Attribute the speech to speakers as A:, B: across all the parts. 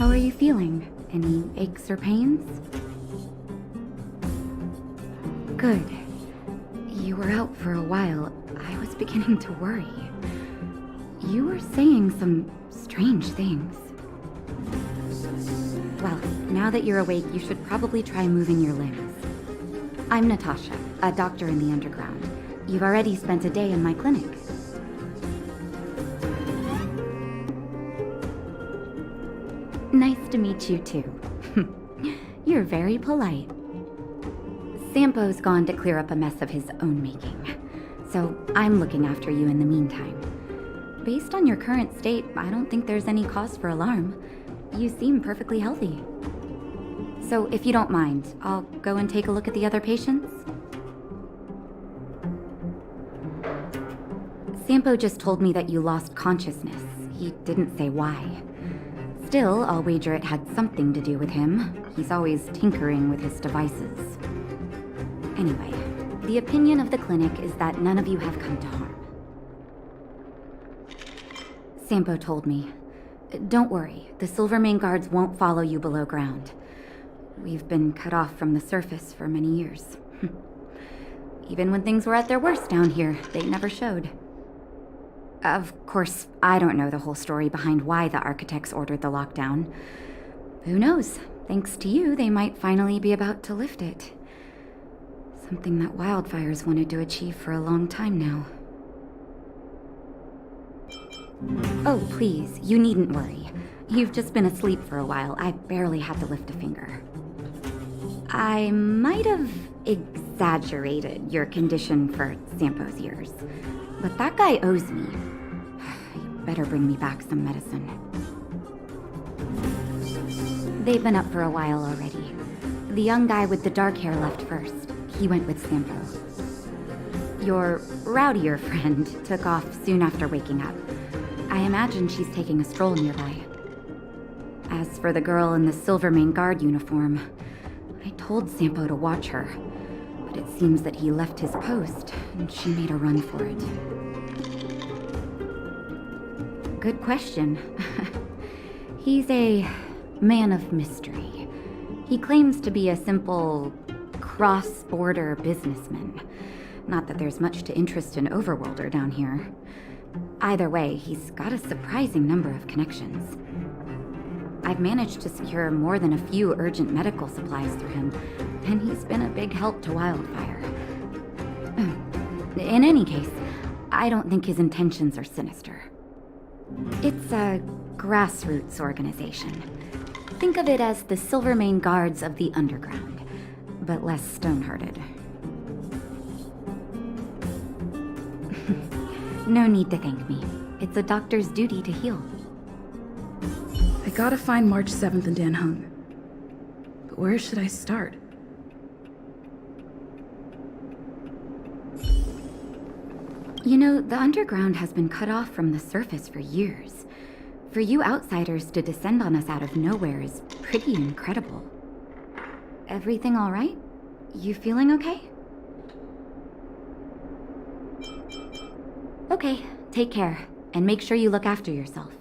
A: How are you feeling? Any aches or pains? Good. You were out for a while. I was beginning to worry. You were saying some strange things. Well, now that you're awake, you should probably try moving your limbs. I'm Natasha, a doctor in the underground. You've already spent a day in my clinic. Nice to meet you, too. You're very polite. Sampo's gone to clear up a mess of his own making, so I'm looking after you in the meantime. Based on your current state, I don't think there's any cause for alarm. You seem perfectly healthy. So if you don't mind, I'll go and take a look at the other patients. Sampo just told me that you lost consciousness. He didn't say why. Still, I'll wager it had something to do with him. He's always tinkering with his devices. Anyway, the opinion of the clinic is that none of you have come to harm. Sampo told me. Don't worry, the Silvermane guards won't follow you below ground. We've been cut off from the surface for many years. Even when things were at their worst down here, they never showed. Of course, I don't know the whole story behind why the architects ordered the lockdown. Who knows? Thanks to you, they might finally be about to lift it. Something that wildfires wanted to achieve for a long time now. Oh, please, you needn't worry. You've just been asleep for a while. I barely had to lift a finger. I might have exaggerated your condition for Sampo's years, but that guy owes me. You better bring me back some medicine. They've been up for a while already. The young guy with the dark hair left first. He went with Sampo. Your rowdier friend took off soon after waking up. I imagine she's taking a stroll nearby. As for the girl in the Silvermane guard uniform, I told Sampo to watch her, but it seems that he left his post and she made a run for it. Good question. He's a man of mystery. He claims to be a simple cross-border businessman. Not that there's much to interest an overworlder down here. Either way, he's got a surprising number of connections. I've managed to secure more than a few urgent medical supplies through him, and he's been a big help to Wildfire. In any case, I don't think his intentions are sinister. It's a grassroots organization. Think of it as the Silvermane Guards of the Underground, but less stone-hearted. No need to thank me. It's a doctor's duty to heal.
B: I gotta find March 7th in Dan Hung. But where should I start?
A: You know, the underground has been cut off from the surface for years. For you outsiders to descend on us out of nowhere is pretty incredible. Everything all right? You feeling okay? Okay, take care, and make sure you look after yourself.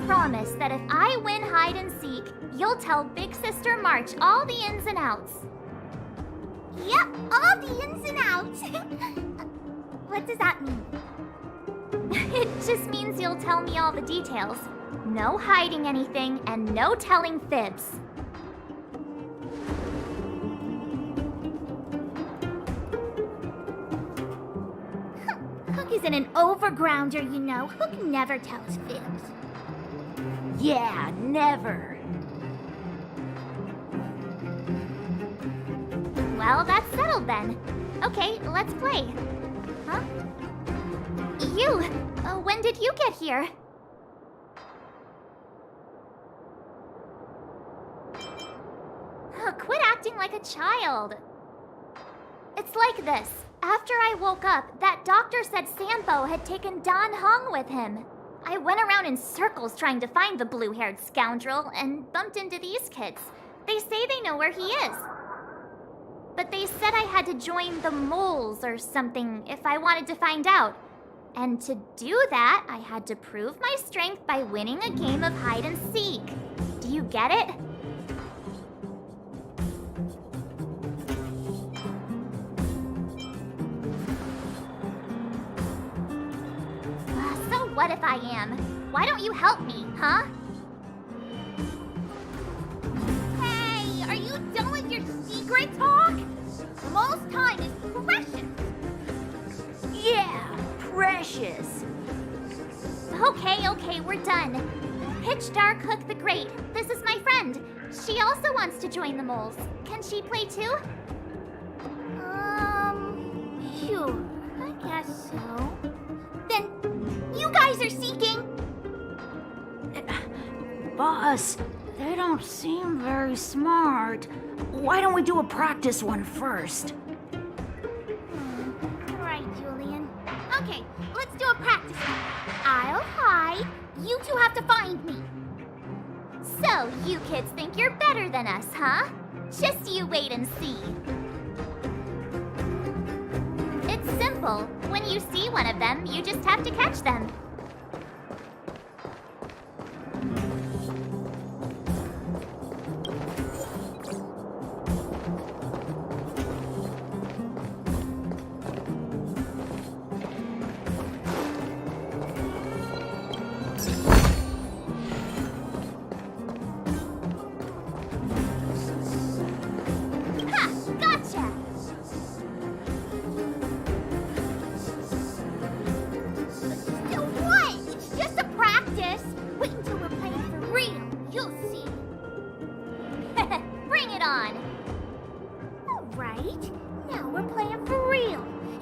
C: promise that if I win hide and seek, you'll tell Big Sister March all the ins and outs. Yep, all the ins and outs. What does that mean? It just means you'll tell me all the details. No hiding anything and no telling fibs. Hook isn't an overgrounder, you know. Hook never tells fibs. Yeah, never. Well, that's settled then. Okay, let's play. Huh? You! When did you get here? Quit acting like a child. It's like this. After I woke up, that doctor said Sampo had taken Dan Heng with him. I went around in circles trying to find the blue-haired scoundrel and bumped into these kids. They say they know where he is. But they said I had to join the moles or something if I wanted to find out. And to do that, I had to prove my strength by winning a game of hide and seek. Do you get it? So what if I am? Why don't you help me, huh? Hey, are you done with your secret talk? The mole's time is precious. Yeah, precious. Okay, we're done. Pitch Dark Hook the Great. This is my friend. She also wants to join the moles. Can she play too? Sure. I guess so. Then, you guys are seeking.
D: Boss, they don't seem very smart. Why don't we do a practice one first?
C: Right, Julian. Okay, let's do a practice one. I'll hide. You two have to find me. So, you kids think you're better than us, huh? Just you wait and see. It's simple. When you see one of them, you just have to catch them.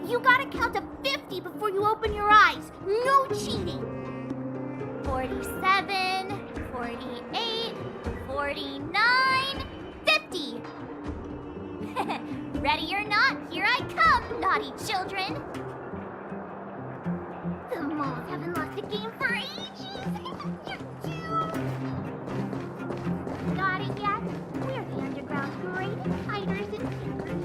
C: You gotta count to 50 before you open your eyes. No cheating. 47, 48, 49, 50. Ready or not, here I come, naughty children. The moles haven't lost a game for ages. Got it yet? We're the underground's greatest hiders and seekers.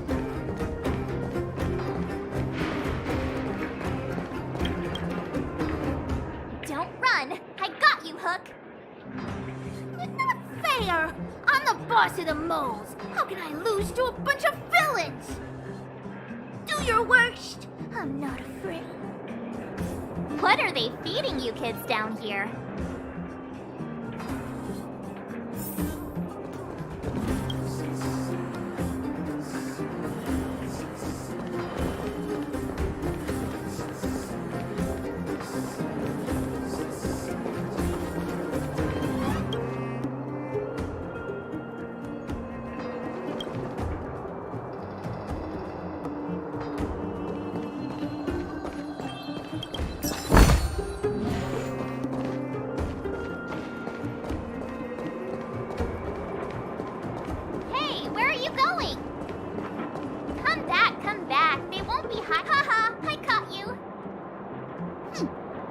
C: I got you, Hook. It's not fair. I'm the boss of the moles. How can I lose to a bunch of villains? Do your worst. I'm not afraid. What are they feeding you kids down here?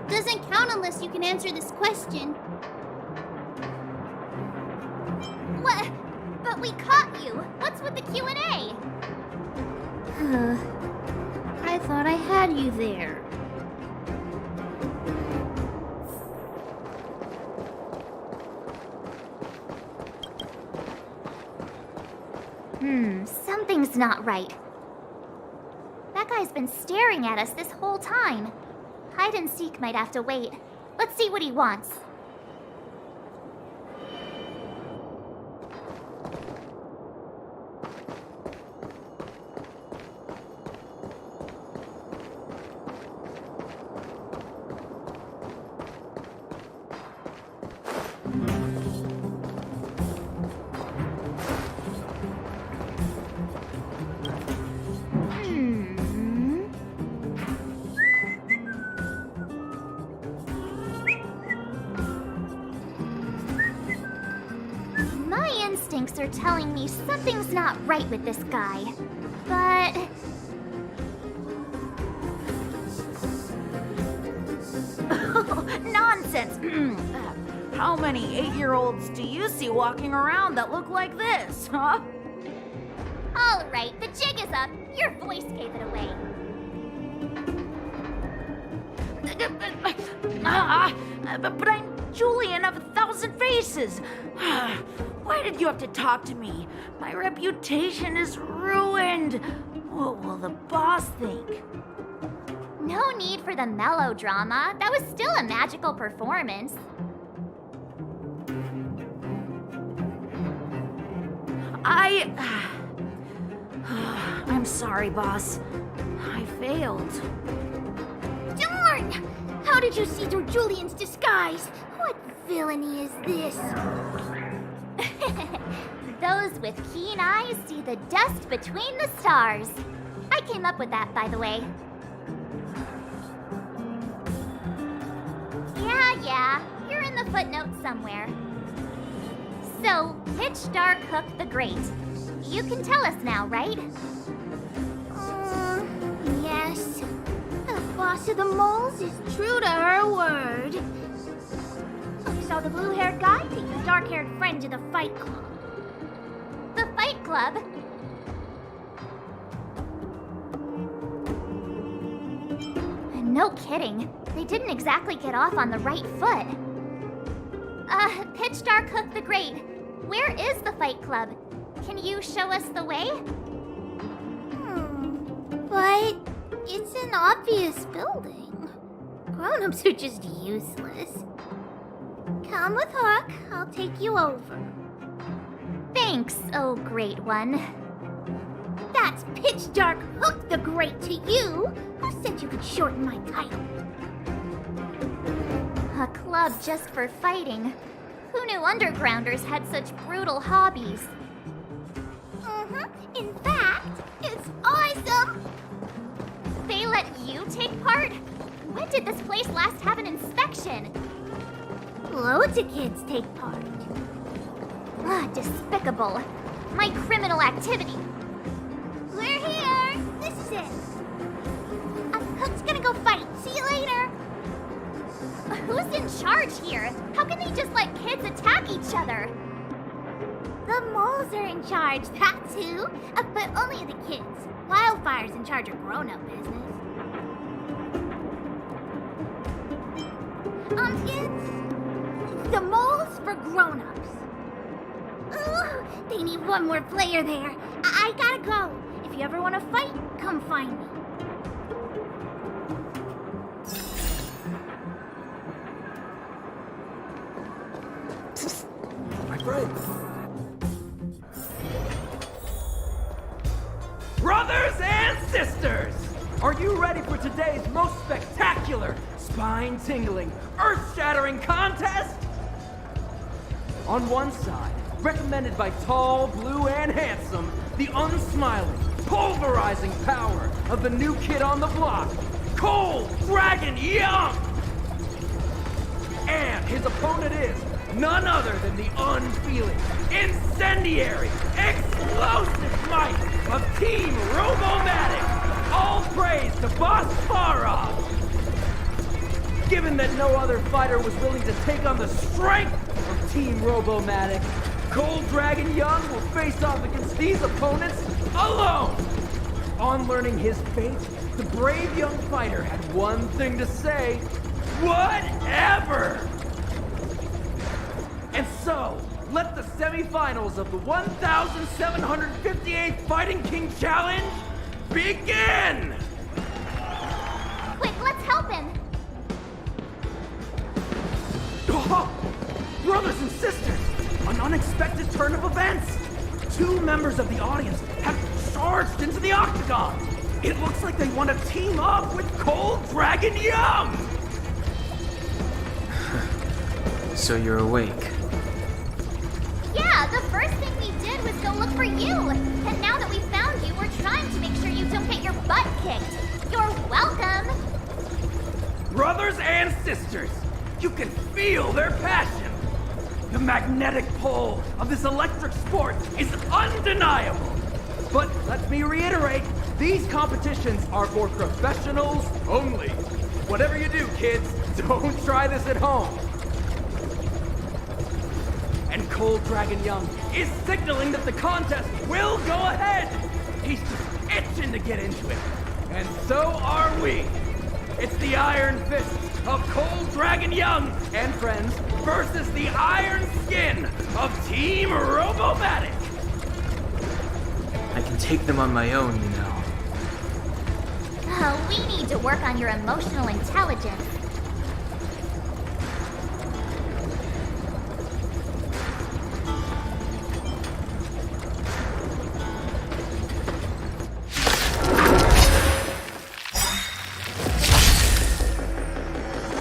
C: Doesn't count unless you can answer this question. What? But we caught you. What's with the Q&A?
E: I thought I had you there.
C: Something's not right. That guy's been staring at us this whole time. Hide and seek might have to wait. Let's see what he wants. My instincts are telling me something's not right with this guy. But...
D: Nonsense! How many 8-year-olds do you see walking around that look like this, huh?
C: all right, the jig is up. Your voice gave it away.
D: But I'm Julian of 1,000 Faces. Why did you have to talk to me? My reputation is ruined. What will the boss think?
C: No need for the melodrama. That was still a magical performance.
D: I'm sorry, boss. I failed.
E: Darn! How did you see through Julian's disguise? What villainy is this?
C: Those with keen eyes see the dust between the stars. I came up with that, by the way. Yeah, you're in the footnotes somewhere. So, Pitch Dark Hook the Great. You can tell us now, right?
E: Yes. The boss of the moles is true to her word. So the blue-haired guy takes the dark-haired friend to the fight club.
C: The Fight Club? No kidding. They didn't exactly get off on the right foot. Pitch Dark Hook the Great. Where is the Fight Club? Can you show us the way?
E: But it's an obvious building. Grown-ups are just useless. Come with Hook. I'll take you over.
C: Thanks, oh great one.
E: That's Pitch Dark Hook the Great to you. Who said you could shorten my title?
C: A club just for fighting. Who knew undergrounders had such brutal hobbies?
E: In fact, it's awesome.
C: They let you take part? When did this place last have an inspection?
E: Loads of kids take part.
C: Despicable. My criminal activity.
E: We're here. This is it. Hook's gonna go fight. See you later.
C: Who's in charge here? How can they just let kids attack each other?
E: The moles are in charge, that's who. But only the kids. Wildfire's in charge of grown-up business. Kids? The moles for grown-ups. Ooh, they need one more player there. I gotta go. If you ever want to fight, come find me.
F: My friend. Brothers and sisters, are you ready for today's most spectacular, spine-tingling, earth-shattering contest? On one side, recommended by tall, blue, and handsome, the unsmiling, pulverizing power of the new kid on the block, Cold Dragon Young! And his opponent is none other than the unfeeling, incendiary, explosive might of Team Robomatic! All praise to Boss Farah! Given that no other fighter was willing to take on the strength of Team Robomatic, Cold Dragon Young will face off against these opponents alone! On learning his fate, the brave young fighter had one thing to say: whatever! And so, let the semifinals of the 1,758th Fighting King Challenge begin!
C: Quick, let's help him!
F: Oh, brothers and sisters, an unexpected turn of events! 2 members of the audience have charged into the octagon! It looks like they want to team up with Cold Dragon Young!
G: So you're awake.
C: Yeah, the first thing we did was go look for you. And now that we found you, we're trying to make sure you don't get your butt kicked. You're welcome.
F: Brothers and sisters, you can feel their passion. The magnetic pull of this electric sport is undeniable. But let me reiterate, these competitions are for professionals only. Whatever you do, kids, don't try this at home. And Cold Dragon Young is signaling that the contest will go ahead. He's just itching to get into it. And so are we. It's the Iron Fist of Cold Dragon Young and friends versus the Iron Skin of Team Robomatic.
G: I can take them on my own, you know.
C: We need to work on your emotional intelligence.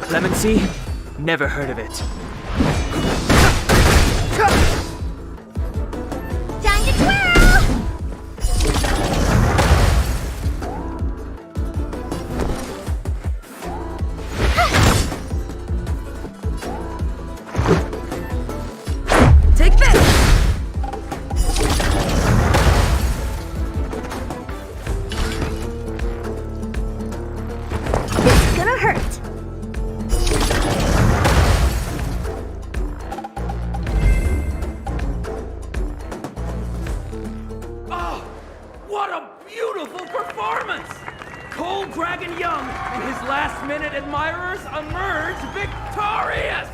G: Clemency? Never heard of it.
C: Time to twirl!
B: Take this! It's gonna hurt.
F: Oh, what a beautiful performance! Cold Dragon Young and his last-minute admirers emerge victorious!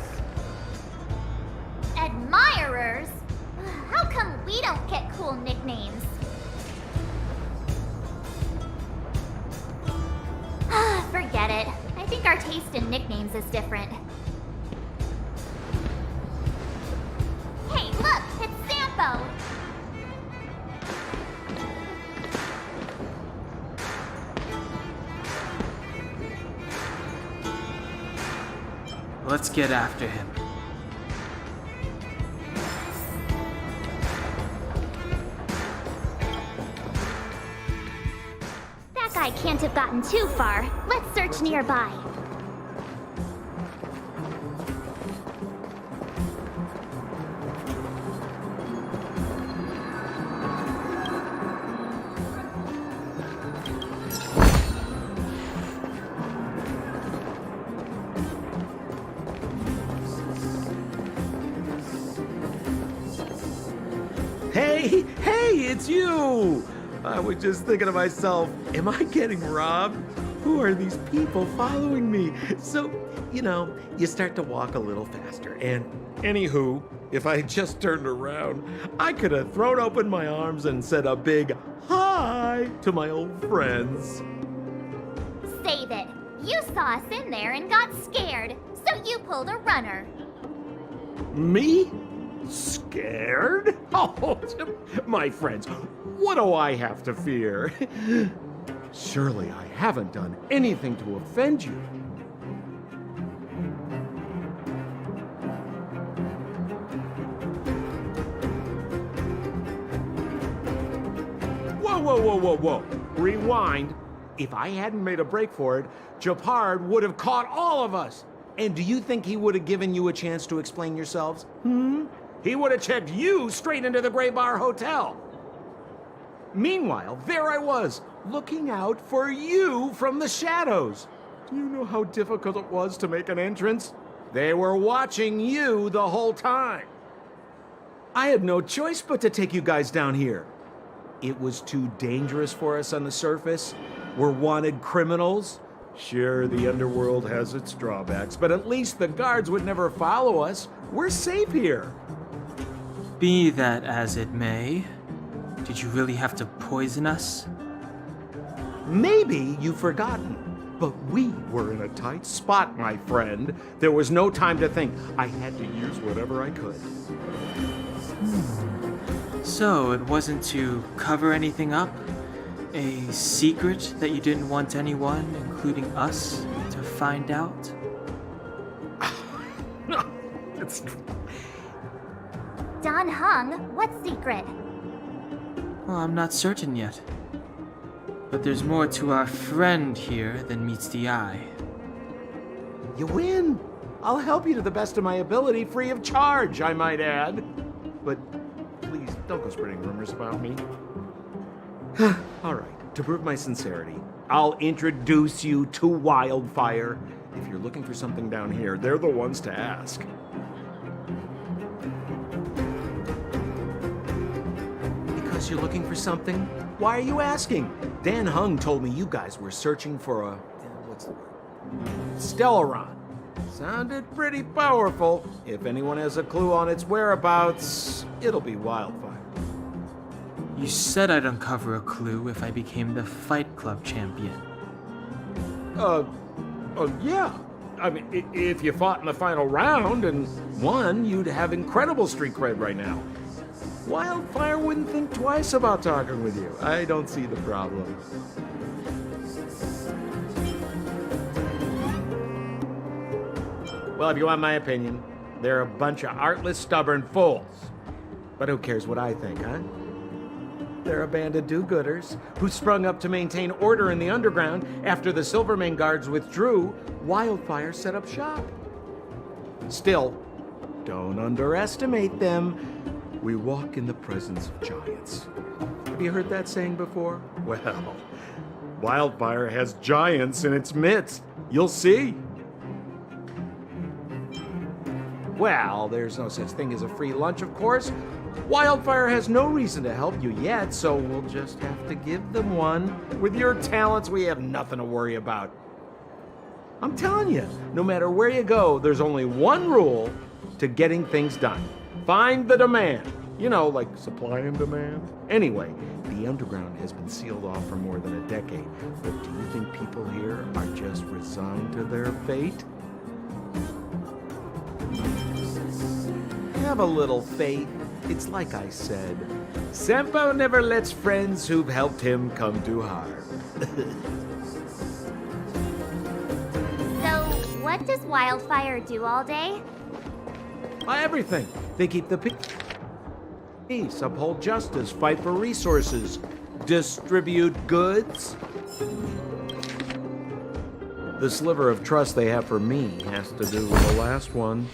C: Admirers? How come we don't get cool nicknames? Forget it. I think our taste in nicknames is different. Hey, look! It's Sampo!
G: Let's get after him.
C: That guy can't have gotten too far. Let's search nearby.
H: Hey, it's you! I was just thinking to myself, am I getting robbed? Who are these people following me? So, you start to walk a little faster. And anywho, if I had just turned around, I could have thrown open my arms and said a big hi to my old friends.
C: Save it. You saw us in there and got scared, so you pulled a runner.
H: Me? Scared? Oh, my friends, what do I have to fear? Surely I haven't done anything to offend you. Whoa. Rewind. If I hadn't made a break for it, Japard would have caught all of us. And do you think he would have given you a chance to explain yourselves? He would have checked you straight into the Gray Bar Hotel. Meanwhile, there I was, looking out for you from the shadows. Do you know how difficult it was to make an entrance? They were watching you the whole time. I had no choice but to take you guys down here. It was too dangerous for us on the surface. We're wanted criminals. Sure, the underworld has its drawbacks, but at least the guards would never follow us. We're safe here.
G: Be that as it may, did you really have to poison us?
H: Maybe you've forgotten, but we were in a tight spot, my friend. There was no time to think. I had to use whatever I could.
G: So, it wasn't to cover anything up? A secret that you didn't want anyone, including us, to find out?
H: No, it's...
C: Don Hung, what secret?
G: Well, I'm not certain yet. But there's more to our friend here than meets the eye.
H: You win. I'll help you to the best of my ability, free of charge, I might add. But please, don't go spreading rumors about me. All right, to prove my sincerity, I'll introduce you to Wildfire. If you're looking for something down here, they're the ones to ask. Because you're looking for something? Why are you asking? Dan Hung told me you guys were searching for a... what's the word? Stellaron. Sounded pretty powerful. If anyone has a clue on its whereabouts, it'll be Wildfire.
G: You said I'd uncover a clue if I became the Fight Club champion.
H: Yeah. I mean, if you fought in the final round and won, you'd have incredible street cred right now. Wildfire wouldn't think twice about talking with you. I don't see the problem. Well, if you want my opinion, they're a bunch of artless, stubborn fools. But who cares what I think, huh? They're a band of do-gooders who sprung up to maintain order in the underground after the Silvermane guards withdrew. Wildfire set up shop. Still, don't underestimate them. We walk in the presence of giants. Have you heard that saying before? Well, Wildfire has giants in its midst. You'll see. Well, there's no such thing as a free lunch, of course. Wildfire has no reason to help you yet, so we'll just have to give them one. With your talents, we have nothing to worry about. I'm telling you, no matter where you go, there's only one rule to getting things done. Find the demand. You know, like supply and demand. Anyway, the underground has been sealed off for more than a decade. But do you think people here are just resigned to their fate? Have a little faith. It's like I said, Senpo never lets friends who've helped him come to harm.
C: So, what does Wildfire do all day?
H: Everything. They keep the peace, uphold justice, fight for resources, distribute goods. The sliver of trust they have for me has to do with the last one.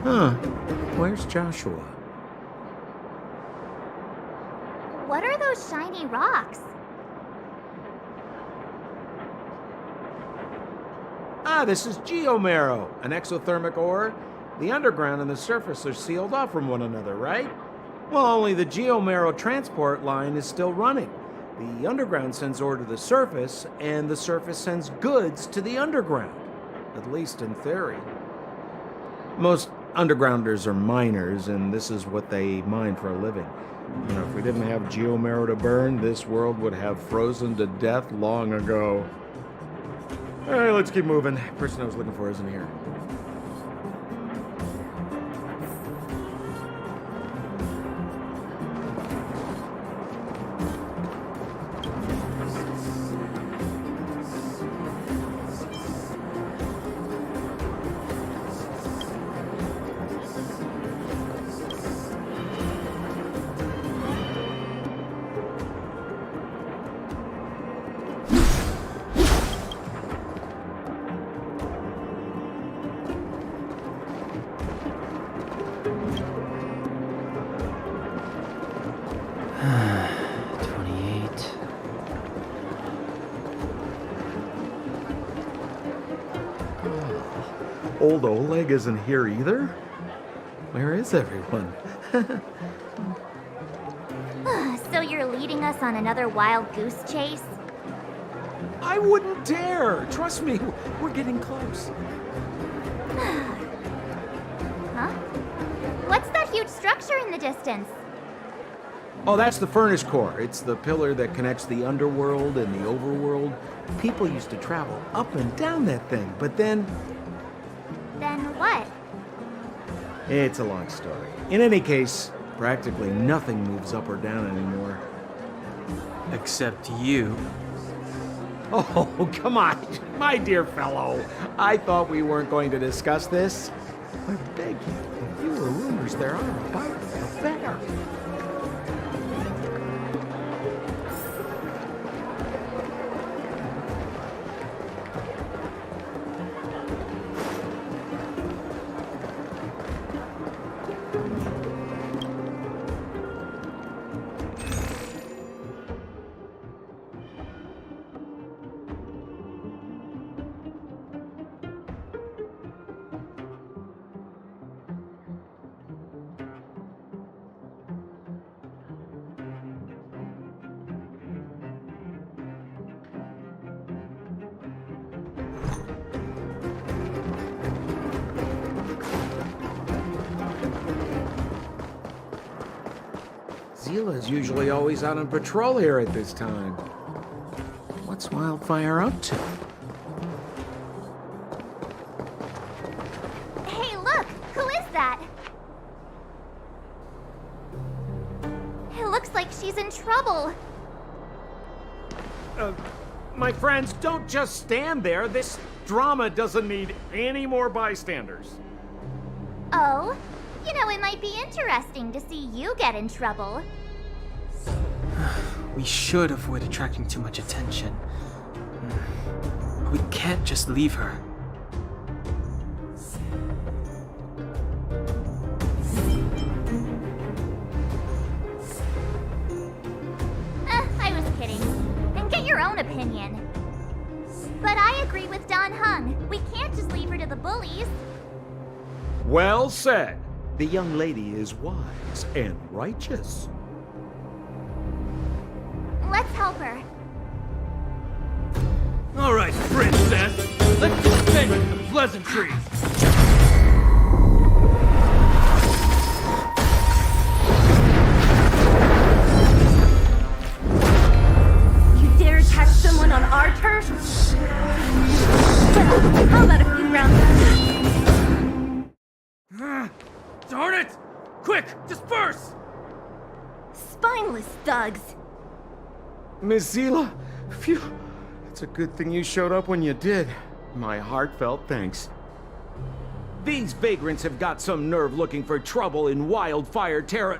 H: Huh. Where's Joshua?
C: What are those shiny rocks?
H: This is geomarrow, an exothermic ore. The underground and the surface are sealed off from one another, right? Well, only the geomarrow transport line is still running. The underground sends ore to the surface, and the surface sends goods to the underground. At least in theory. Most undergrounders are miners, and this is what they mine for a living. You know, if we didn't have geomarrow to burn, this world would have frozen to death long ago. All right, let's keep moving. The person I was looking for isn't here. Old Oleg isn't here either? Where is everyone?
C: So you're leading us on another wild goose chase?
H: I wouldn't dare. Trust me, we're getting close.
C: Huh? What's that huge structure in the distance?
H: Oh, that's the furnace core. It's the pillar that connects the underworld and the overworld. People used to travel up and down that thing, but then...
C: Then what?
H: It's a long story. In any case, practically nothing moves up or down anymore.
G: Except you.
H: Oh, come on, my dear fellow. I thought we weren't going to discuss this. I beg you, the fewer rumors there are about it, the better. Zila's usually always out on patrol here at this time. What's Wildfire up to?
C: Hey, look! Who is that? It looks like she's in trouble.
H: My friends, don't just stand there. This drama doesn't need any more bystanders.
C: Oh? You know, it might be interesting to see you get in trouble.
G: We should avoid attracting too much attention. We can't just leave her.
C: I was kidding. And get your own opinion. But I agree with Don Hung. We can't just leave her to the bullies.
H: Well said. The young lady is wise and righteous.
C: Let's help her.
F: All right, princess. Let's dispense with the pleasantries.
E: You dare attack someone on our turf? How about a few rounds?
F: Darn it! Quick, disperse!
E: Spineless thugs.
H: Miss Zila, phew. It's a good thing you showed up when you did. My heartfelt thanks. These vagrants have got some nerve looking for trouble in Wildfire Terra.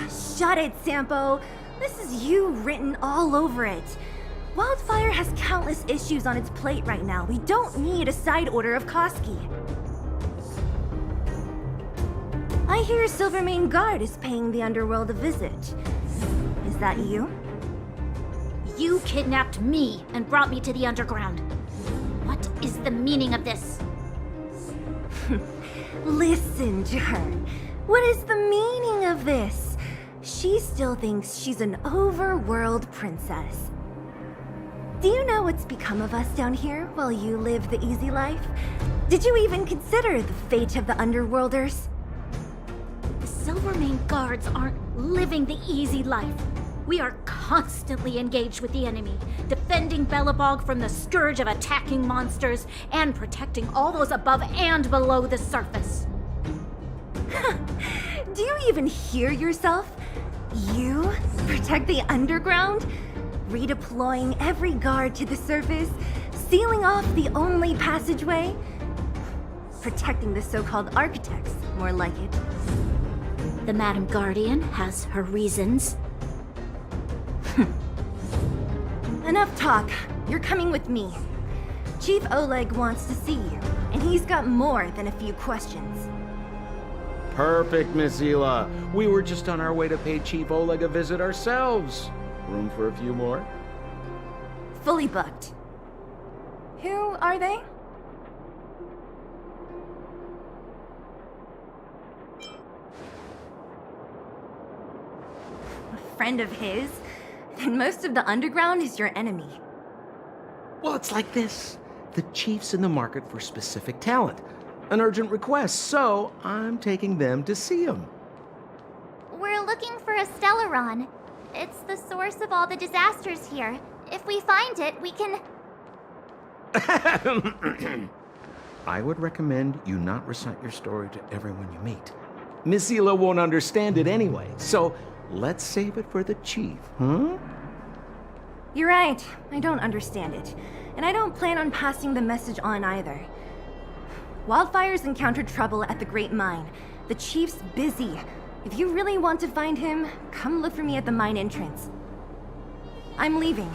E: Shut it, Sampo. This is you written all over it. Wildfire has countless issues on its plate right now. We don't need a side order of Koski. I hear Silvermane Guard is paying the underworld a visit. Is that you?
I: You kidnapped me and brought me to the underground. What is the meaning of this?
E: Listen to her. What is the meaning of this? She still thinks she's an overworld princess. Do you know what's become of us down here while you live the easy life? Did you even consider the fate of the underworlders?
I: The Silvermane Guards aren't living the easy life. We are constantly engaged with the enemy, defending Belobog from the scourge of attacking monsters and protecting all those above and below the surface.
E: Do you even hear yourself? You protect the underground? Redeploying every guard to the surface? Sealing off the only passageway? Protecting the so-called architects, more like it.
I: The Madam Guardian has her reasons.
E: Enough talk. You're coming with me. Chief Oleg wants to see you, and he's got more than a few questions.
H: Perfect, Miss Zila. We were just on our way to pay Chief Oleg a visit ourselves. Room for a few more?
E: Fully booked. Who are they? friend of his, then most of the underground is your enemy.
H: Well, it's like this. The chief's in the market for specific talent. An urgent request, so I'm taking them to see him.
C: We're looking for a Stellaron. It's the source of all the disasters here. If we find it, we can...
H: I would recommend you not recite your story to everyone you meet. Miss Hila won't understand it anyway, so let's save it for the chief, huh?
E: You're right, I don't understand it. And I don't plan on passing the message on either. Wildfire's encountered trouble at the Great Mine. The chief's busy. If you really want to find him, come look for me at the mine entrance. I'm leaving.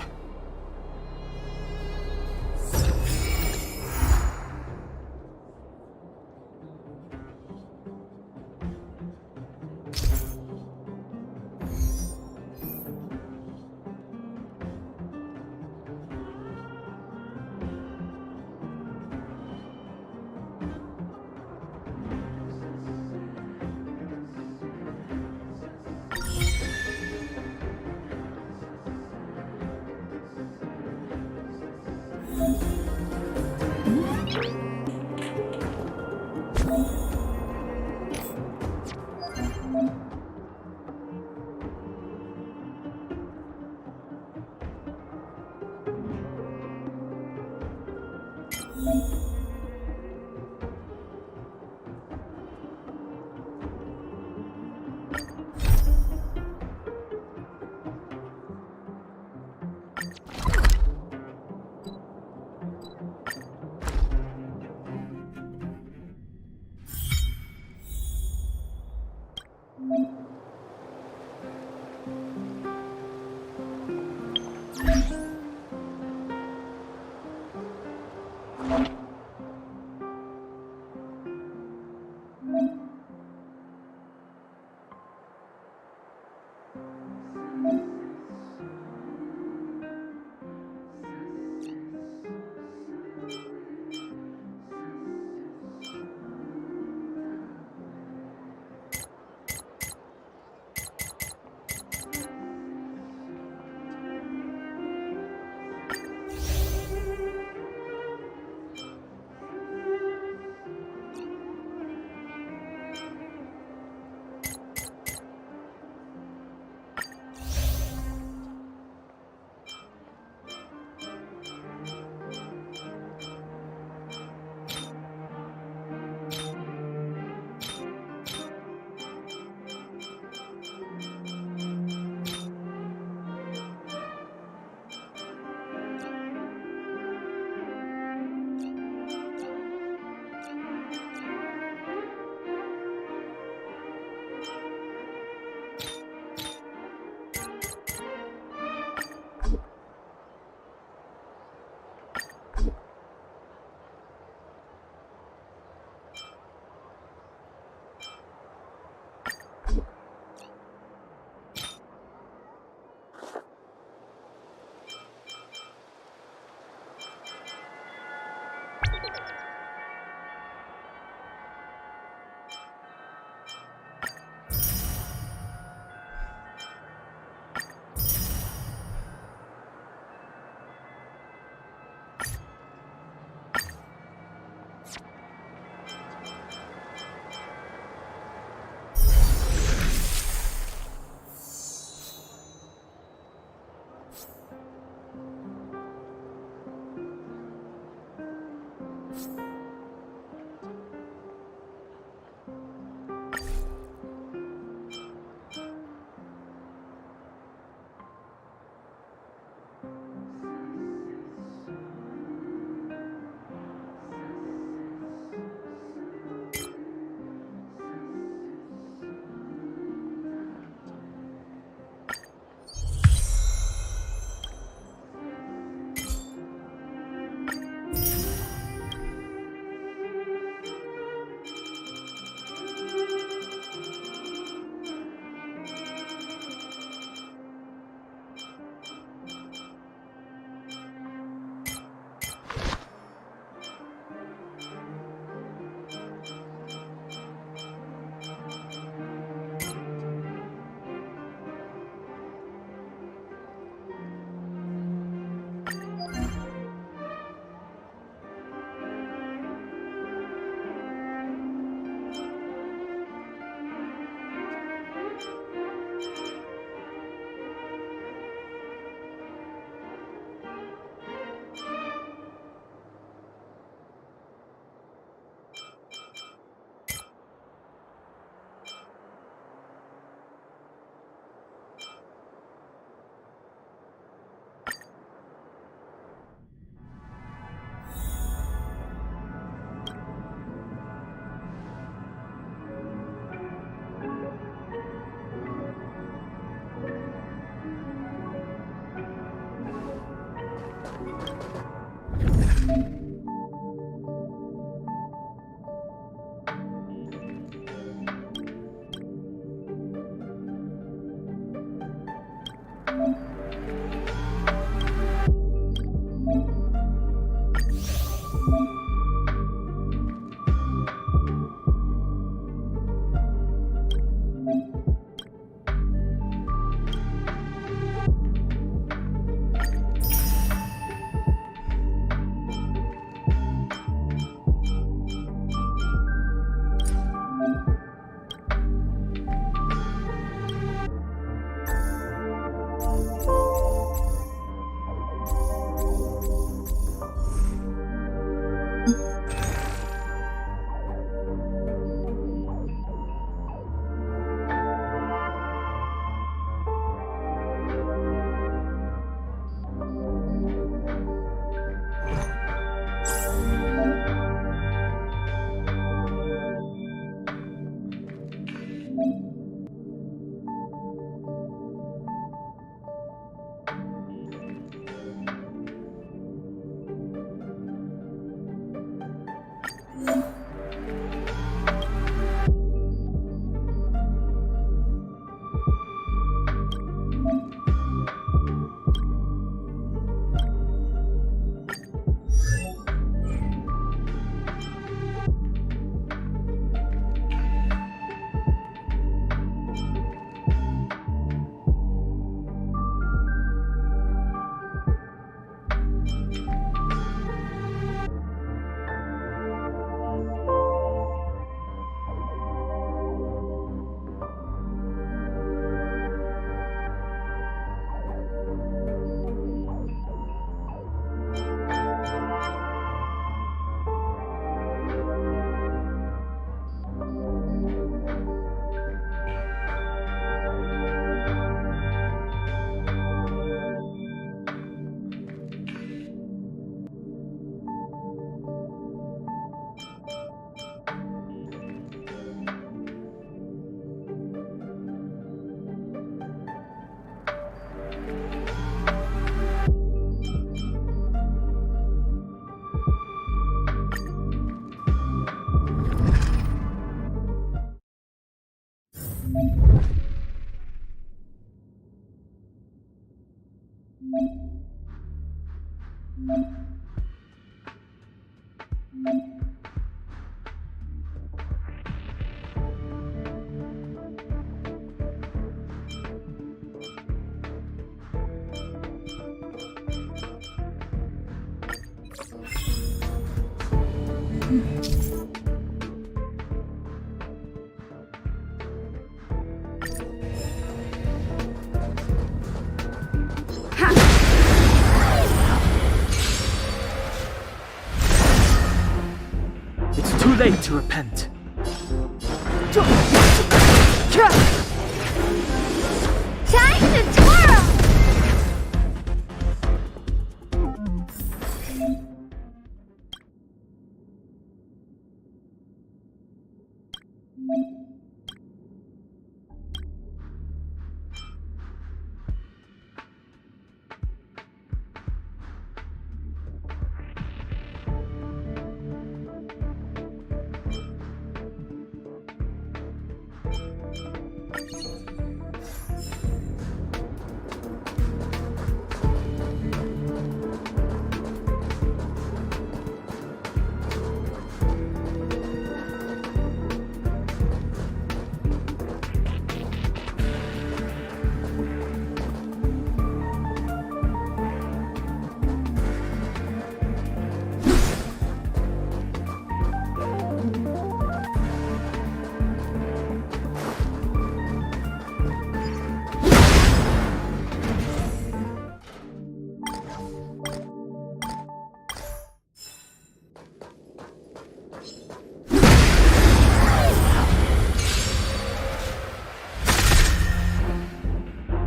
G: It's too late to repent.
C: Time to twirl!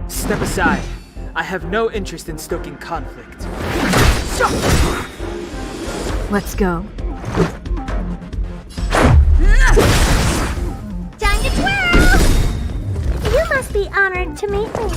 G: Step aside. I have no interest in stoking conflict.
B: Let's go.
C: Time to twirl! You must be honored to meet me.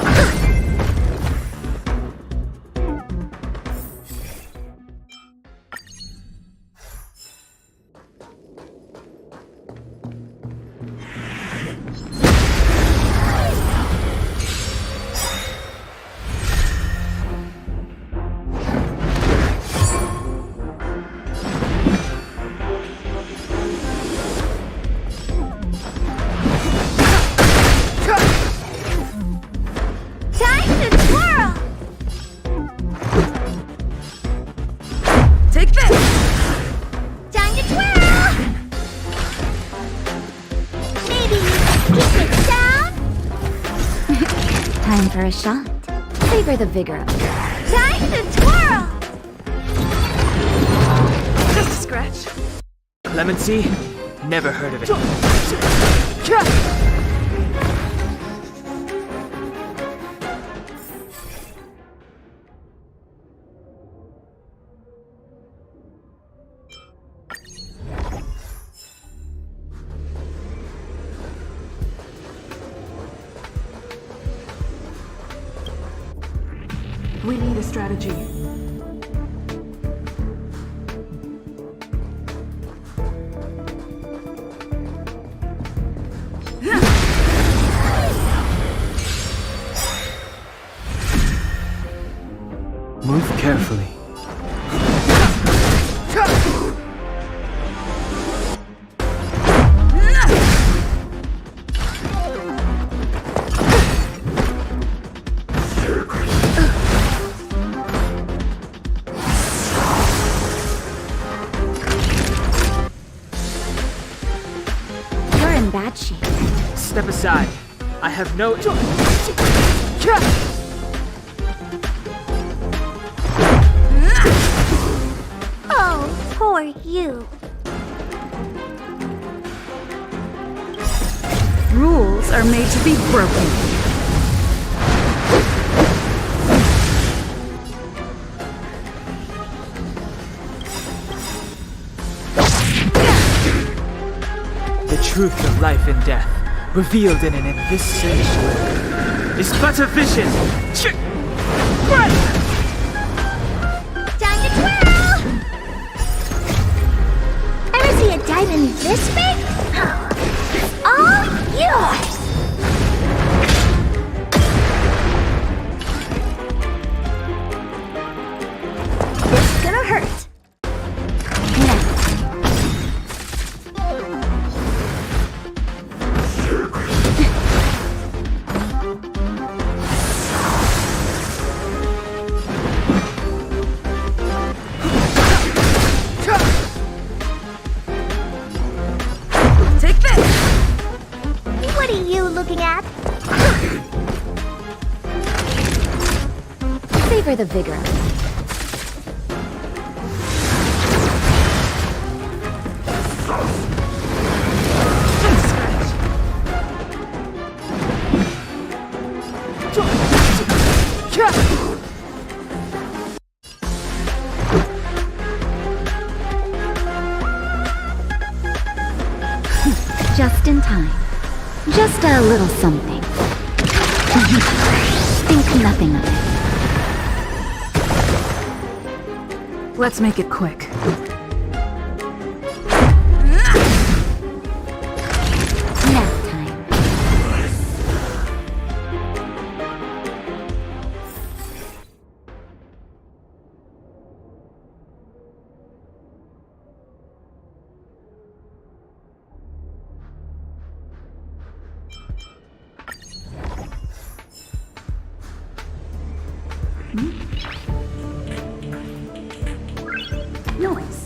A: Time for a shot. Savor the vigor of it.
C: Time to twirl!
B: Just a scratch.
G: Clemency? Never heard of it.
B: We need a strategy.
G: Move carefully.
A: You're in bad shape.
G: Step aside. I have no...
C: Oh, poor you.
B: Rules are made to be broken.
G: The truth of life and death, revealed in an envisaged way, is but a vision. Right!
C: Time to twirl! Ever see a diamond this big? It's all yours!
A: Savor the vigor of it. Just in time. Just a little something. Think nothing of it.
B: Let's make it quick.
A: Nap time.
B: Noise.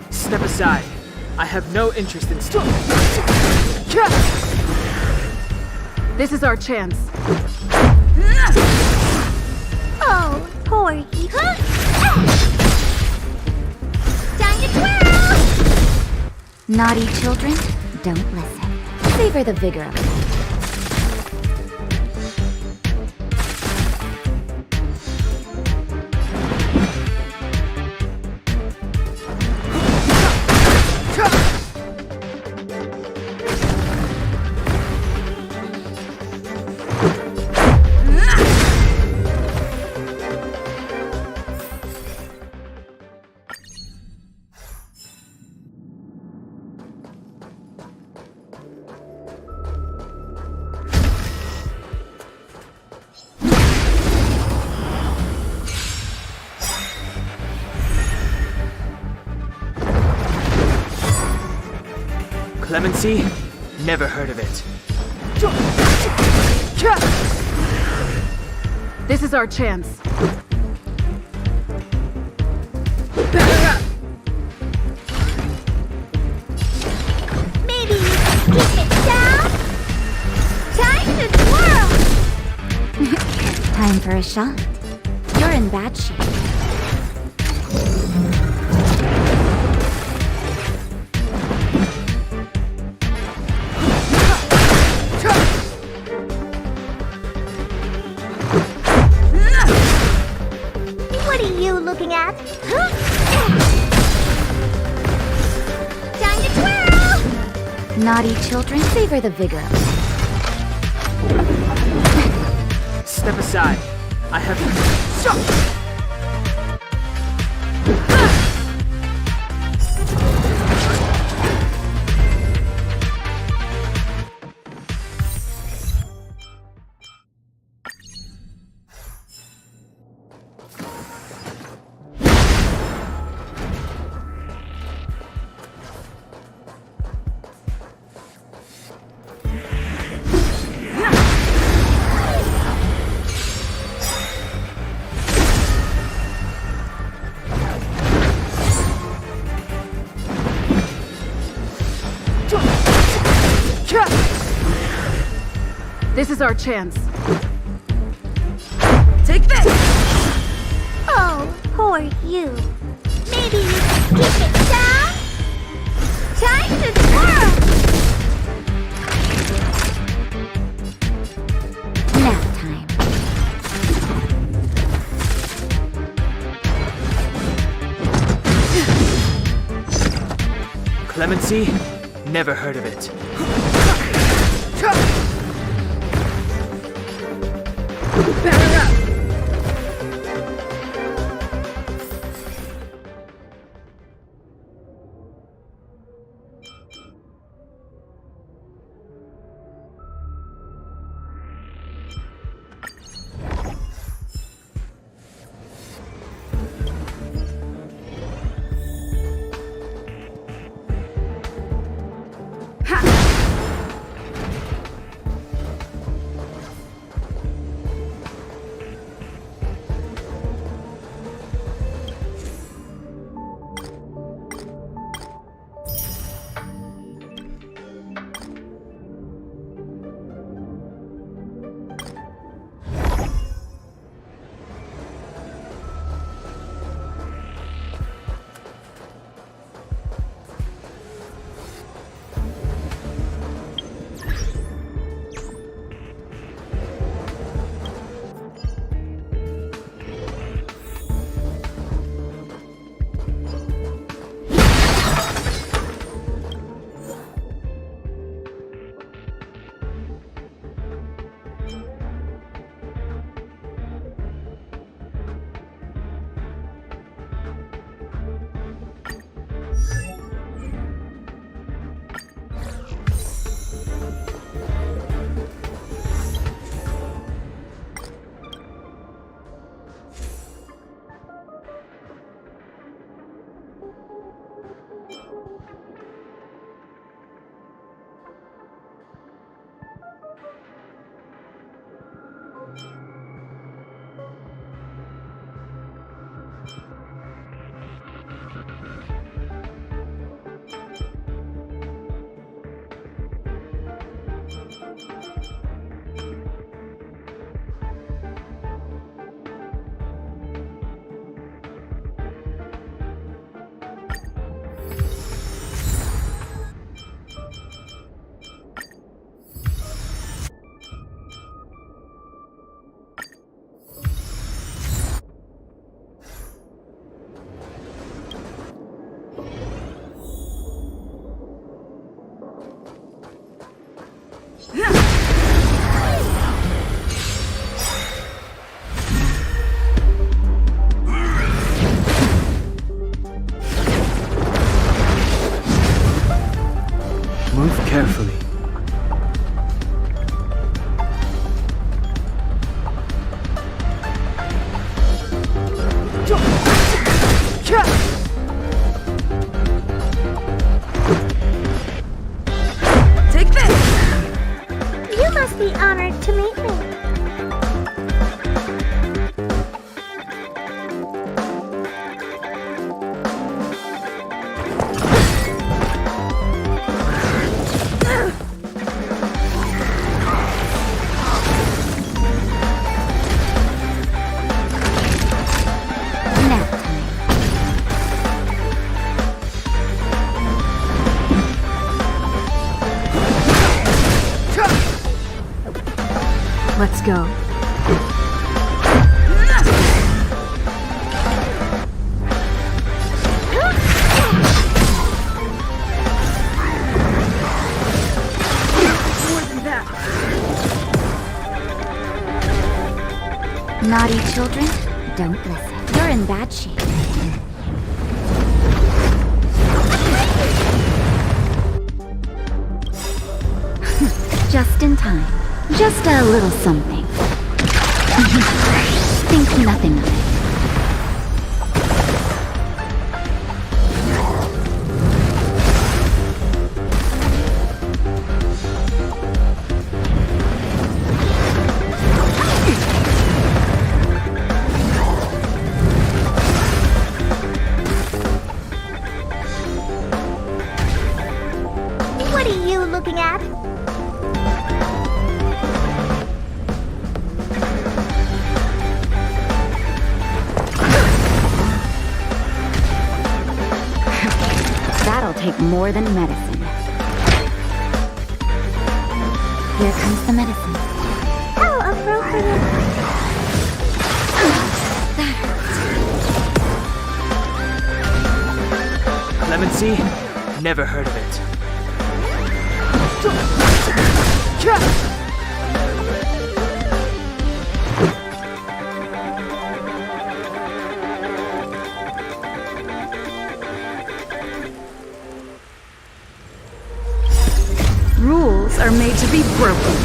G: Step aside. I have no interest in
B: This is our chance.
E: Oh, Porky. Time to twirl!
A: Naughty children, don't listen. Savor the vigor of it.
G: Clemency? Never heard of it.
B: This is our chance.
E: Maybe keep it down? Time to twirl!
A: Time for a shot. You're in bad shape.
E: What are you looking at?
A: Naughty children, savor the vigor of life.
G: Step aside. I have...
B: This is our chance. Take this!
C: Oh, poor you. Maybe you can keep it down? Time to twirl!
A: Nap time.
G: Clemency? Never heard of it.
B: Batter up!
G: Move carefully.
B: Take this!
C: You must be honored to meet me.
A: Nap time.
B: Let's go.
A: Naughty children, don't listen. You're in bad shape. Just in time. Just a little something. Think nothing of it.
C: What are you looking at?
A: That'll take more than medicine. Here comes the medicine.
C: How appropriate.
G: Lemon Sea? Never heard of it.
B: Rules are made to be broken.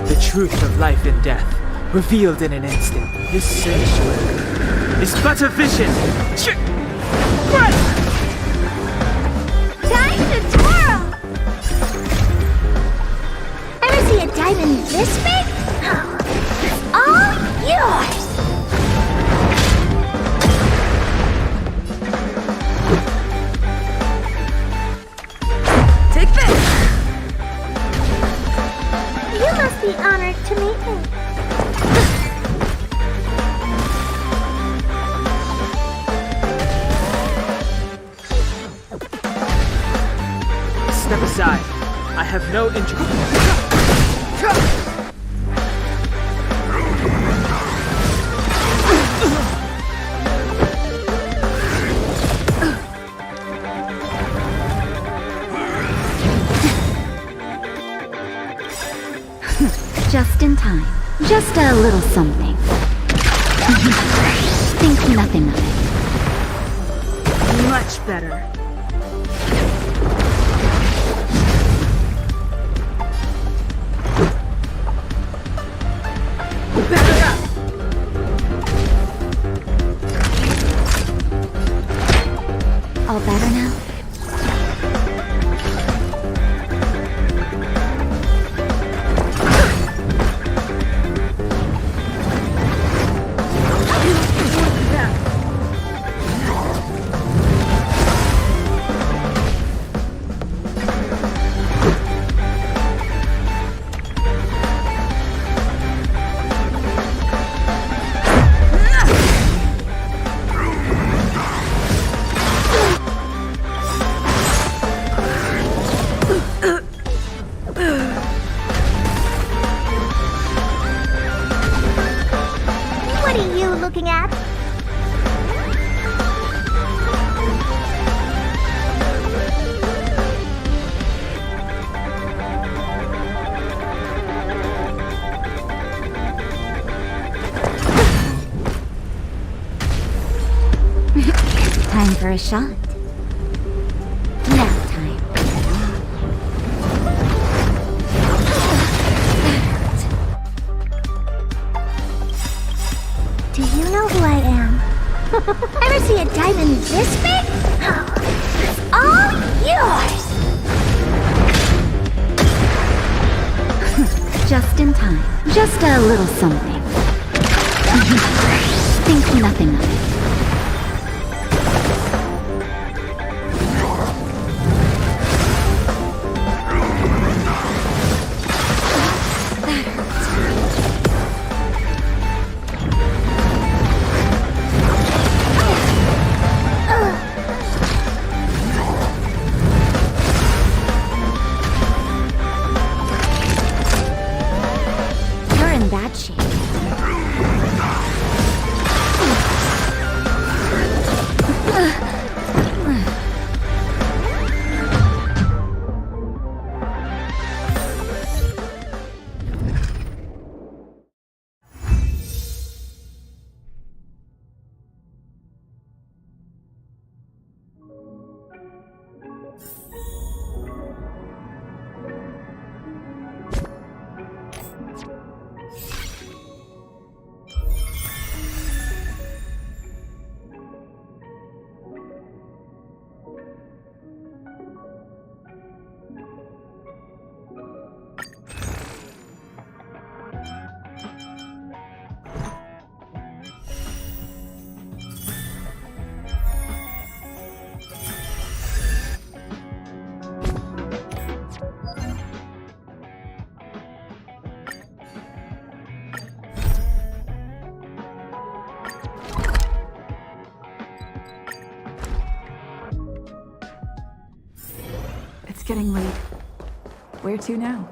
G: The truth of life and death, revealed in an instant. This sanctuary is but a vision.
C: Time to twirl! Ever see a diamond this big? It's all yours!
B: Take this!
C: You must be honored to meet me.
G: Step aside. I have no interest.
A: Just in time. Just a little something. Think nothing of it.
B: Much better. Back up!
A: All better now?
C: What are you looking at?
A: Time for a shot. Nap time.
C: Do you know who I am? Ever see a diamond this big? It's all yours!
A: Just in time. Just a little something. Think nothing of it. You're in bad shape.
B: It's getting late. Where to now?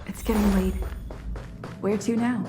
B: It's getting late. Where to now?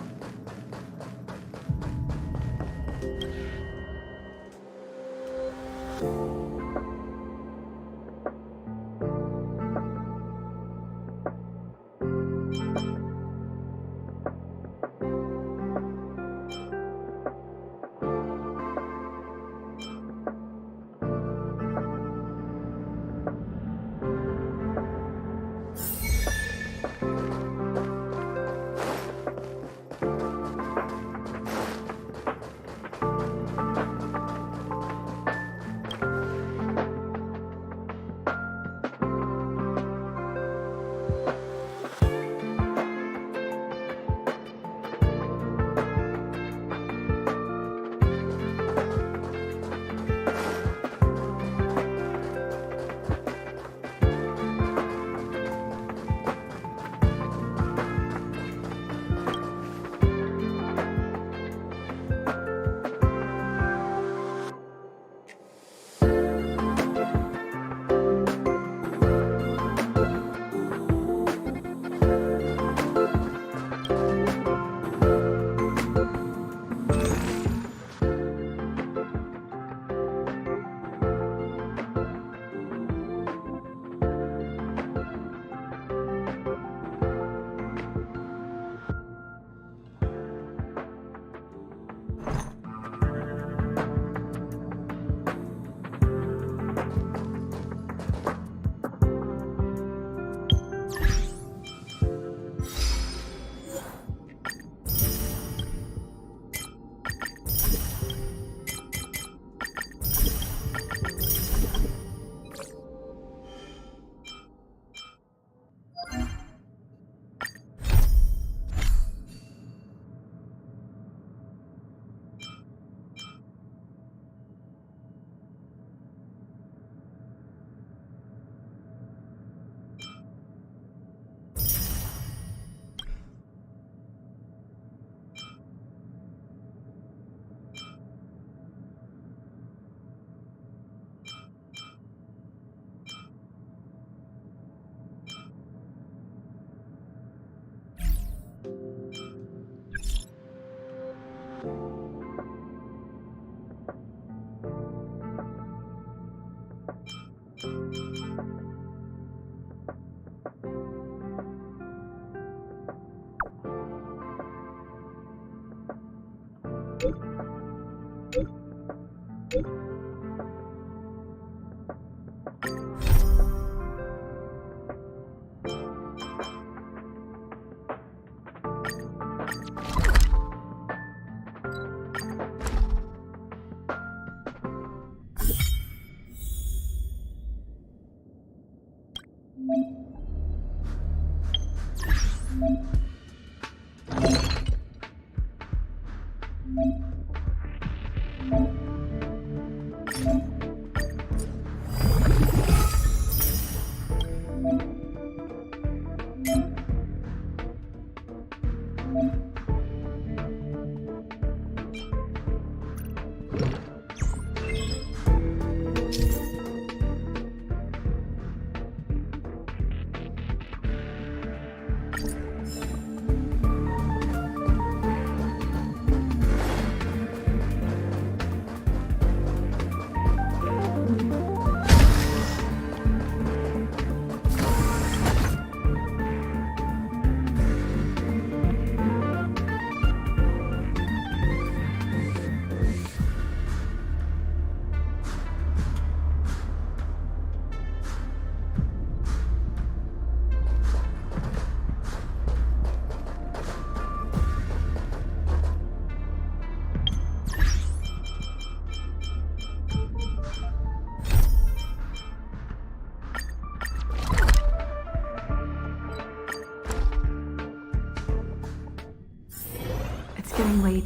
B: It's getting late.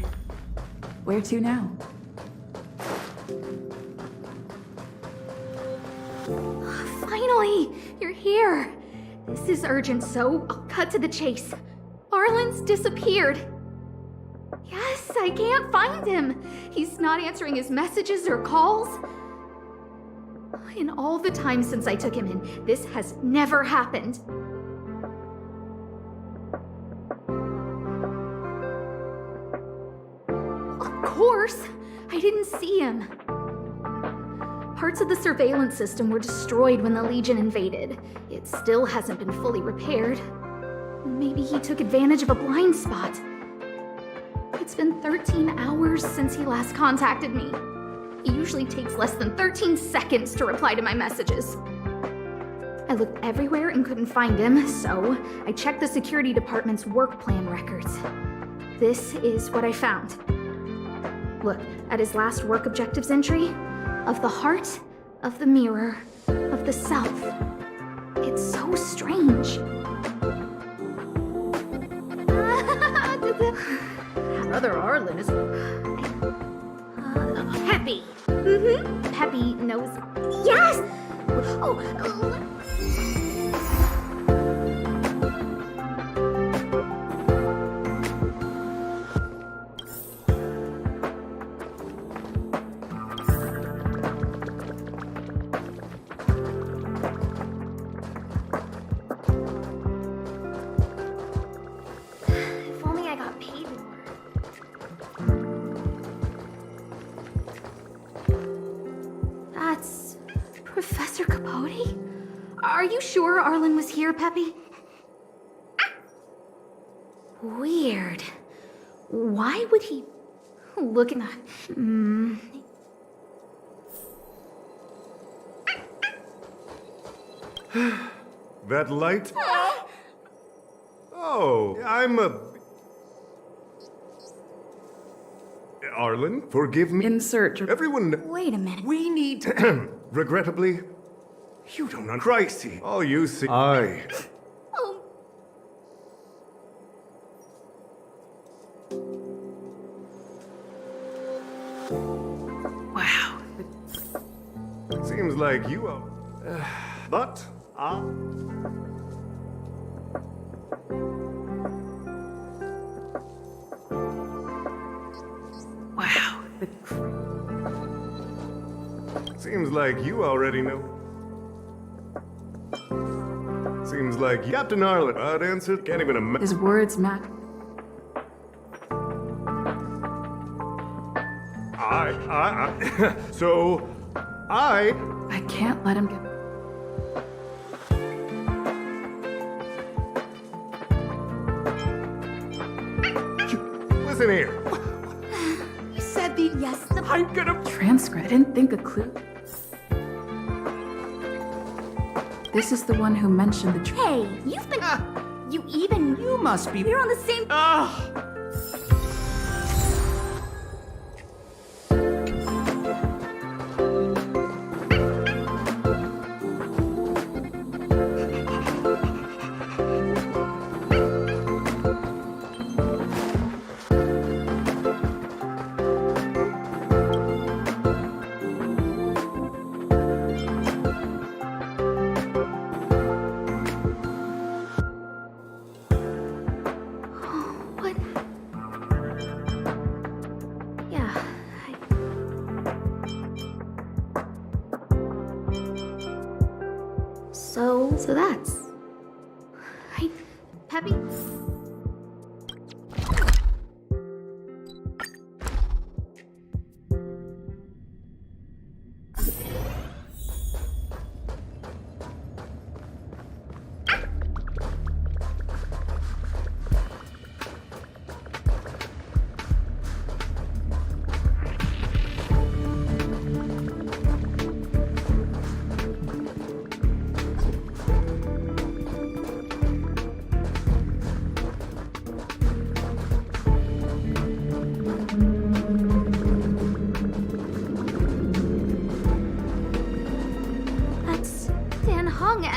B: Where to now?
I: Finally! You're here! This is urgent, so I'll cut to the chase. Arlen's disappeared. Yes, I can't find him. He's not answering his messages or calls. In all the time since I took him in, this has never happened. Of course! I didn't see him. Parts of the surveillance system were destroyed when the Legion invaded. It still hasn't been fully repaired. Maybe he took advantage of a blind spot. It's been 13 hours since he last contacted me. He usually takes less than 13 seconds to reply to my messages. I looked everywhere and couldn't find him, so I checked the security department's work plan records. This is what I found. Look at his last work objectives entry. Of the heart, of the mirror, of the self. It's so strange.
B: Brother Arlen is...
I: Peppy. Mm-hmm. Peppy knows. Yes! Oh,
C: If only I got paid more.
I: that's Professor Capote? Are you sure Arlen was here, Peppy? Weird. Why would he look in the...
J: That light? Oh, I'm a... Arlen, forgive me.
B: Insert...
J: Everyone...
A: Wait a minute.
J: We need to... Regrettably, you don't know... Christy. All you see... I...
I: Oh,
B: Wow.
J: Seems like you are... But...
B: Wow.
J: Seems like you already know. Seems like Captain Arlen. I'd answer. Can't even imagine.
B: His words matter.
J: So, I...
B: I can't let him get...
J: Listen here.
I: you said the yes, the...
J: I'm gonna...
B: Transcript. I didn't think a clue. This is the one who mentioned the...
I: Hey, you've been... You even...
F: You must be.
I: We're on the same... So that's... Hey, Peppy?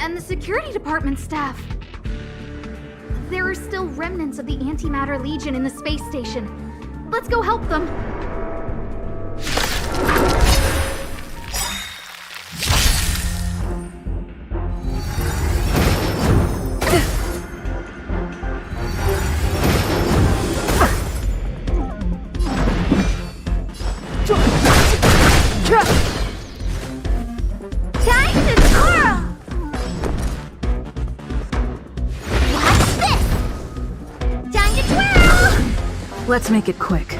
B: And the security department staff. There are still remnants of the Antimatter Legion in the space station. Let's go help them. Let's make it quick.
C: Time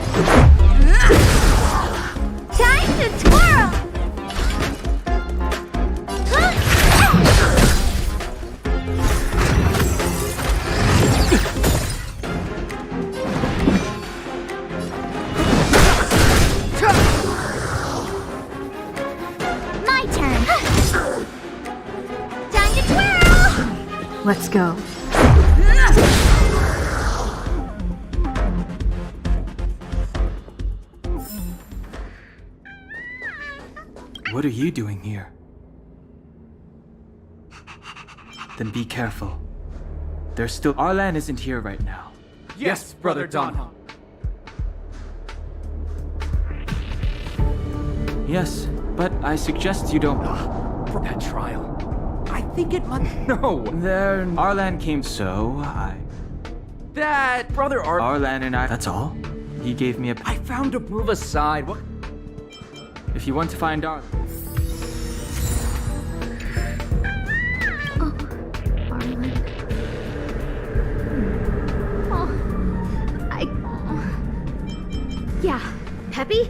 C: to twirl! My turn. Time to twirl!
B: Let's go.
G: What are you doing here? Then be careful. There's still... Arlan isn't here right now.
F: Yes, Brother Don.
G: Yes, but I suggest you don't...
F: For that trial. I think it must... No!
G: There... Arlan came, so I...
F: That... Brother
G: Arlan and I... That's all? He gave me a...
F: I found to move aside. What?
G: If you want to find Arlan...
B: Yeah, Peppy?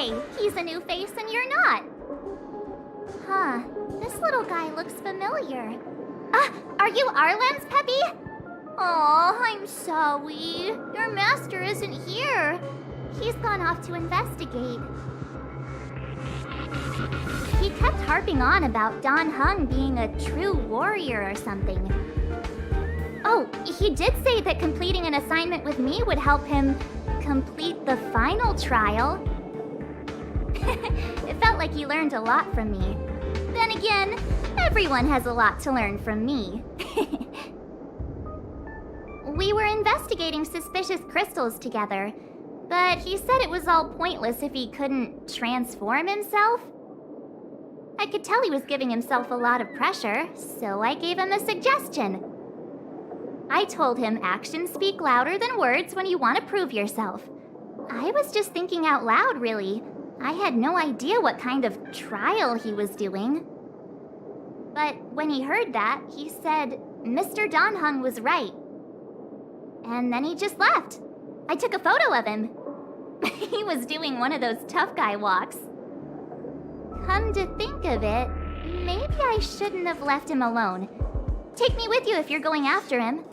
C: Hey, he's a new face and you're not. Huh, this little guy looks familiar. Are you Arlen's Peppy? Oh, I'm sorry. Your master isn't here. He's gone off to investigate. He kept harping on about Don Hung being a true warrior or something. Oh, he did say that completing an assignment with me would help him complete the final trial. It felt like he learned a lot from me. Then again, everyone has a lot to learn from me. We were investigating suspicious crystals together, but he said it was all pointless if he couldn't transform himself. I could tell he was giving himself a lot of pressure, so I gave him a suggestion. I told him actions speak louder than words when you want to prove yourself. I was just thinking out loud, really. I had no idea what kind of trial he was doing. But when he heard that, he said Mr. Donhung was right. And then he just left. I took a photo of him. He was doing one of those tough guy walks. Come to think of it, maybe I shouldn't have left him alone. Take me with you if you're going after him.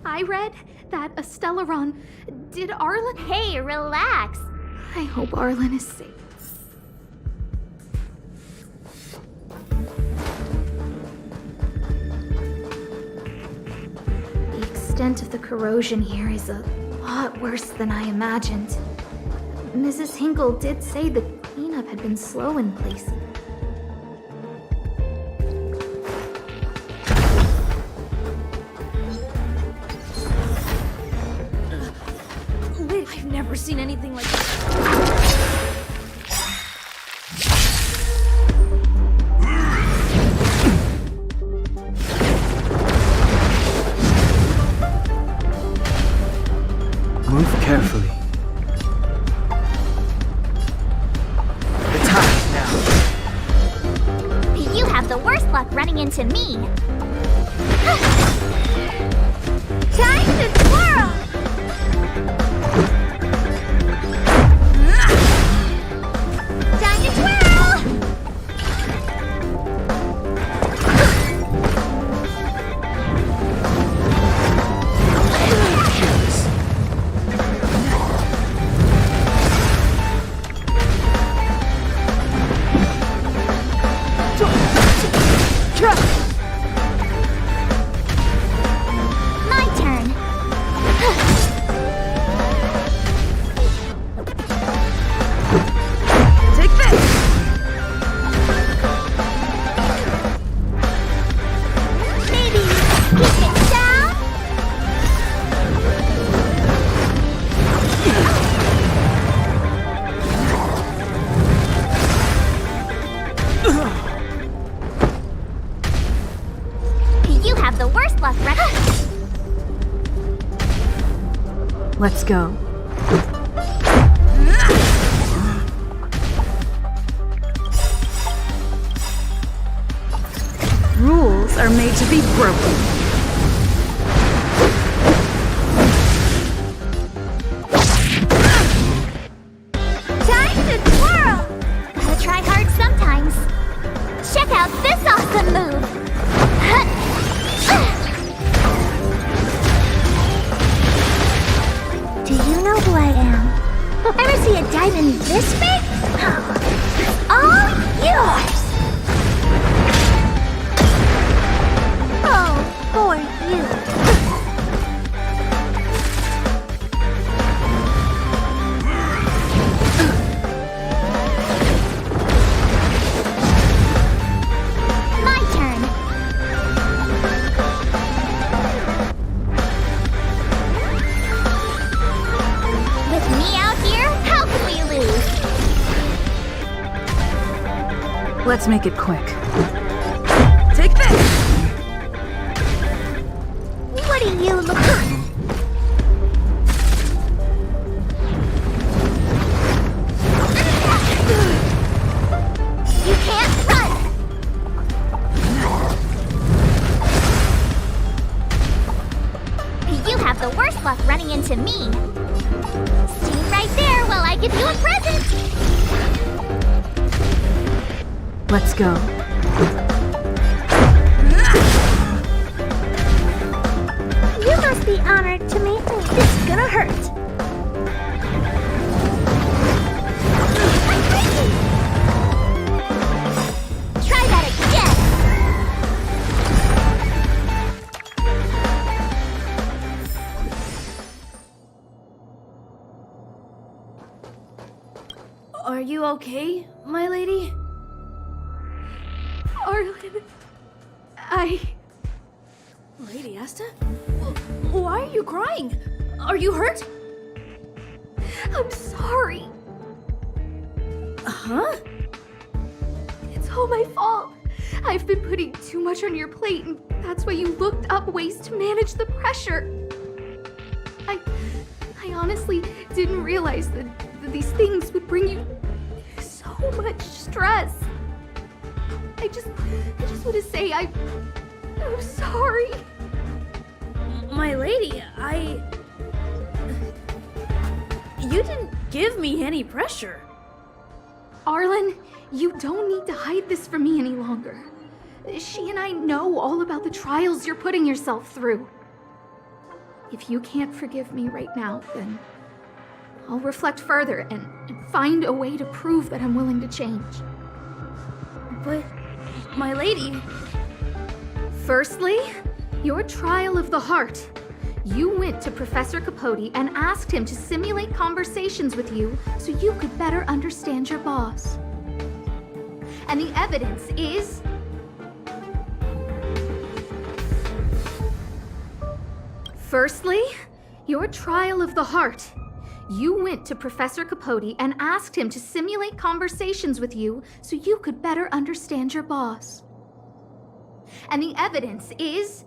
B: I read that Estellaron did Arlen.
C: Hey, relax.
B: I hope Arlen is safe. The extent of the corrosion here is a lot worse than I imagined. Mrs. Hinkle did say the cleanup had been slow in places. I've never seen anything like this.
G: Move carefully. The time's now.
C: You have the worst luck running into me. Time to twirl! Time to twirl! My turn.
B: Take this!
C: Maybe keep it down. You have the worst luck, Rex.
E: Let's go. Rules are made to be broken.
C: Time to twirl! Gotta try hard sometimes. Check out this awesome move! Do you know who I am? Ever see a diamond this big? All yours! Oh, poor you. My turn.
K: Let's make it quick. Take this!
C: What do you look like? You can't run! You have the worst luck running into me. Stay right there while I give you a present!
K: Let's go.
C: You must be honored to meet me. This is gonna hurt. Try that again!
I: Are you okay, my lady?
B: Arlen,
I: Lady Asta? Why are you crying? Are you hurt?
B: I'm sorry.
I: Huh?
B: It's all my fault. I've been putting too much on your plate, and that's why you looked up ways to manage the pressure. I honestly didn't realize that these things would bring you so much stress. I just want to say I'm sorry.
I: My lady, You didn't give me any pressure.
B: Arlen, you don't need to hide this from me any longer. She and I know all about the trials you're putting yourself through. If you can't forgive me right now, then I'll reflect further and find a way to prove that I'm willing to change.
I: But, my lady...
B: Firstly, your trial of the heart. You went to Professor Capote and asked him to simulate conversations with you so you could better understand your boss. And the evidence is... Firstly, your trial of the heart. You went to Professor Capote and asked him to simulate conversations with you so you could better understand your boss. And the evidence is...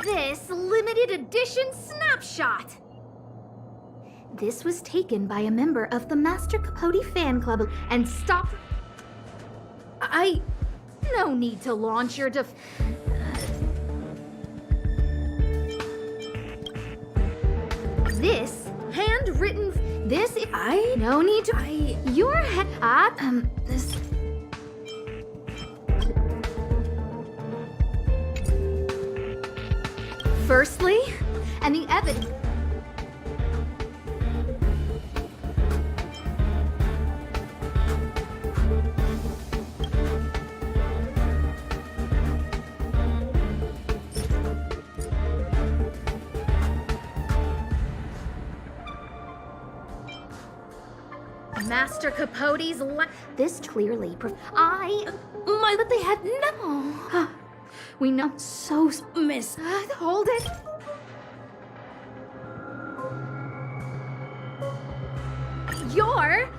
B: this limited edition snapshot. This was taken by a member of the Master Capote fan club and stopped... No need to launch your This handwritten... This... No need to... Your this... Firstly, and the evidence... Master Capote's This clearly but they had no... We know so...
I: Miss...
B: Hold it. You're...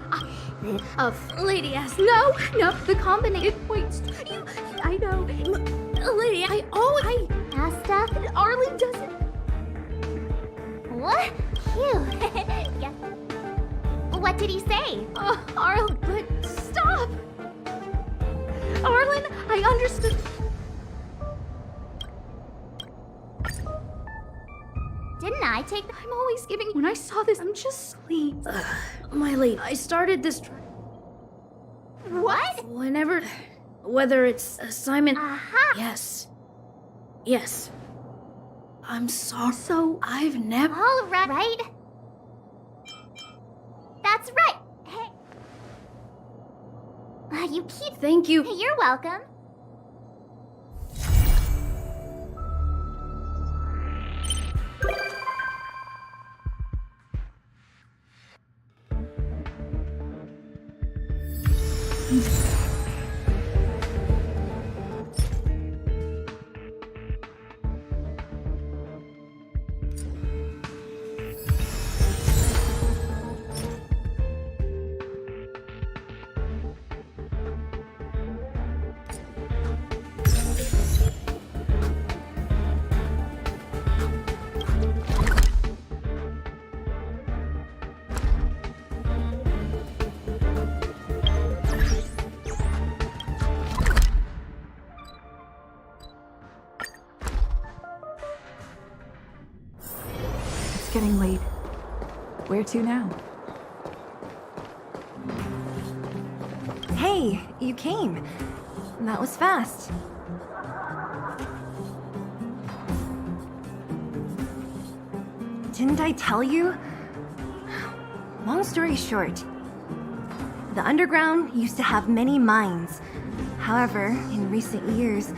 I: Lady Asta...
B: No, the combination... Wait, I know.
I: Lady,
C: Asta?
B: Arlen doesn't...
C: What? Phew. Yeah. What did he say?
B: Arlen, but stop! Arlen, I understood...
C: Didn't I take the...
B: I'm always giving... When I saw this, I'm just sleep.
I: My lady, I started this...
C: What?
I: Whenever... Whether it's assignment...
C: Aha!
I: Yes. I'm sorry.
B: So,
I: I've never...
C: All right. That's right. Hey. You keep...
I: Thank you.
C: You're welcome.
K: It's getting late. Where to now?
E: Hey, you came. That was fast. Didn't I tell you? Long story short, the underground used to have many mines. However, in recent years,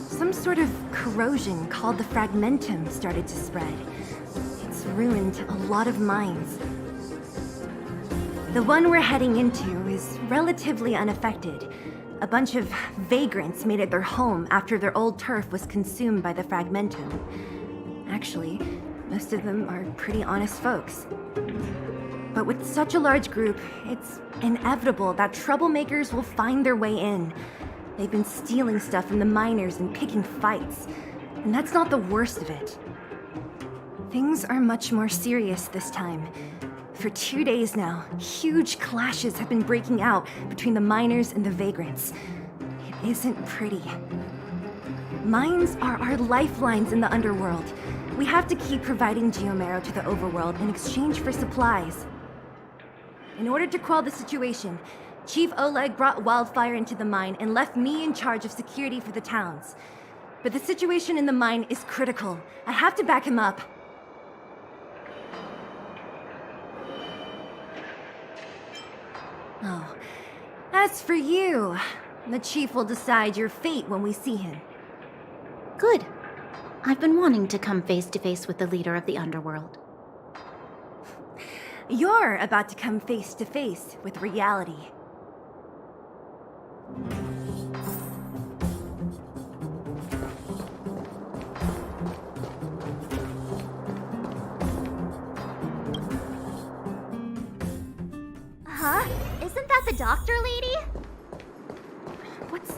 E: some sort of corrosion called the fragmentum started to spread. It's ruined a lot of mines. The one we're heading into is relatively unaffected. A bunch of vagrants made it their home after their old turf was consumed by the fragmentum. Actually, most of them are pretty honest folks. But with such a large group, it's inevitable that troublemakers will find their way in. They've been stealing stuff from the miners and picking fights. And that's not the worst of it. Things are much more serious this time. For 2 days now, huge clashes have been breaking out between the miners and the vagrants. It isn't pretty. Mines are our lifelines in the underworld. We have to keep providing Geomarrow to the overworld in exchange for supplies. In order to quell the situation, Chief Oleg brought wildfire into the mine and left me in charge of security for the towns. But the situation in the mine is critical. I have to back him up. Oh, as for you, the Chief will decide your fate when we see him.
I: Good. I've been wanting to come face to face with the leader of the underworld.
E: You're about to come face to face with reality.
C: Huh? Isn't that the doctor lady?
E: What's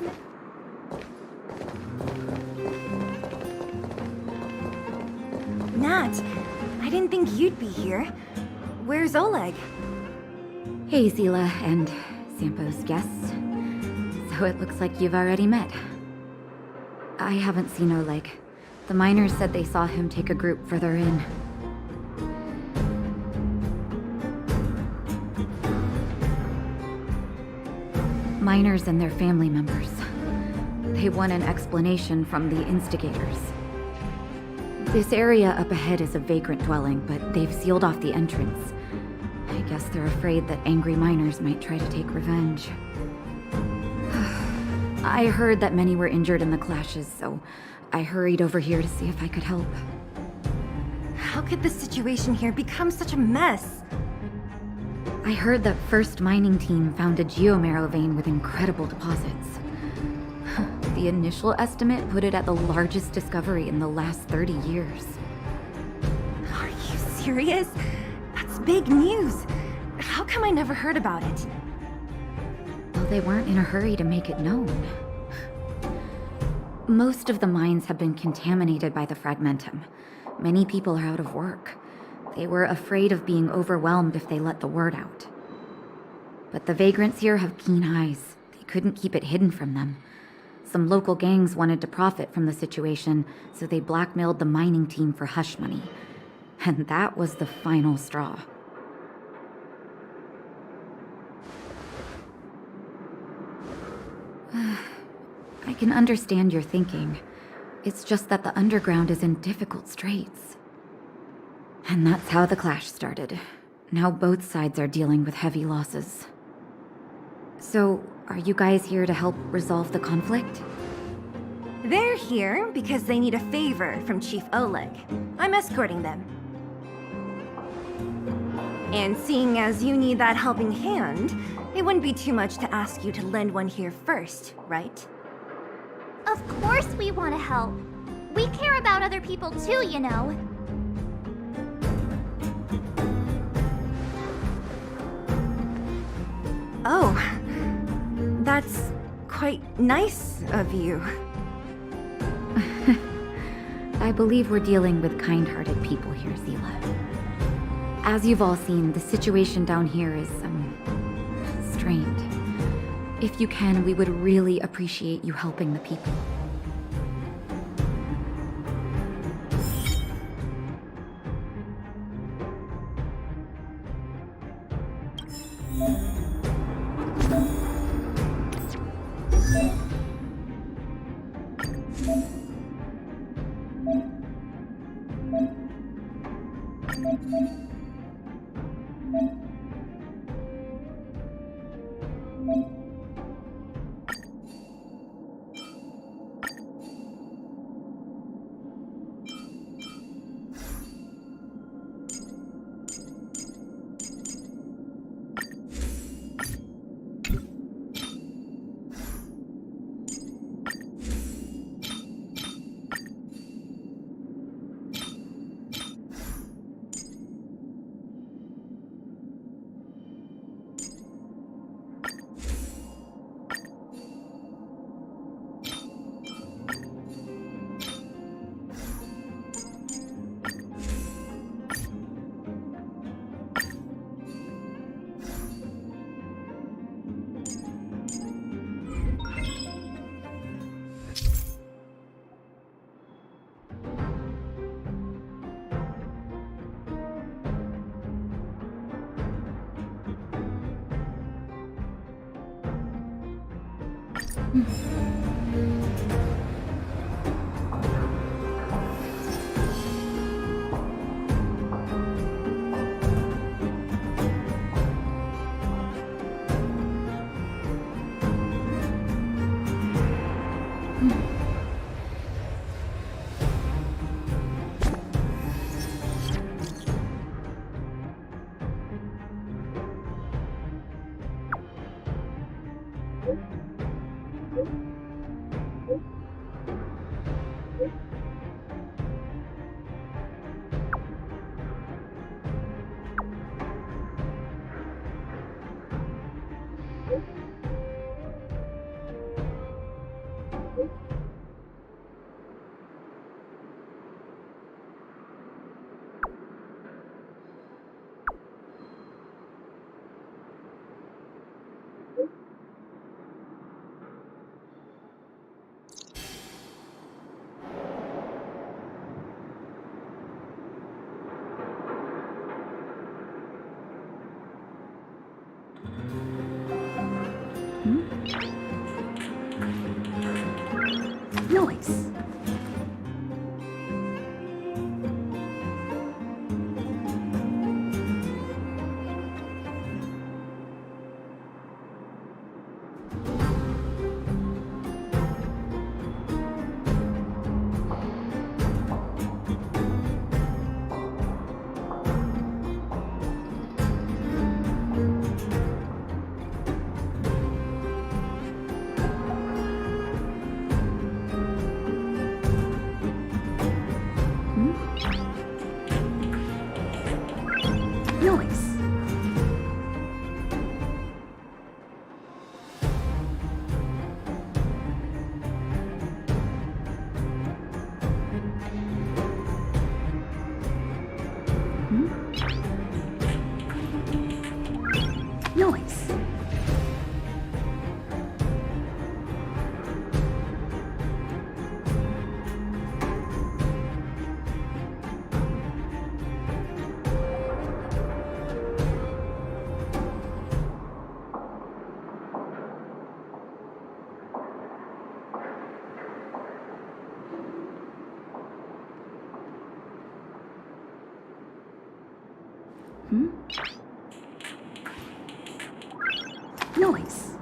E: Nat, I didn't think you'd be here. Where's Oleg?
A: Hey, Zila and Sampo's guests. So it looks like you've already met. I haven't seen Oleg. The miners said they saw him take a group further in. Miners and their family members. They want an explanation from the instigators. This area up ahead is a vagrant dwelling, but they've sealed off the entrance. I guess they're afraid that angry miners might try to take revenge. I heard that many were injured in the clashes, so I hurried over here to see if I could help.
E: How could the situation here become such a mess?
A: I heard that First Mining Team found a geomarrow vein with incredible deposits. The initial estimate put it at the largest discovery in the last 30 years.
E: Are you serious? That's big news. How come I never heard about it?
A: Well, they weren't in a hurry to make it known. Most of the mines have been contaminated by the fragmentum. Many people are out of work. They were afraid of being overwhelmed if they let the word out. But the vagrants here have keen eyes. They couldn't keep it hidden from them. Some local gangs wanted to profit from the situation, so they blackmailed the mining team for hush money. And that was the final straw. I can understand your thinking. It's just that the underground is in difficult straits. And that's how the clash started. Now both sides are dealing with heavy losses. So, are you guys here to help resolve the conflict?
E: They're here because they need a favor from Chief Oleg. I'm escorting them. And seeing as you need that helping hand, it wouldn't be too much to ask you to lend one here first, right?
C: Of course we want to help. We care about other people too, you know.
E: Oh, that's quite nice of you.
A: I believe we're dealing with kind-hearted people here, Zila. As you've all seen, the situation down here is, strained. If you can, we would really appreciate you helping the people.
K: Noise. Noise. Noise. Noise.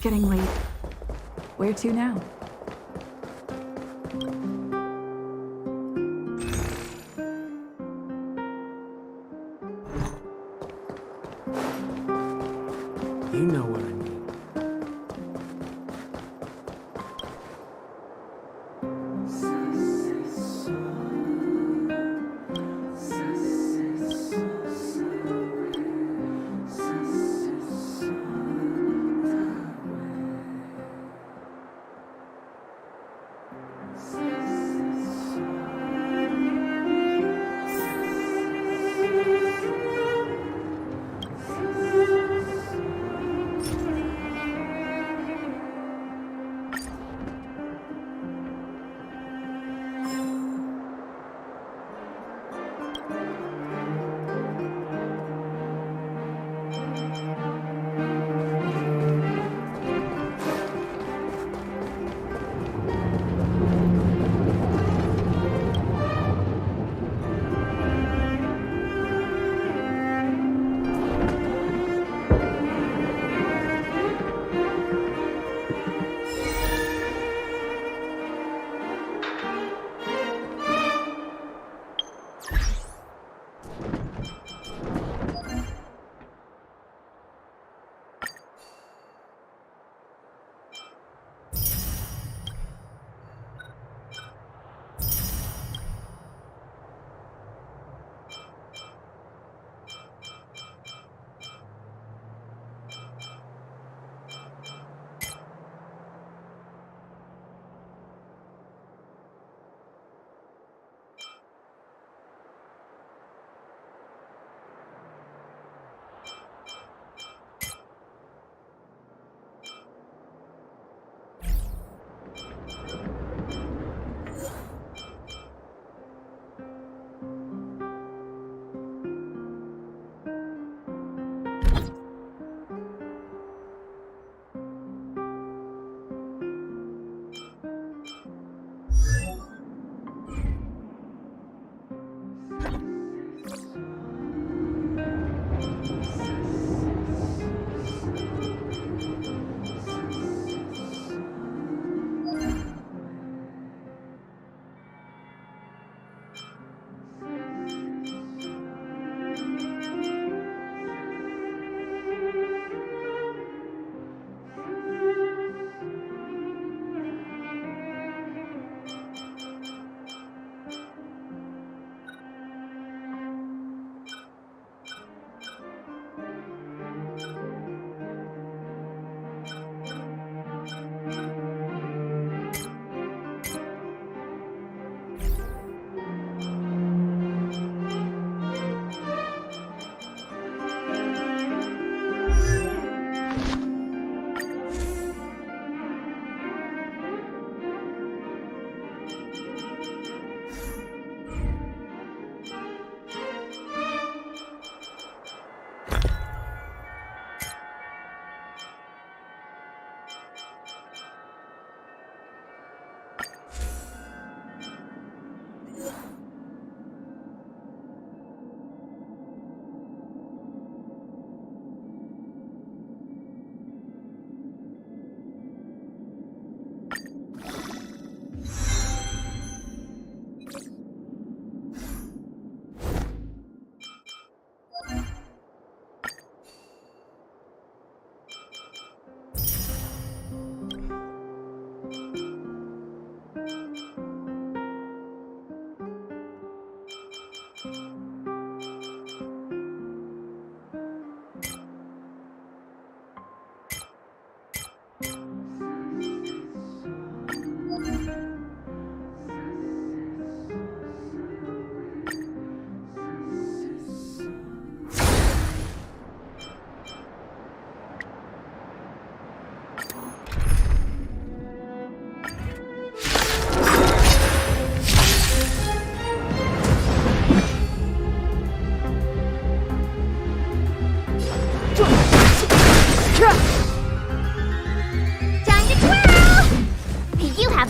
K: getting late. Where to now?
F: You know what I mean.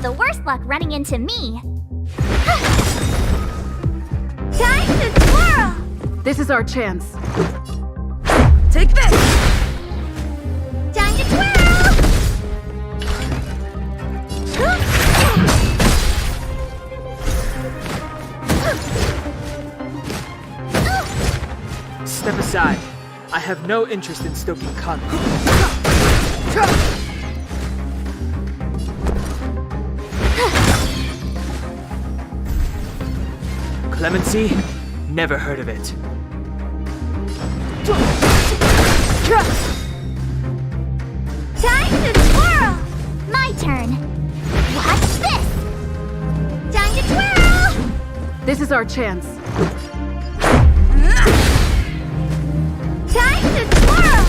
C: The worst luck running into me. Time to twirl!
K: This is our chance. Take this!
C: Time to twirl!
G: aside. I have no interest in stoking conflict. Clemency? Never heard of it.
C: Time to twirl! My turn. Watch this! Time to twirl!
K: This is our chance.
C: Time to twirl!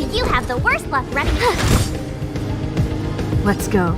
C: You have the worst luck running.
K: Let's go.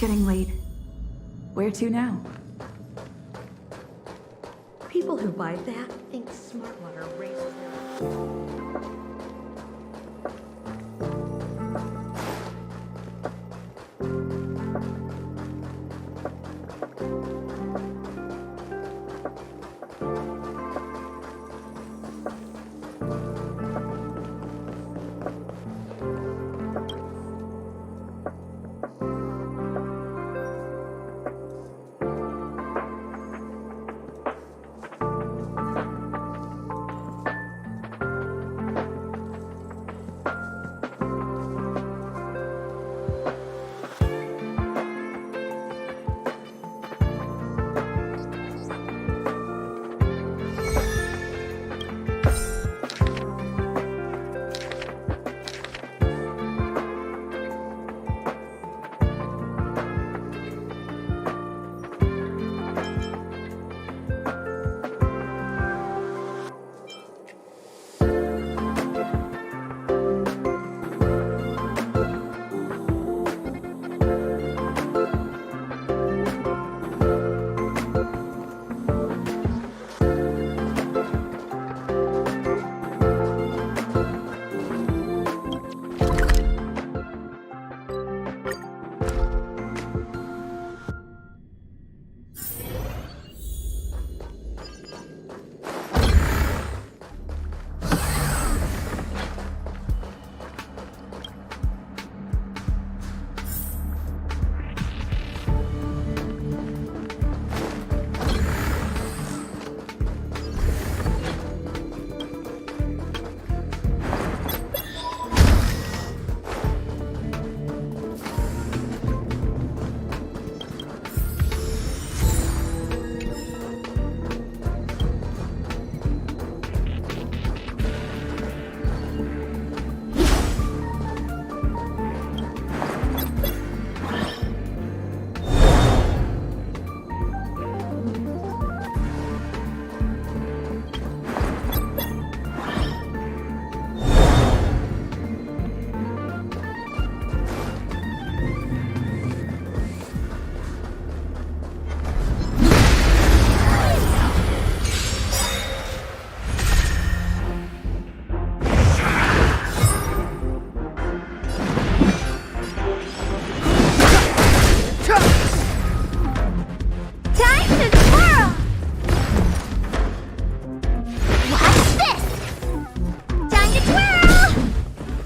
K: getting late. Where to now?
L: People who buy that think Smartwater raises their...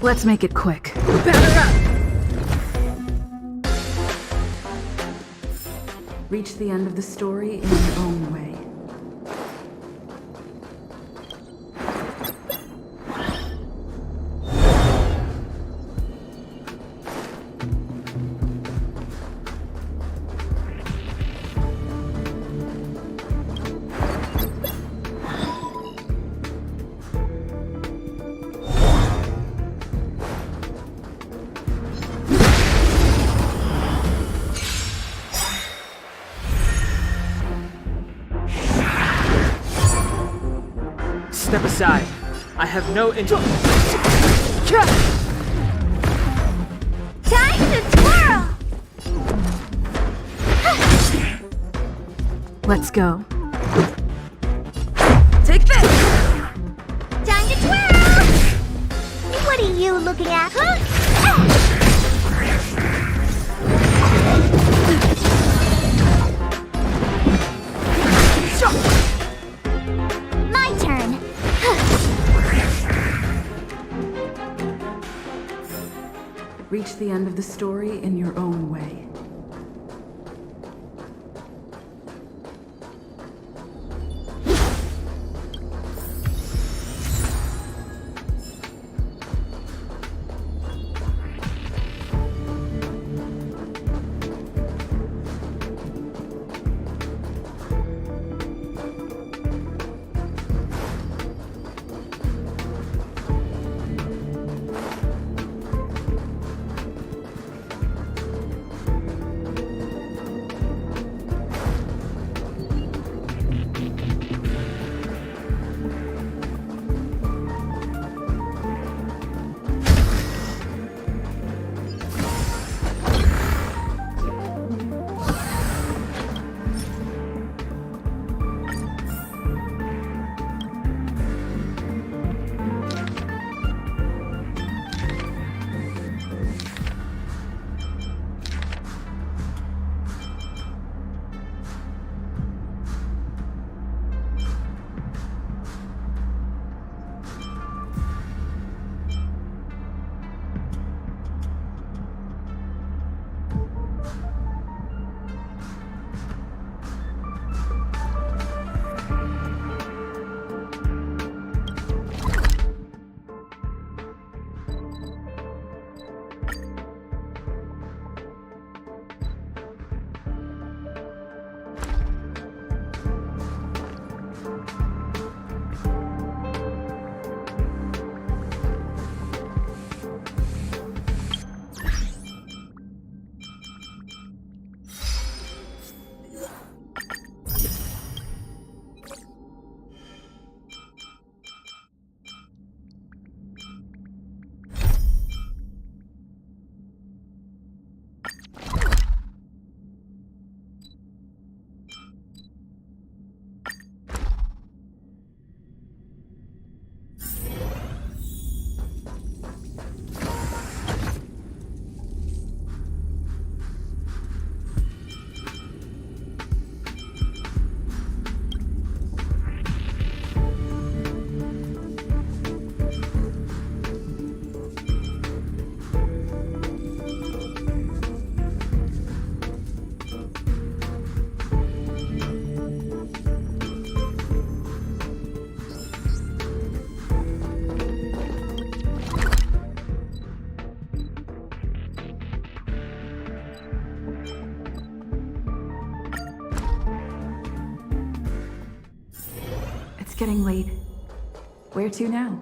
K: Let's make it quick.
L: Batter up!
K: Reach the end of the story in your own way.
G: Step aside. I have no
C: Time to twirl!
K: Let's go. Take this!
C: Time to twirl! What are you looking at? My turn.
K: Reach the end of the story in your own way. getting late. Where to now?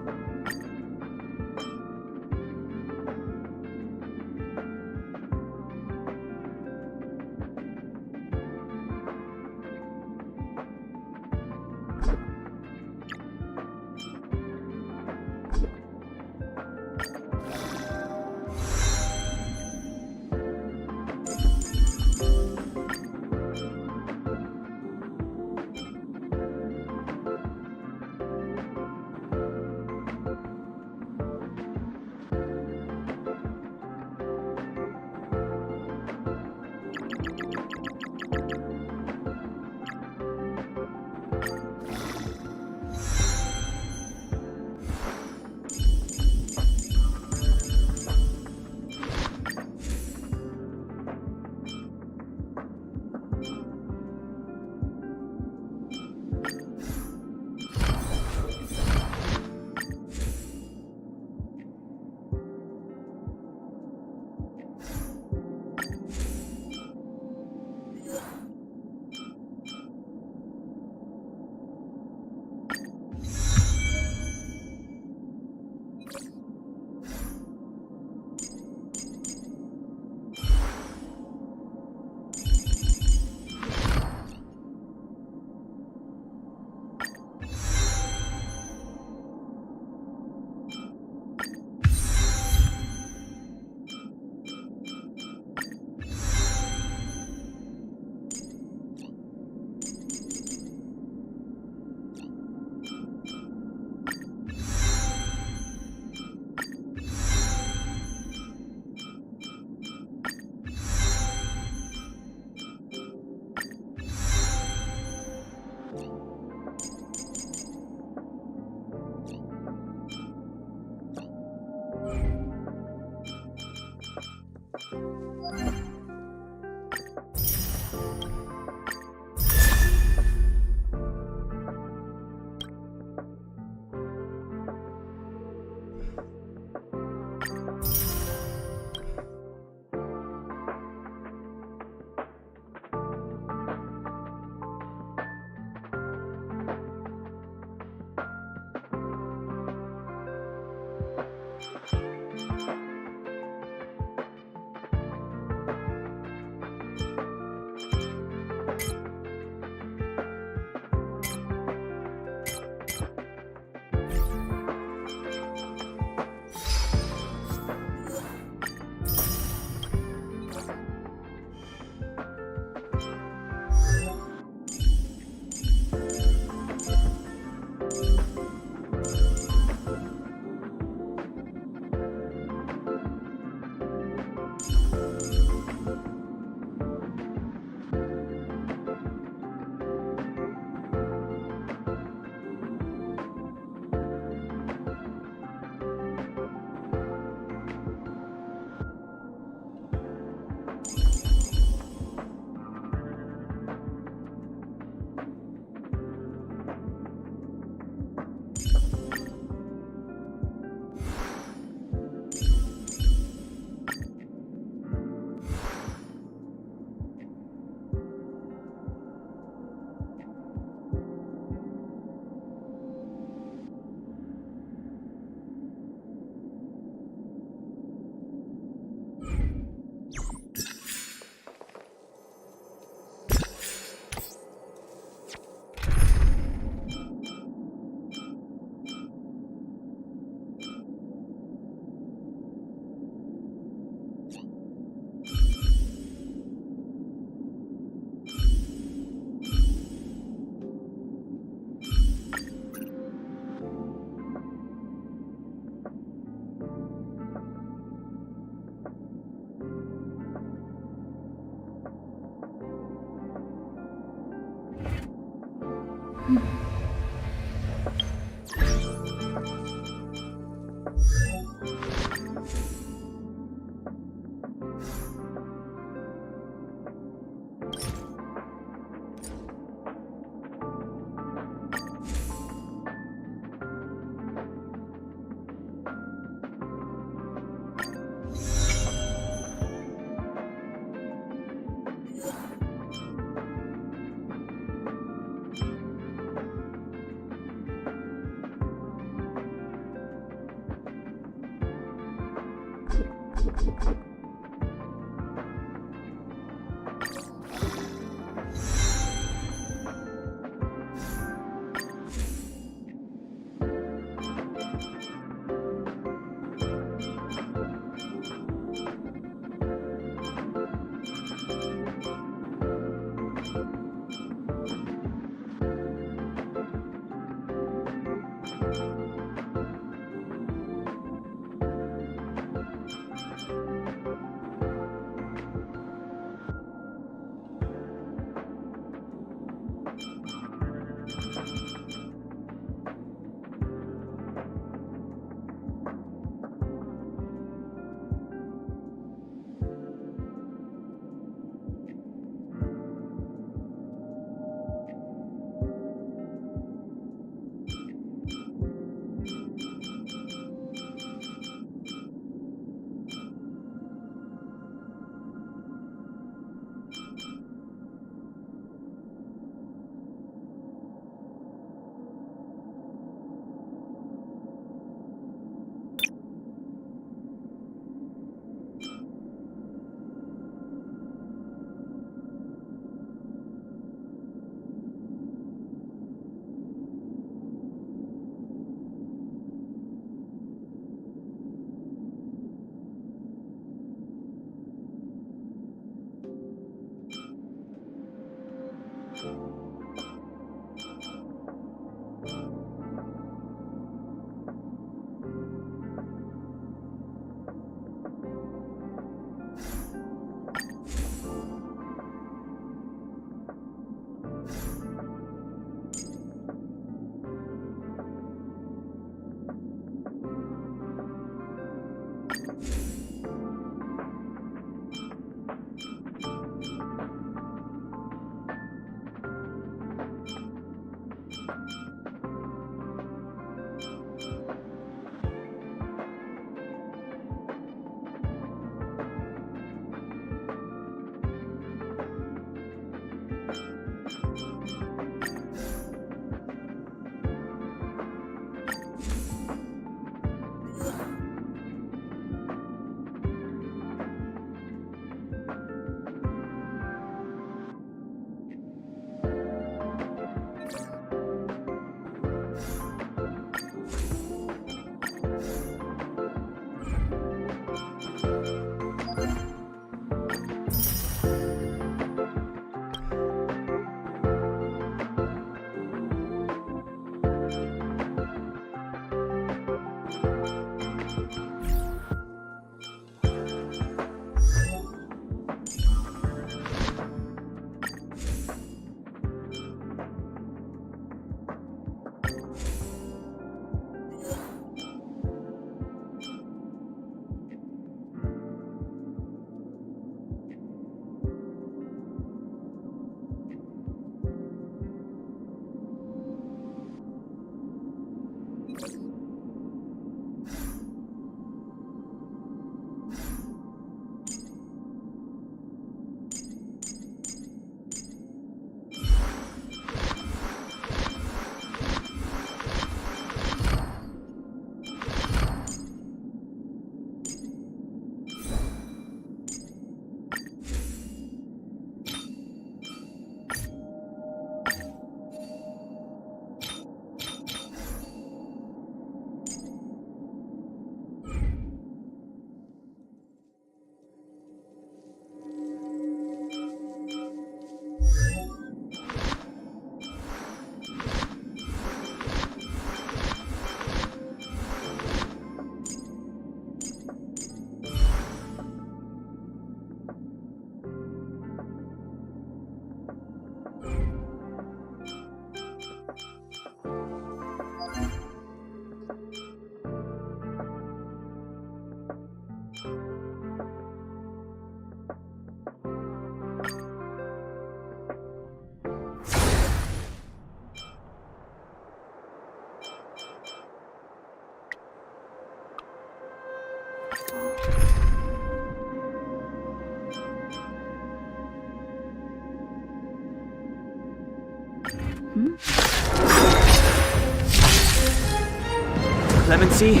G: Clemency?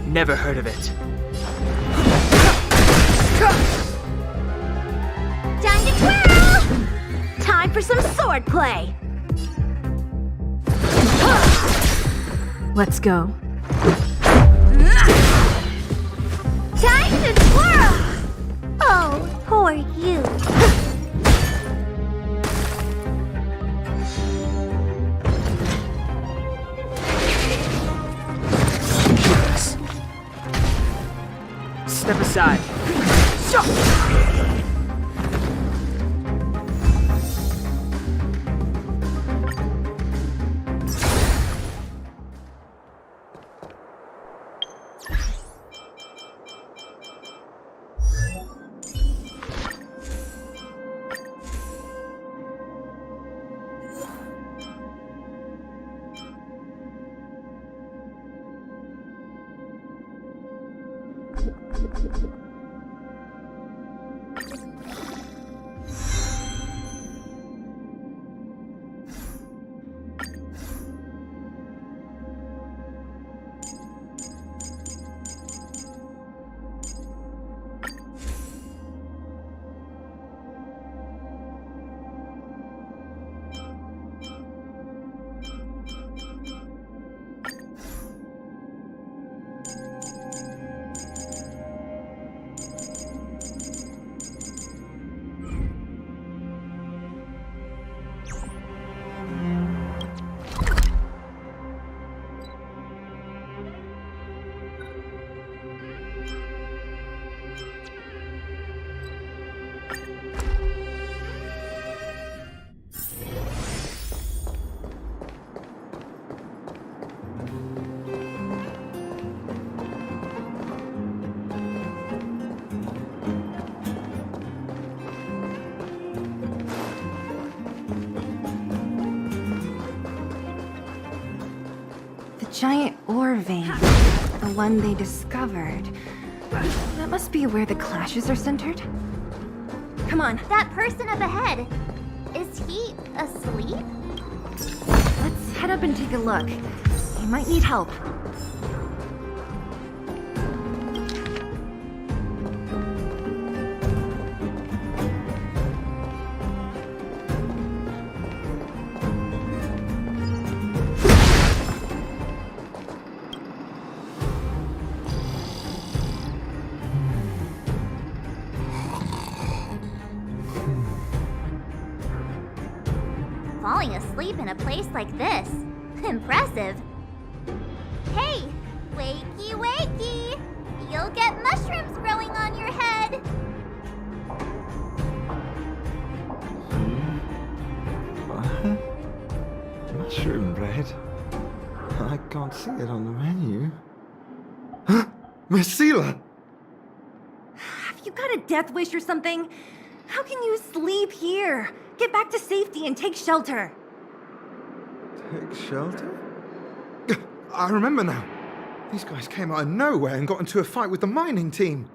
G: Never heard of it.
I: Time to twirl! Time for some sword play!
K: Let's go.
I: Time to twirl! Oh, poor you.
G: Step aside.
E: Giant ore vein. The one they discovered. That must be where the clashes are centered. Come on,
C: That person up ahead, is he asleep?
E: let's head up and take a look. He might need help.
C: Falling asleep in a place like this. Impressive. Hey, wakey wakey! You'll get mushrooms growing on your head.
J: What? Mushroom bread? I can't see it on the menu. Marcela!
E: Have you got a death wish or something? How can you sleep here? Get back to safety and take shelter.
J: Take shelter? I remember now. These guys came out of nowhere and got into a fight with the mining team.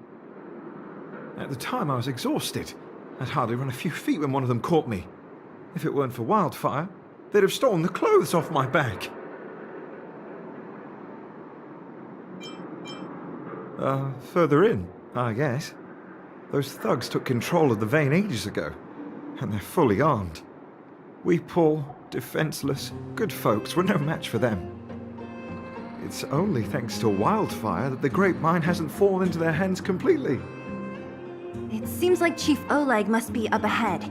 J: At the time, I was exhausted. I'd hardly run a few feet when one of them caught me. If it weren't for Wildfire, they'd have stolen the clothes off my back. Further in, I guess. Those thugs took control of the vein ages ago, and they're fully armed. We poor, defenseless, good folks were no match for them. It's only thanks to Wildfire that the Great Mine hasn't fallen into their hands completely.
E: It seems like Chief Oleg must be up ahead.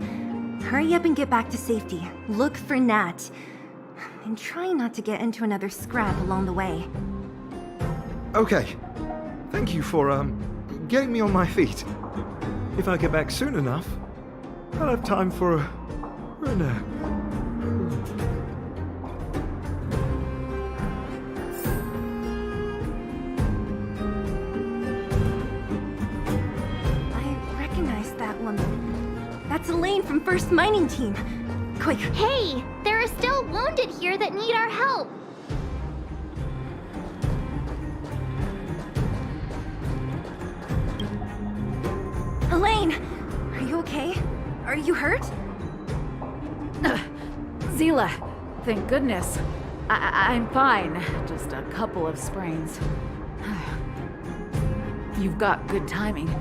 E: Hurry up and get back to safety. Look for Nat. And try not to get into another scrap along the way.
J: Okay. Thank you for, getting me on my feet. If I get back soon enough, I'll have time for a nap.
E: I recognize that woman. That's Elaine from First Mining Team. Quick.
C: Hey, there are still wounded here that need our help.
E: Elaine! Are you okay? Are you hurt?
K: Zila, thank goodness. I'm fine. Just a couple of sprains. You've got good timing.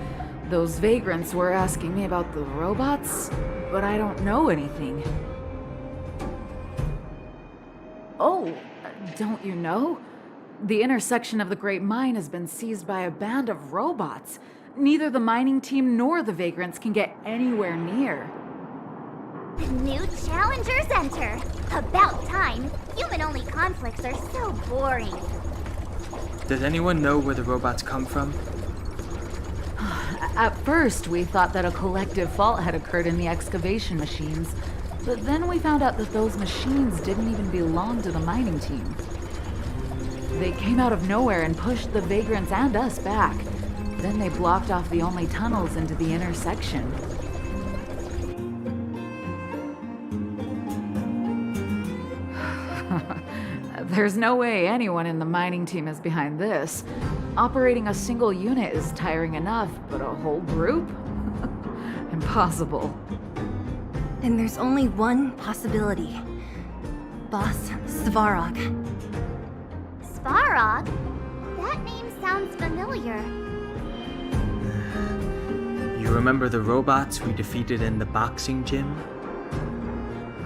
K: Those vagrants were asking me about the robots, but I don't know anything. Oh, don't you know? The intersection of the Great Mine has been seized by a band of robots. Neither the mining team nor the vagrants can get anywhere near.
C: New challengers enter. About time. Human-only conflicts are so boring.
G: Does anyone know where the robots come from?
K: At first, we thought that a collective fault had occurred in the excavation machines, but then we found out that those machines didn't even belong to the mining team. They came out of nowhere and pushed the vagrants and us back. Then they blocked off the only tunnels into the intersection. There's no way anyone in the mining team is behind this. Operating a single unit is tiring enough, but a whole group? Impossible.
E: Then there's only one possibility. Boss Svarog.
C: Svarog? That name sounds familiar.
G: You remember the robots we defeated in the boxing gym?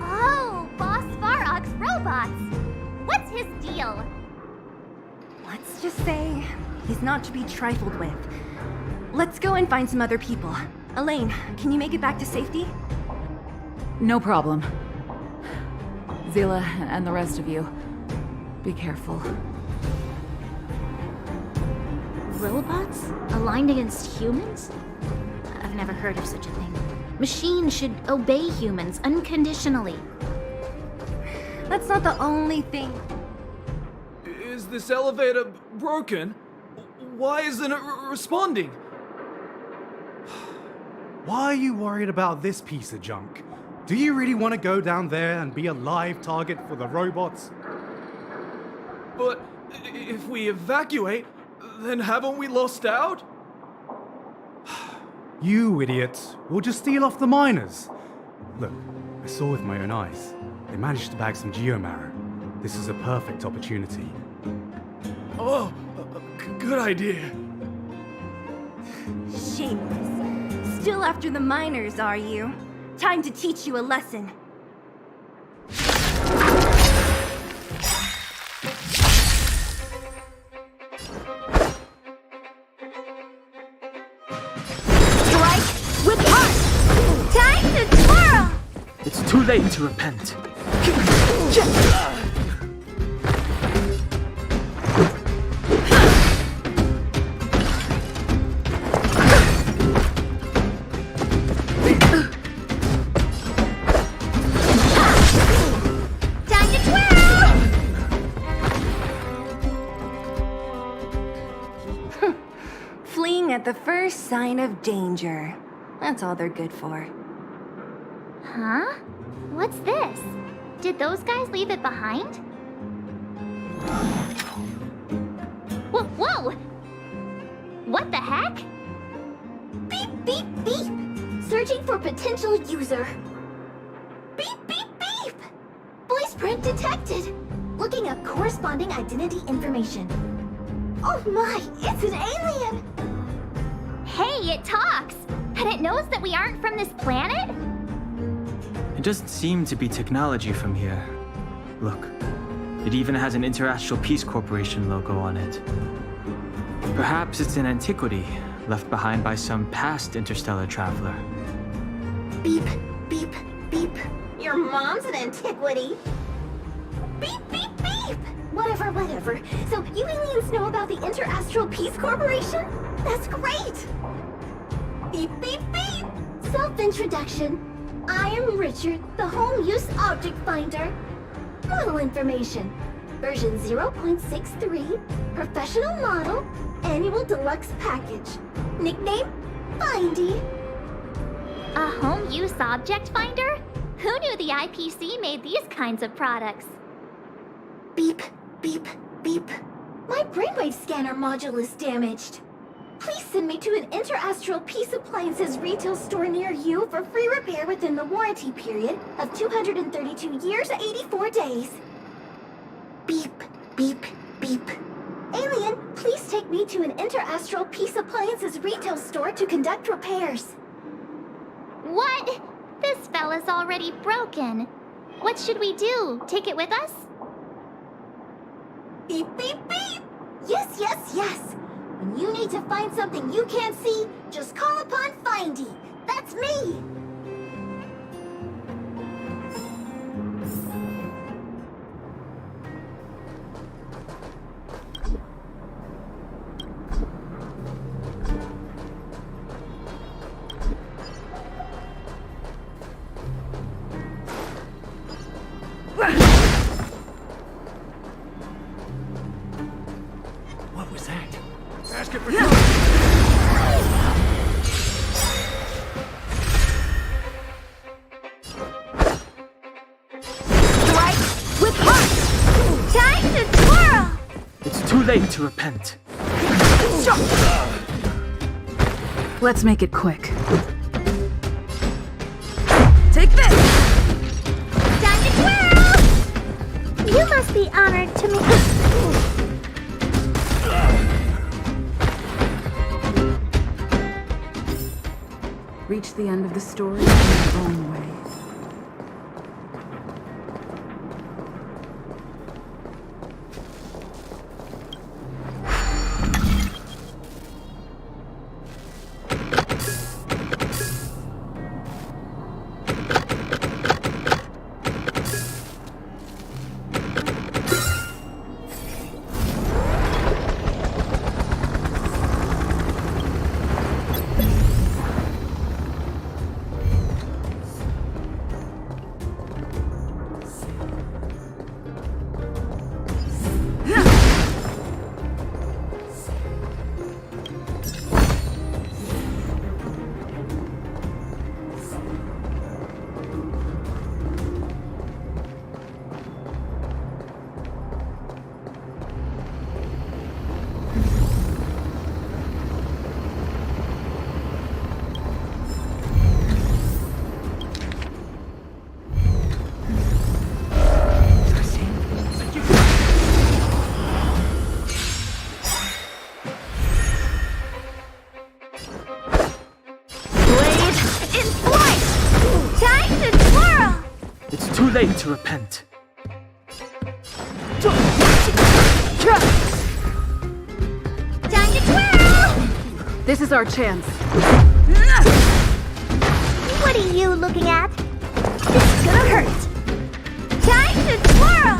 C: Oh, Boss Svarog's robots! What's his deal?
E: Let's just say he's not to be trifled with. Let's go and find some other people. Elaine, can you make it back to safety?
K: No problem. Zila and the rest of you, be careful.
I: Robots? Aligned against humans? I've never heard of such a thing. Machines should obey humans unconditionally.
E: That's not the only thing.
F: Is this elevator broken? Why isn't it responding?
M: Why are you worried about this piece of junk? Do you really want to go down there and be a live target for the robots?
F: But if we evacuate, then haven't we lost out?
M: You idiots. We'll just steal off the miners. Look, I saw with my own eyes. They managed to bag some geomarrow. This is a perfect opportunity.
F: Oh, good idea.
E: Shameless. Still after the miners, are you? Time to teach you a lesson.
C: Strike with heart! Time to twirl!
G: It's too late to repent.
C: Time to twirl!
E: Fleeing at the first sign of danger. That's all they're good for.
C: Huh? What's this? Did those guys leave it behind? Whoa, whoa! What the heck? Beep, beep, beep! Searching for potential user. Beep, beep, beep! Voice print detected. Looking up corresponding identity information. Oh my, it's an alien! Hey, it talks! And it knows that we aren't from this planet?
G: It doesn't seem to be technology from here. Look, it even has an Interastral Peace Corporation logo on it. Perhaps it's an antiquity left behind by some past interstellar traveler.
C: Beep, beep, beep. Your mom's an antiquity. Beep, beep, beep! Whatever, whatever. So you aliens know about the Interastral Peace Corporation? That's great! Beep, beep, beep! Self-introduction. I am Richard, the Home Use Object Finder. Model information. Version 0.63. Professional model. Annual deluxe package. Nickname? Findy. A home use object finder? Who knew the IPC made these kinds of products? Beep, beep, beep. My brainwave scanner module is damaged.
N: please send me to an Interastral Peace Appliances retail store near you for free repair within the warranty period of 232 years, 84 days. Beep, beep, beep. Alien, please take me to an Interastral Peace Appliances retail store to conduct repairs.
C: What? This fella's already broken. What should we do? Take it with us?
N: Beep, beep, beep! Yes, yes, yes! When you need to find something you can't see, just call upon Findy. That's me!
F: What was that?
H: Ask it for
C: With heart! Time to twirl!
G: It's too late to repent.
K: Let's make it quick.
N: Take this!
C: Time to twirl! You must be honored to me.
K: Reach the end of the story in your own way.
G: Too late to repent.
C: Time to twirl!
K: This is our chance.
C: What are you looking at? It's gonna hurt. Time to twirl!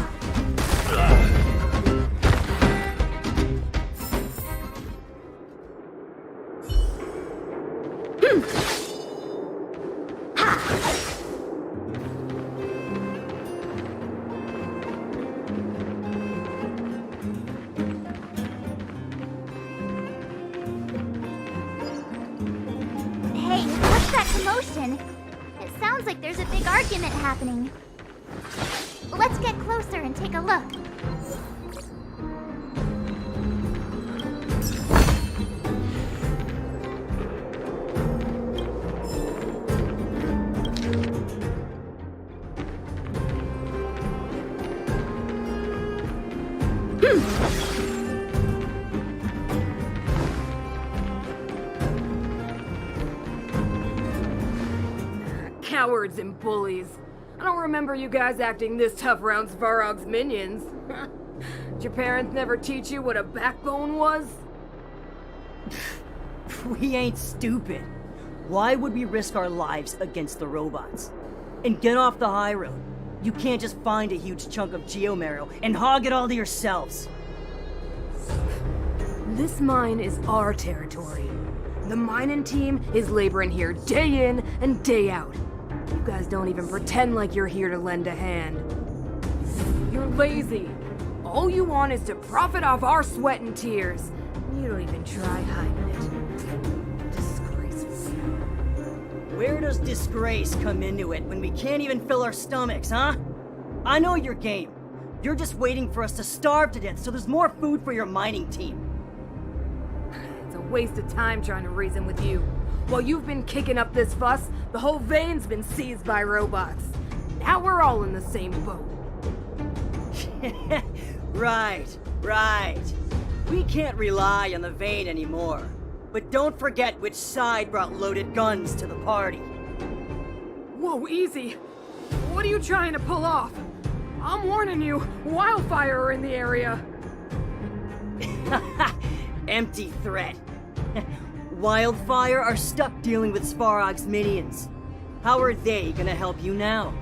C: Hey, what's that commotion? It sounds like there's a big argument happening. Let's get closer and take a look.
O: Cowards and bullies. I don't remember you guys acting this tough around Svarog's minions. Did your parents never teach you what a backbone was?
P: We ain't stupid. Why would we risk our lives against the robots? And get off the high road. You can't just find a huge chunk of geomarrow and hog it all to yourselves.
O: This mine is our territory. The mining team is laboring here day in and day out. You guys don't even pretend like you're here to lend a hand. You're lazy. All you want is to profit off our sweat and tears. You don't even try hiding it. Disgraceful.
P: Where does disgrace come into it when we can't even fill our stomachs, huh? I know your game. You're just waiting for us to starve to death so there's more food for your mining team.
O: It's a waste of time trying to reason with you. While you've been kicking up this fuss, the whole vein's been seized by robots. Now we're all in the same boat.
P: Right. We can't rely on the vein anymore. But don't forget which side brought loaded guns to the party.
O: Whoa, easy. What are you trying to pull off? I'm warning you, Wildfire are in the area.
P: Empty threat. Wildfire are stuck dealing with Svarog's minions. How are they gonna help you now?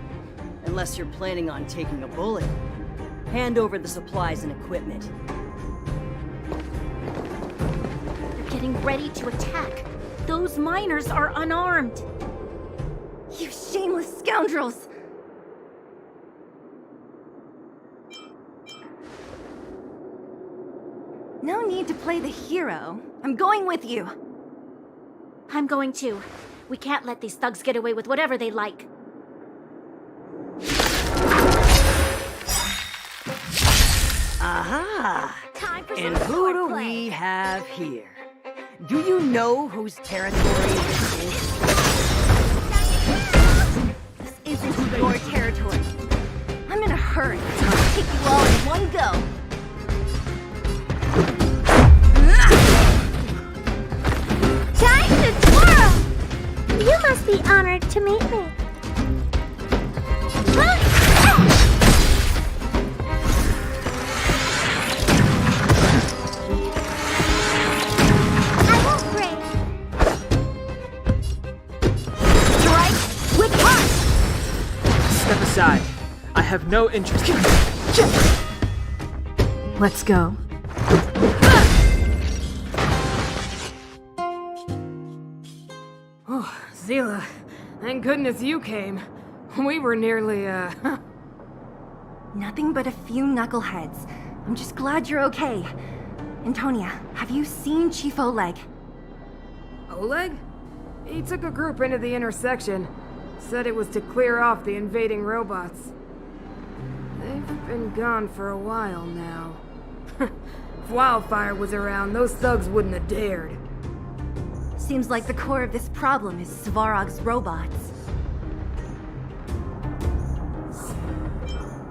P: Unless you're planning on taking a bullet. Hand over the supplies and equipment.
I: They're getting ready to attack. Those miners are unarmed.
E: You shameless scoundrels! No need to play the hero. I'm going with you.
I: I'm going too. We can't let these thugs get away with whatever they like.
P: Aha!
I: Time for
P: And
I: some
P: who do
I: swordplay.
P: we have here? Do you know whose territory this is?
E: This isn't your territory. I'm in a hurry. I'll take you all in one go.
N: Time to twirl! You must be honored to meet me. I won't break.
E: Strike with heart!
G: Step aside. I have no interest in...
O: Let's go. Oh, Zila, thank goodness you came. We were nearly,
E: Nothing but a few knuckleheads. I'm just glad you're okay. Antonia, have you seen Chief Oleg?
O: Oleg? He took a group into the intersection. Said it was to clear off the invading robots. They've been gone for a while now. If Wildfire was around, those thugs wouldn't have dared.
E: Seems like the core of this problem is Svarog's robots.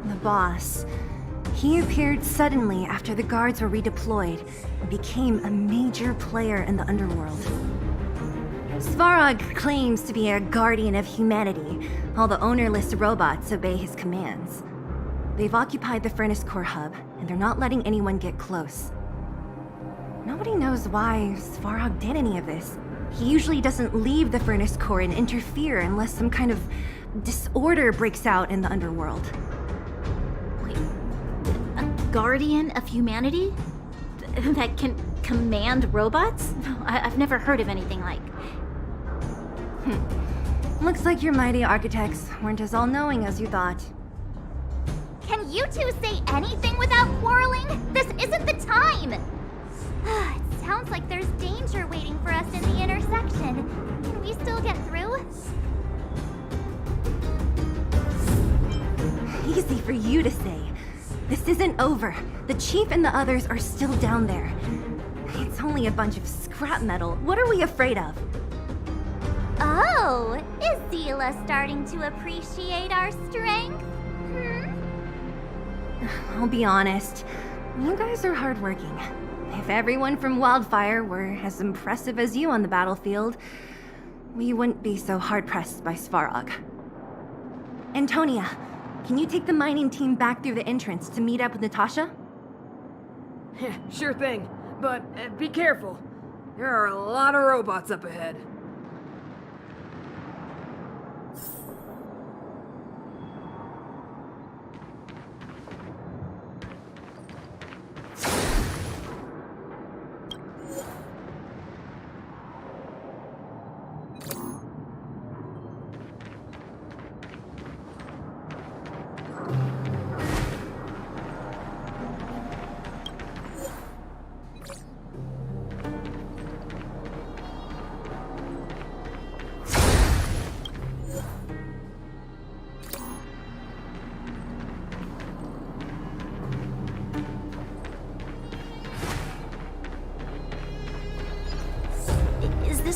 E: The boss. He appeared suddenly after the guards were redeployed and became a major player in the underworld. Svarog claims to be a guardian of humanity, while the ownerless robots obey his commands. They've occupied the Furnace Core hub, and they're not letting anyone get close. Nobody knows why Svarog did any of this. He usually doesn't leave the Furnace Core and interfere unless some kind of disorder breaks out in the underworld.
I: Wait, a guardian of humanity? That can command robots? I've never heard of anything like.
E: Looks like your mighty architects weren't as all-knowing as you thought.
C: Can you two say anything without quarreling? This isn't the time! It sounds like there's danger waiting for us in the intersection. Can we still get through?
E: Easy for you to say. This isn't over. The chief and the others are still down there. It's only a bunch of scrap metal. What are we afraid of?
C: Oh, is Zila starting to appreciate our strength?
E: I'll be honest. You guys are hardworking. If everyone from Wildfire were as impressive as you on the battlefield, we wouldn't be so hard-pressed by Svarog. Antonia, can you take the mining team back through the entrance to meet up with Natasha?
O: Sure thing, but be careful. There are a lot of robots up ahead.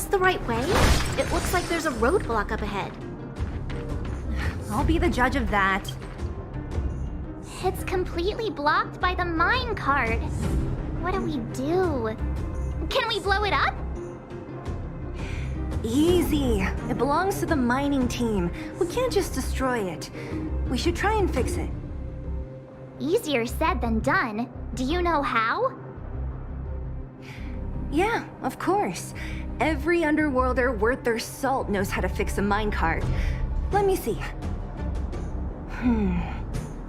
I: this the right way? It looks like there's a roadblock up ahead.
E: I'll be the judge of that.
C: It's completely blocked by the mine cart. What do we do? Can we blow it up?
E: Easy. It belongs to the mining team. We can't just destroy it. We should try and fix it.
C: Easier said than done. Do you know how?
E: Yeah, of course. Every underworlder worth their salt knows how to fix a minecart. Let me see.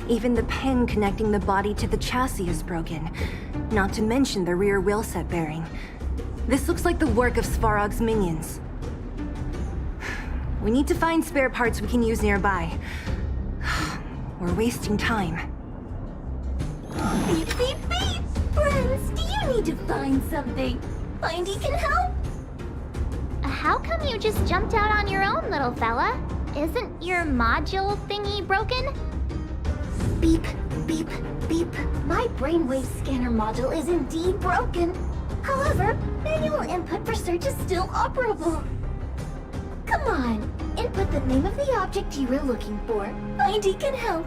E: Even the pin connecting the body to the chassis is broken. Not to mention the rear wheel set bearing. This looks like the work of Svarog's minions. We need to find spare parts we can use nearby. We're wasting time.
N: Beep, beep, beep! Friends, do you need to find something? Findy can help?
C: How come you just jumped out on your own, little fella? Isn't your module thingy broken?
N: Beep, beep, beep. My brainwave scanner module is indeed broken. However, manual input for search is still operable. Come on, input the name of the object you were looking for. Findy can help.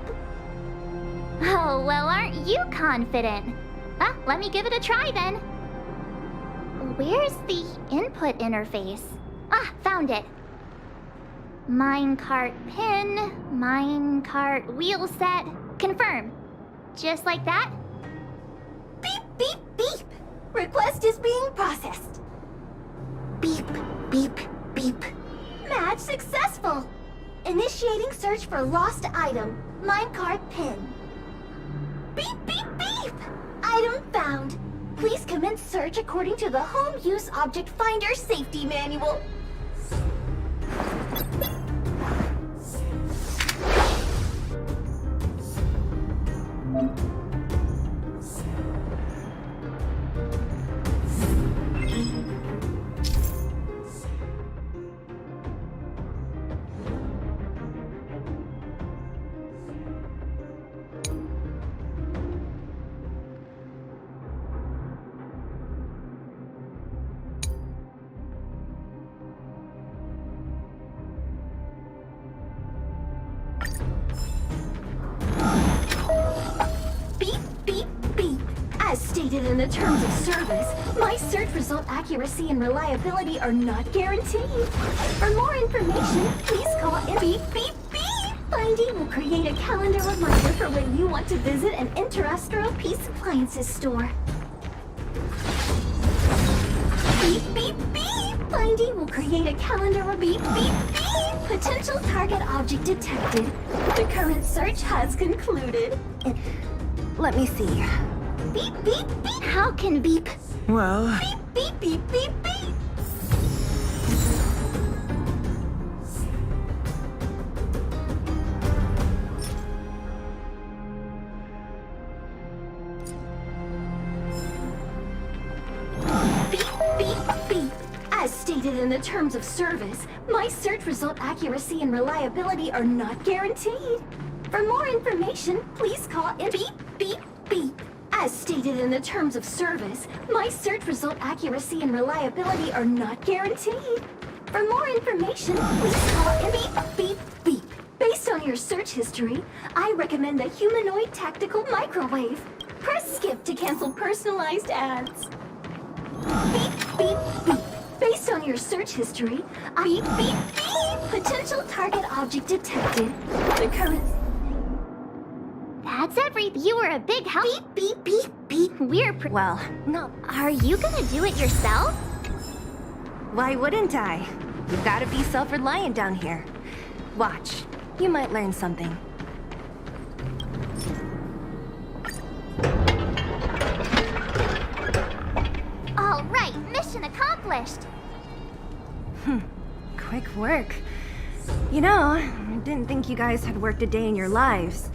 C: Oh, well, aren't you confident? Let me give it a try then. Where's the input interface? Found it. Minecart pin, minecart wheel set, confirm. Just like that?
N: Beep, beep, beep. Request is being processed. Beep, beep, beep. Match successful. Initiating search for lost item, minecart pin. Beep, beep, beep. Item found. Please commence search according to the Home Use Object Finder Safety Manual. As stated in the terms of service, my search result accuracy and reliability are not guaranteed. For more information, please call in beep beep beep. Findy will create a calendar reminder for when you want to visit an Interastral Peace Appliances store. Beep beep beep. Findy will create a calendar beep beep beep. Potential target object detected. The current search has concluded.
E: Let me see.
N: Beep, beep, beep. How can beep?
G: Well...
N: Beep, beep, beep, beep, beep. Beep, beep, beep. As stated in the terms of service, my search result accuracy and reliability are not guaranteed. For more information, please call in beep, beep, beep. As stated in the terms of service, my search result accuracy and reliability are not guaranteed. For more information, please call in beep, beep, beep. Based on your search history, I recommend the humanoid tactical microwave. Press skip to cancel personalized ads. Beep, beep, beep. Based on your search history, beep, beep, beep. Potential target object detected. The current...
C: That's everything. You were a big help.
N: Beep, beep, beep, beep.
E: Well, no.
C: Are you gonna do it yourself?
E: Why wouldn't I? You've got to be self-reliant down here. Watch. You might learn something.
C: All right, mission accomplished.
E: Quick work. You know, I didn't think you guys had worked a day in your lives.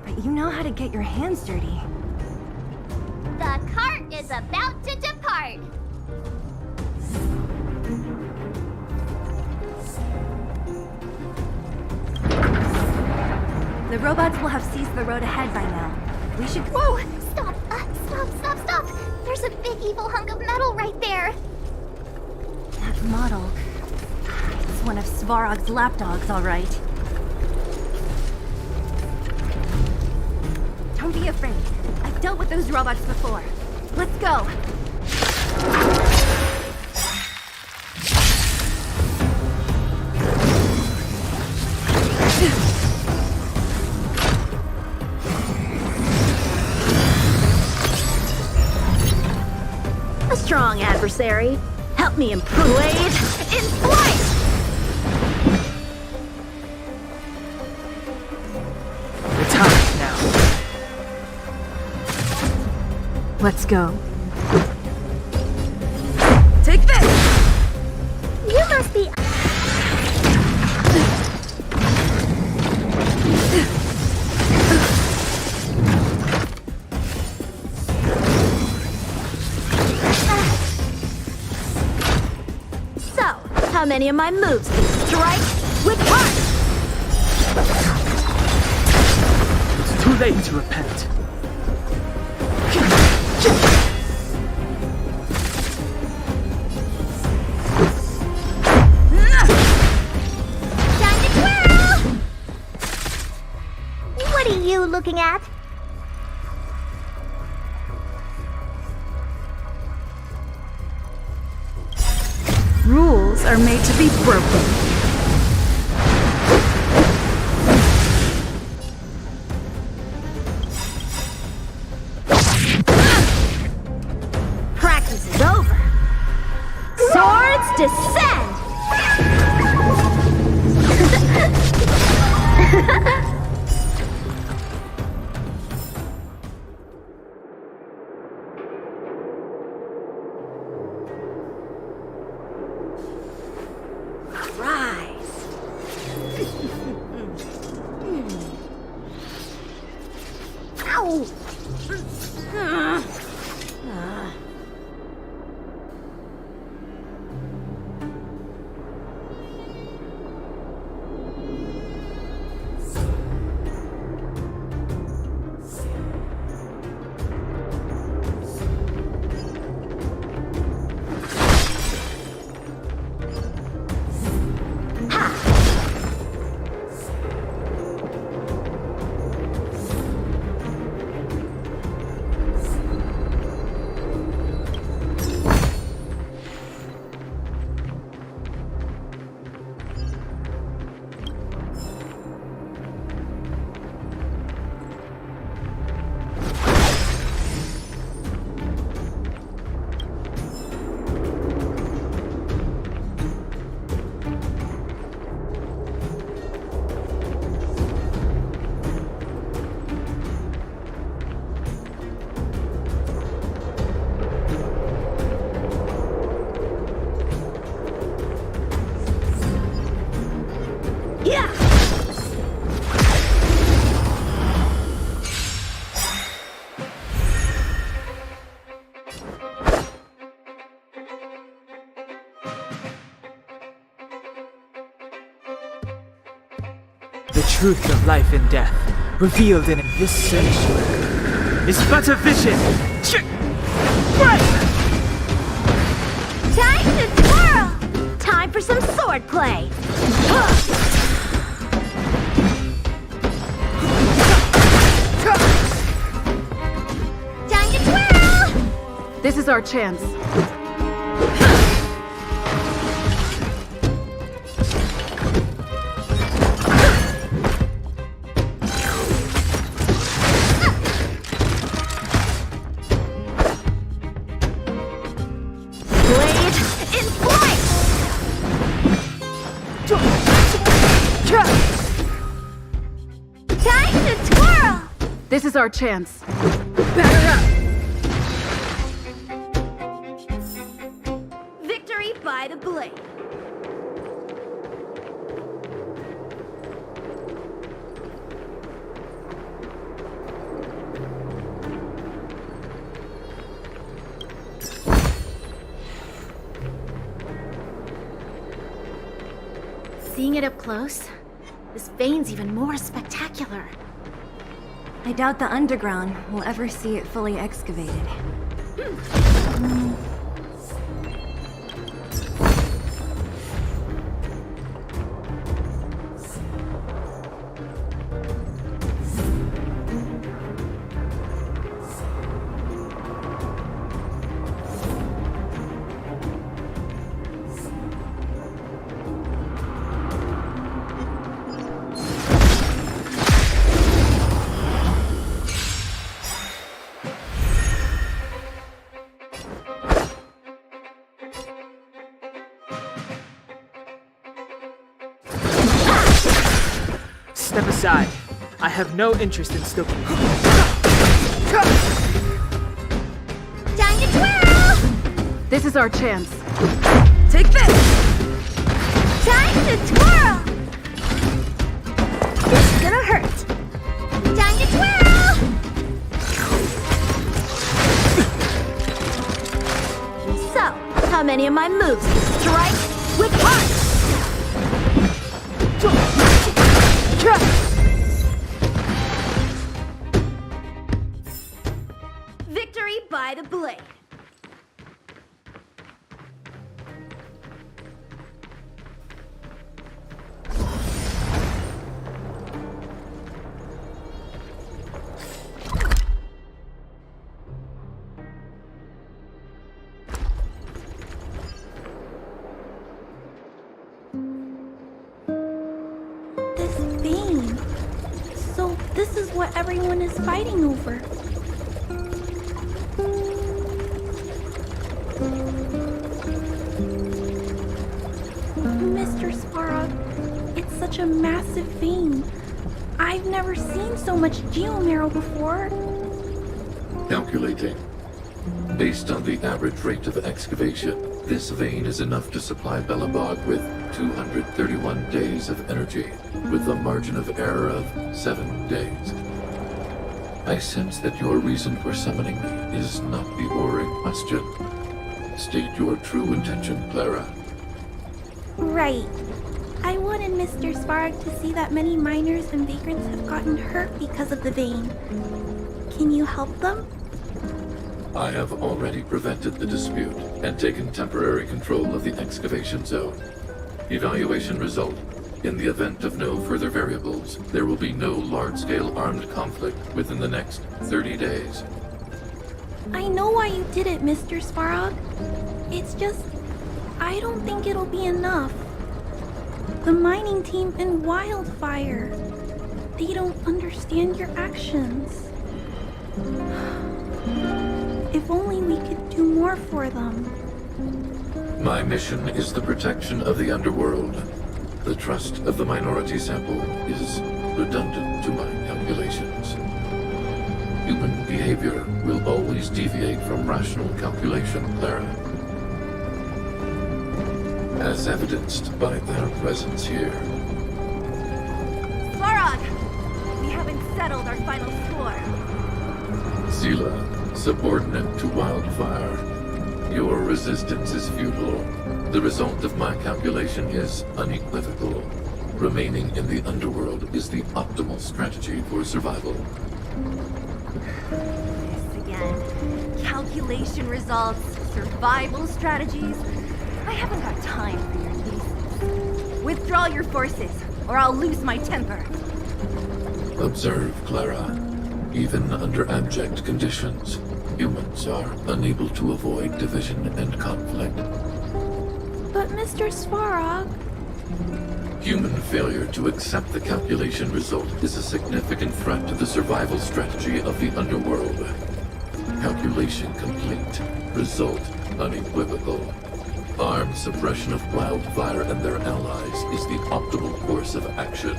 E: But you know how to get your hands dirty.
C: The cart is about to depart.
E: The robots will have seized the road ahead by now. We should...
C: Whoa! Stop! Stop! Stop! Stop! There's a big evil hunk of metal right there.
E: That model. It's one of Svarog's lapdogs, all right. Don't be afraid. I've dealt with those robots before. Let's go.
I: A strong adversary. Help me improve. Blade in flight!
K: The time now.
O: Let's go. Take this!
C: You must be...
I: So, how many of my moves can strike with heart?
G: It's too late to repent.
C: Time to twirl! What are you looking at?
K: Rules are made to be broken.
I: Practice is over. Swords descend! Rise. Ow!
G: The truth of life and death, revealed in this sanctuary, is but a vision.
I: Time to twirl! Time for some sword play!
C: Time to twirl!
K: This is our chance.
I: Blade in flight! Time to twirl!
K: This is our chance.
O: Batter up!
E: Victory by the blade.
I: Seeing it up close, this vein's even more spectacular.
E: I doubt the underground will ever see it fully excavated.
Q: aside. I have no interest in still.
N: Time to twirl!
K: This is our chance.
O: Take this!
N: Time to twirl! This is gonna hurt. Time to twirl! So, how many of my moves strike with heart? Victory by the blade.
R: This vein. So this is what everyone is fighting over. Mr. Sparrow, it's such a massive vein. I've never seen so much geomarrow before.
S: Calculating. Based on the average rate of excavation, this vein is enough to supply Belobog with 231 days of energy, with a margin of error of 7 days. I sense that your reason for summoning me is not the ore in question. State your true intention, Clara.
R: Right. I wanted Mr. Svarg to see that many miners and vagrants have gotten hurt because of the vein. Can you help them?
S: I have already prevented the dispute and taken temporary control of the excavation zone. Evaluation result. In the event of no further variables, there will be no large-scale armed conflict within the next 30 days.
R: I know why you did it, Mr. Svarog. It's just, I don't think it'll be enough. The mining team in Wildfire, they don't understand your actions. If only we could do more for them.
S: My mission is the protection of the underworld. The trust of the minority sample is redundant to my calculations. Human behavior will always deviate from rational calculation, Clara. As evidenced by their presence here.
E: Svarog! We haven't settled our final score.
S: Zila, subordinate to Wildfire. Your resistance is futile. The result of my calculation is unequivocal. Remaining in the underworld is the optimal strategy for survival.
E: This again. Calculation results, survival strategies. I haven't got time for your nieces. Withdraw your forces, or I'll lose my temper.
S: Observe, Clara. Even under abject conditions, humans are unable to avoid division and conflict.
R: But Mr. Svarog...
S: Human failure to accept the calculation result is a significant threat to the survival strategy of the underworld. Calculation complete. Result unequivocal. Armed suppression of Wildfire and their allies is the optimal course of action.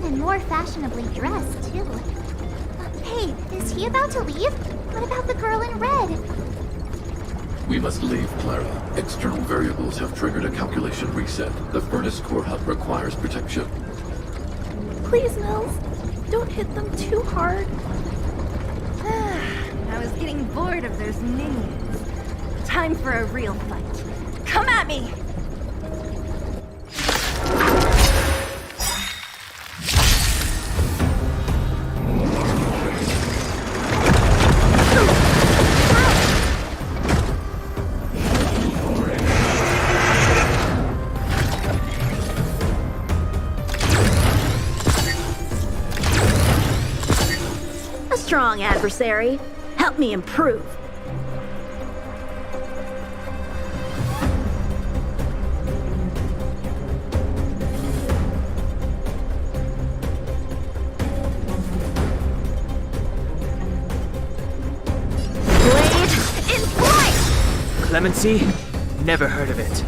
C: And more fashionably dressed, too. Hey, is he about to leave? What about the girl in red?
S: We must leave, Clara. External variables have triggered a calculation reset. The furnace core hub requires protection.
R: Please, Nils, don't hit them too hard.
E: I was getting bored of those minions. Time for a real fight. Come at me!
I: A strong adversary. Help me improve.
C: Blade in flight!
Q: Clemency? Never heard of it.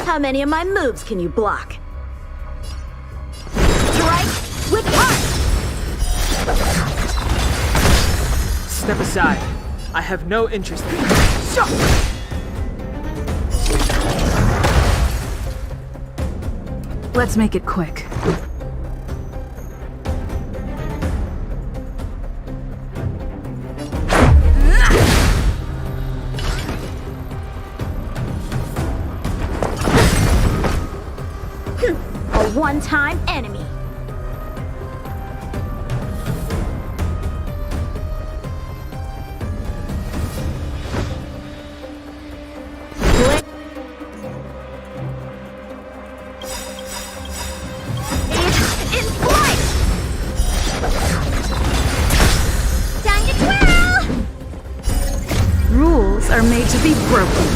I: How many of my moves can you block? Strike with heart!
Q: Step aside. I have no interest in
K: Let's make it quick.
I: A one-time enemy.
K: Rules are made to be broken.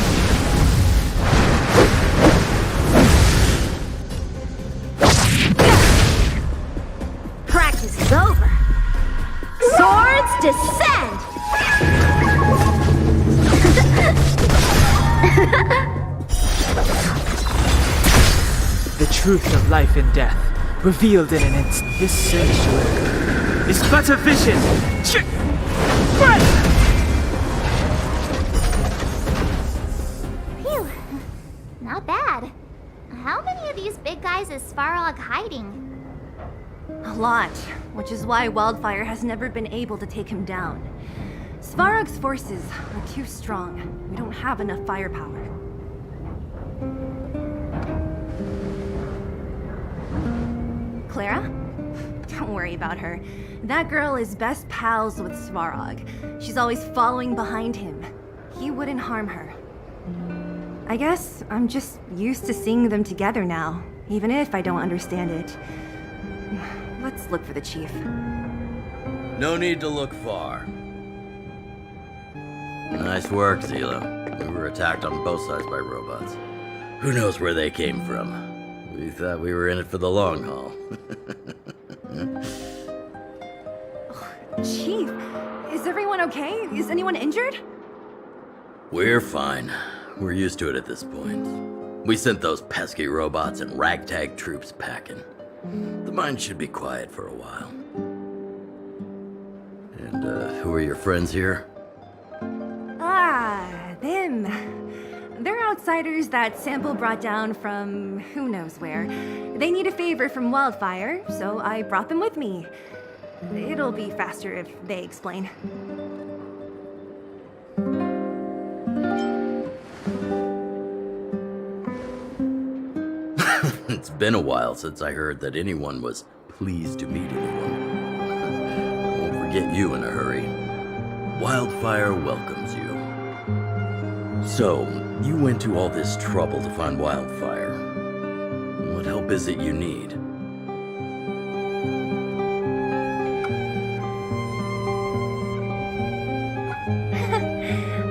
I: Practice is over. Swords descend!
Q: the truth of life and death, revealed in an instant. This sanctuary is but a vision.
C: Phew. Not bad. How many of these big guys is Svarog hiding?
E: A lot, which is why Wildfire has never been able to take him down. Svarog's forces are too strong. We don't have enough firepower. Clara? Don't worry about her. That girl is best pals with Svarog. She's always following behind him. He wouldn't harm her. I guess I'm just used to seeing them together now, even if I don't understand it. Let's look for the chief.
T: No need to look far. Nice work, Zila. We were attacked on both sides by robots. Who knows where they came from? We thought we were in it for the long haul.
E: Chief, is everyone okay? Is anyone injured?
T: We're fine. We're used to it at this point. We sent those pesky robots and ragtag troops packing. The mine should be quiet for a while. And, who are your friends here?
E: Ah, them. They're outsiders that Sample brought down from who knows where. They need a favor from Wildfire, so I brought them with me. It'll be faster if they explain.
T: It's been a while since I heard that anyone was pleased to meet anyone. Won't forget you in a hurry. Wildfire welcomes you. So, you went to all this trouble to find Wildfire. What help is it you need?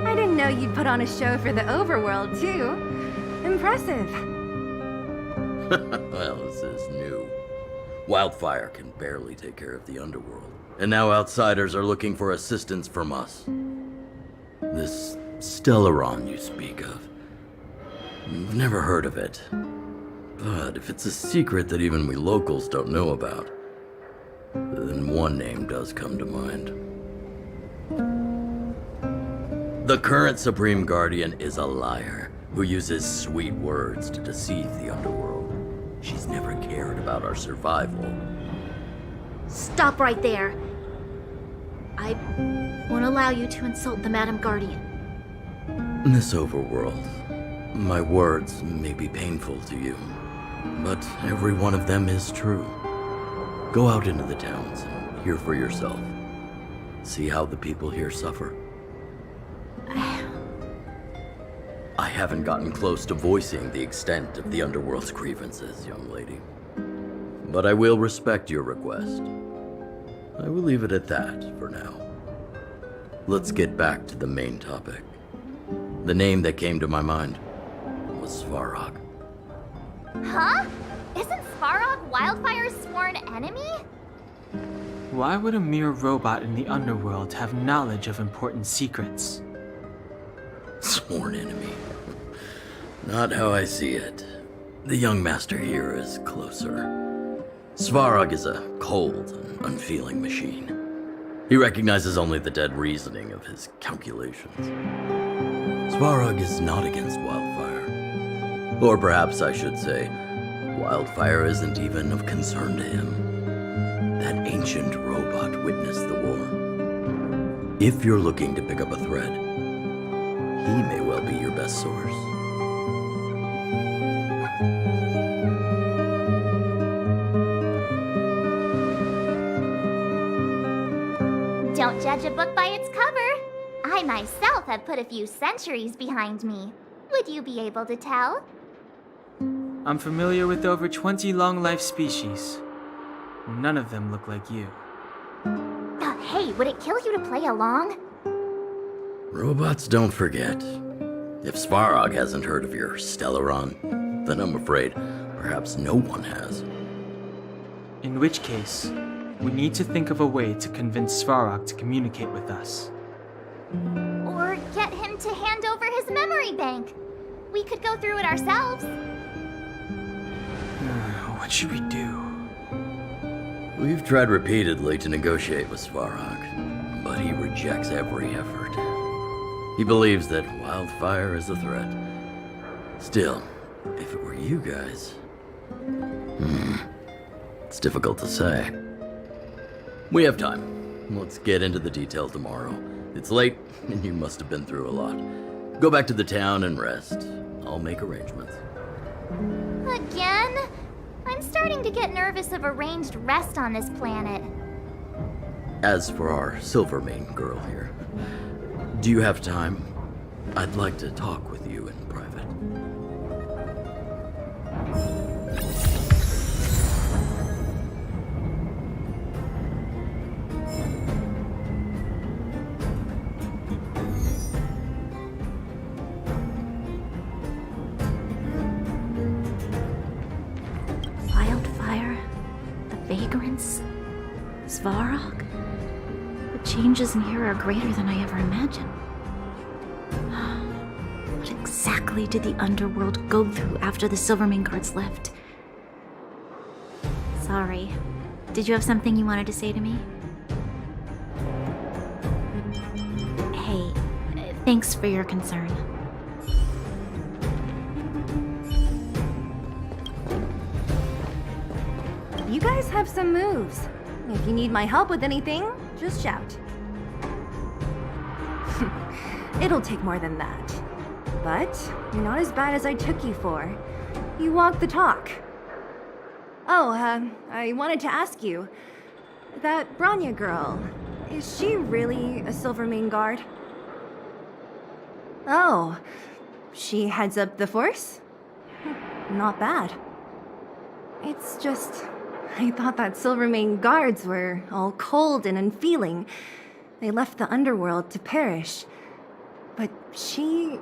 E: I didn't know you'd put on a show for the overworld, too. Impressive.
T: Well, this is new. Wildfire can barely take care of the underworld. And now outsiders are looking for assistance from us. This Stellaron you speak of. You've never heard of it. But if it's a secret that even we locals don't know about, then one name does come to mind. The current Supreme Guardian is a liar who uses sweet words to deceive the underworld. She's never cared about our survival.
I: Stop right there. I won't allow you to insult the Madam Guardian.
T: In this overworld, my words may be painful to you, but every one of them is true. Go out into the towns and hear for yourself. See how the people here suffer. I haven't gotten close to voicing the extent of the underworld's grievances, young lady. But I will respect your request. I will leave it at that for now. Let's get back to the main topic. The name that came to my mind was Svarog.
C: Huh? Isn't Svarog Wildfire's sworn enemy?
G: Why would a mere robot in the underworld have knowledge of important secrets?
T: Sworn enemy. Not how I see it. The young master here is closer. Svarog is a cold and unfeeling machine. He recognizes only the dead reasoning of his calculations. Svarog is not against Wildfire. Or perhaps I should say, Wildfire isn't even of concern to him. That ancient robot witnessed the war. If you're looking to pick up a thread, he may well be your best source.
C: Don't judge a book by its cover. I myself have put a few centuries behind me. Would you be able to tell?
G: I'm familiar with over 20 long-life species. None of them look like you.
C: Hey, would it kill you to play along?
T: Robots don't forget. If Svarog hasn't heard of your Stellaron, then I'm afraid perhaps no one has.
G: In which case, we need to think of a way to convince Svarog to communicate with us.
C: Or get him to hand over his memory bank. We could go through it ourselves.
G: What should we do?
T: We've tried repeatedly to negotiate with Svarog, but he rejects every effort. He believes that Wildfire is a threat. Still, if it were you guys... it's difficult to say. We have time. Let's get into the details tomorrow. It's late, and you must have been through a lot. Go back to the town and rest. I'll make arrangements.
C: Again? I'm starting to get nervous of arranged rest on this planet.
T: As for our Silvermane girl here, do you have time? I'd like to talk with you in private.
I: Wildfire, the vagrants, Svarog. The changes in here are greater than I ever imagined. What exactly did the underworld go through after the Silvermane guards left? Sorry. Did you have something you wanted to say to me? Hey, thanks for your concern.
E: You guys have some moves. If you need my help with anything, just shout. It'll take more than that. But you're not as bad as I took you for. You walk the talk. Oh, I wanted to ask you. That Branya girl, is she really a Silvermane guard? Oh, she heads up the force? Not bad. It's just... I thought that Silvermane guards were all cold and unfeeling. They left the underworld to perish. But she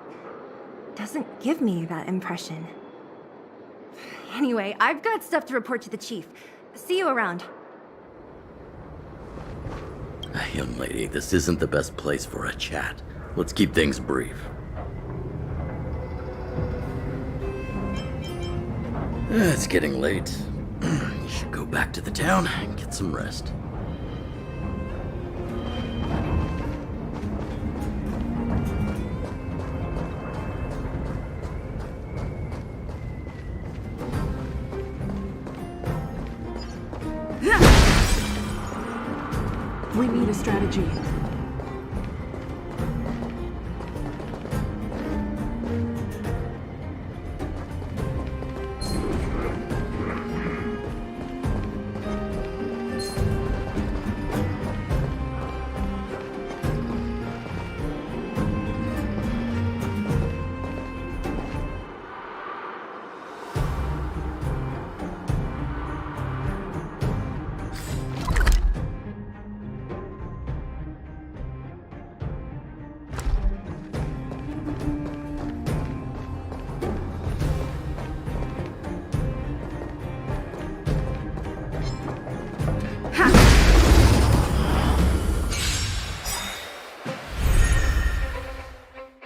E: doesn't give me that impression. Anyway, I've got stuff to report to the chief. See you around.
T: Young lady, this isn't the best place for a chat. Let's keep things brief. It's getting late. You should go back to the town and get some rest.
K: We need a strategy.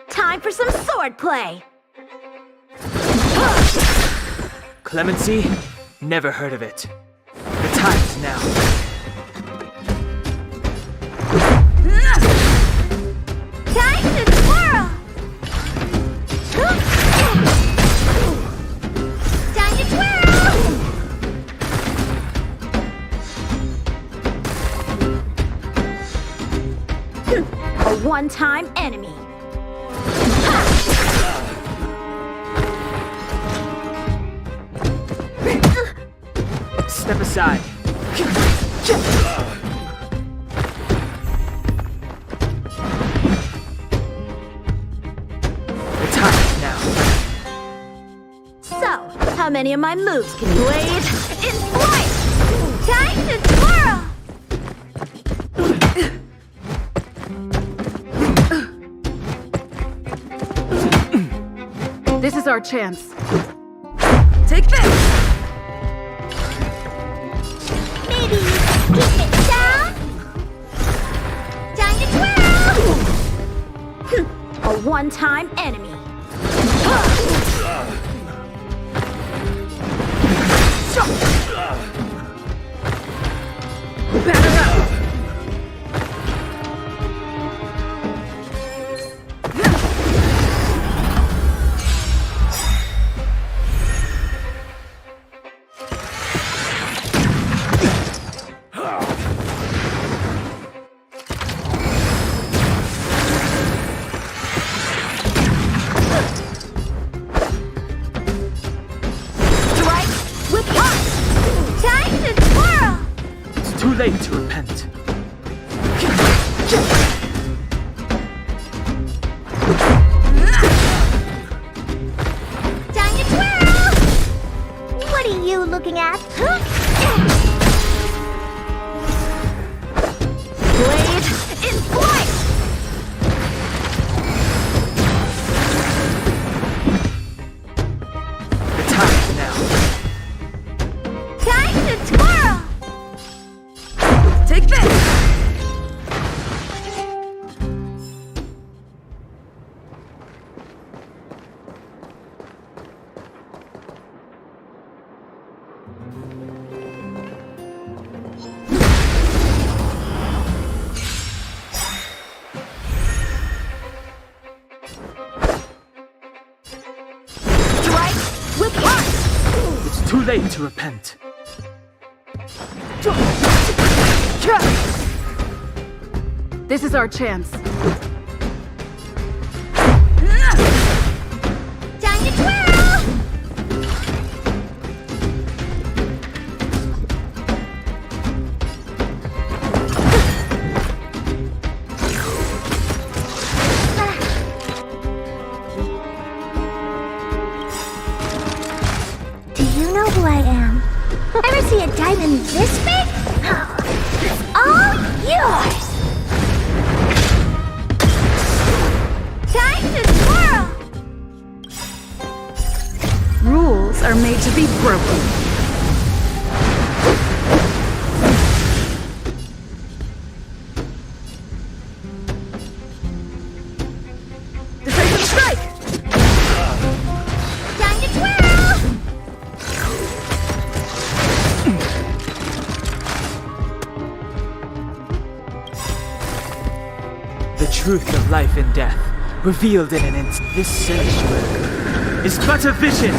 R: Time for some sword play!
Q: Clemency? Never heard of it. The time is now.
C: Time to twirl! Time to twirl!
I: A one-time enemy.
Q: Step aside. The time is now.
I: So, how many of my moves can you blade?
C: In flight! Time to twirl!
K: This is our chance.
O: Take this!
C: Maybe keep it down? Time to twirl!
I: A one-time enemy.
O: Batter up!
Q: Too late to repent.
C: Time to twirl! What are you looking at?
I: Blade
C: In flight!
Q: The time is now.
C: Time to twirl!
O: Take this!
Q: It's too late to repent.
K: This is our chance.
C: Time to twirl! Do you know who I am? Ever see a diamond this big? It's all yours! Time to twirl!
K: Rules are made to be broken.
O: Defensive strike!
C: Time to twirl!
Q: The truth of life and death, revealed in an instant. This sanctuary is but a vision.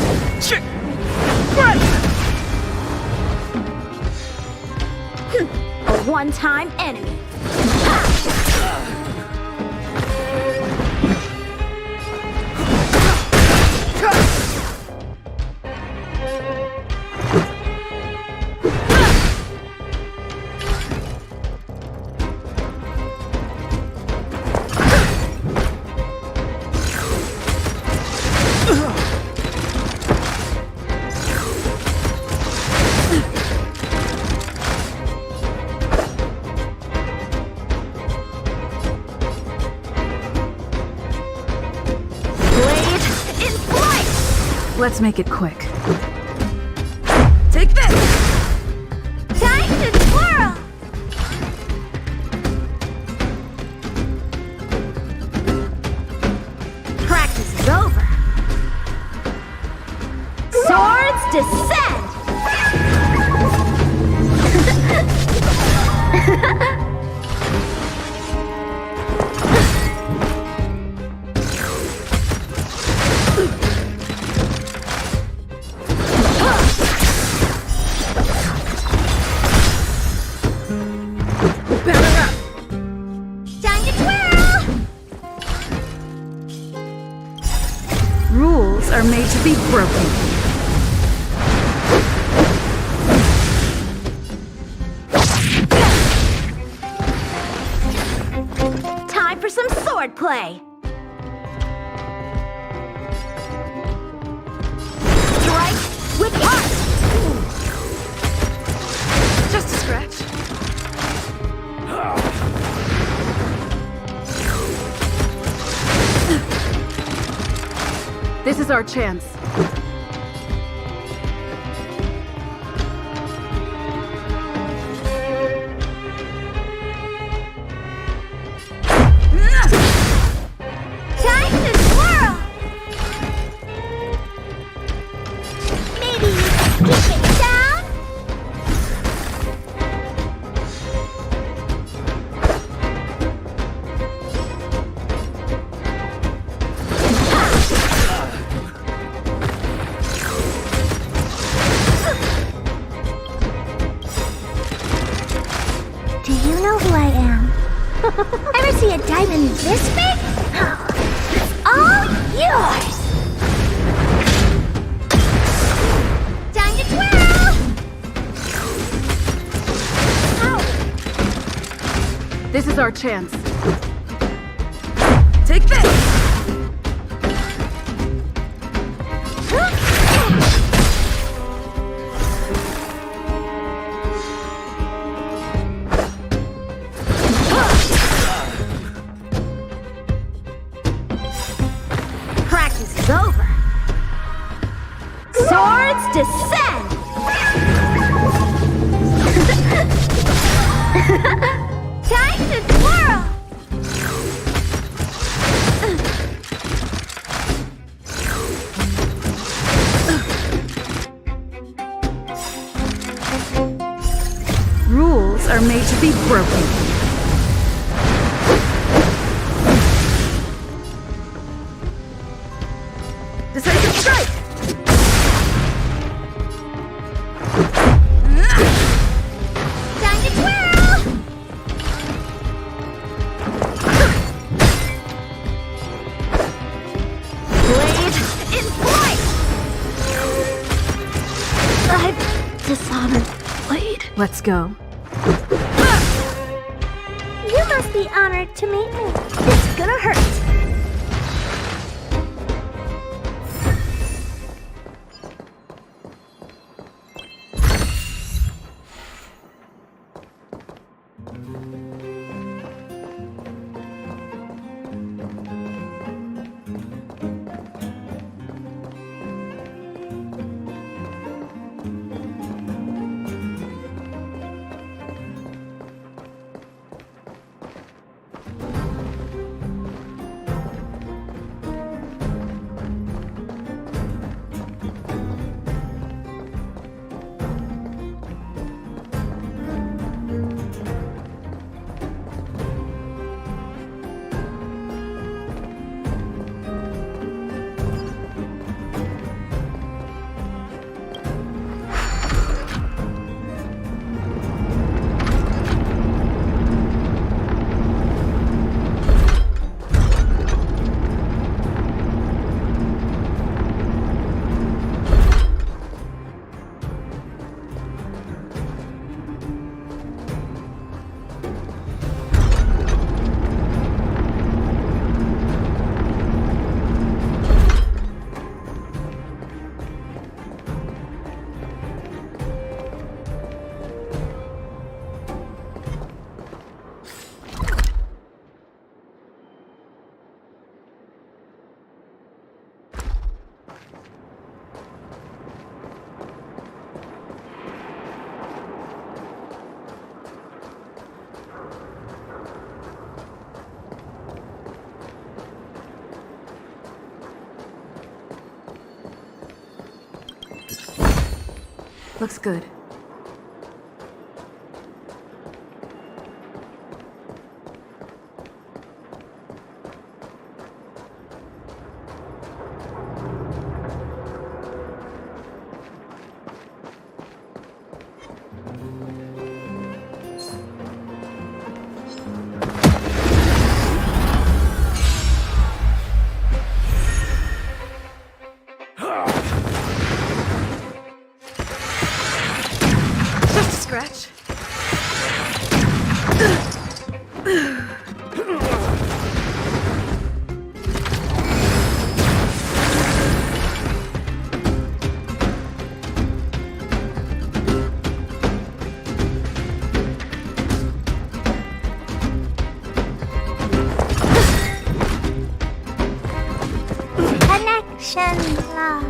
I: A one-time enemy.
K: Let's make it quick.
O: Take this!
C: Time to twirl!
I: Practice is over. Sword
E: Swords descend!
N: Time to twirl!
K: Rules are made to be broken.
E: Time for some sword play! Strike with heart!
O: Just a scratch.
K: This is our chance.
N: Time to swirl! Maybe kick it down? Do you know who I am? Ever see a diamond this big? It's all yours! Time to twirl!
K: This is our chance.
O: Take this!
E: Practice is over. Swords descend!
N: Time to twirl!
K: Rules are made to be broken.
O: Decisive strike!
N: Time to twirl!
E: Blade in flight!
R: I've dishonored Blade.
K: Let's go.
N: You must be honored to meet me. It's gonna hurt.
K: Looks good.
O: Scratch.
C: Connection lost.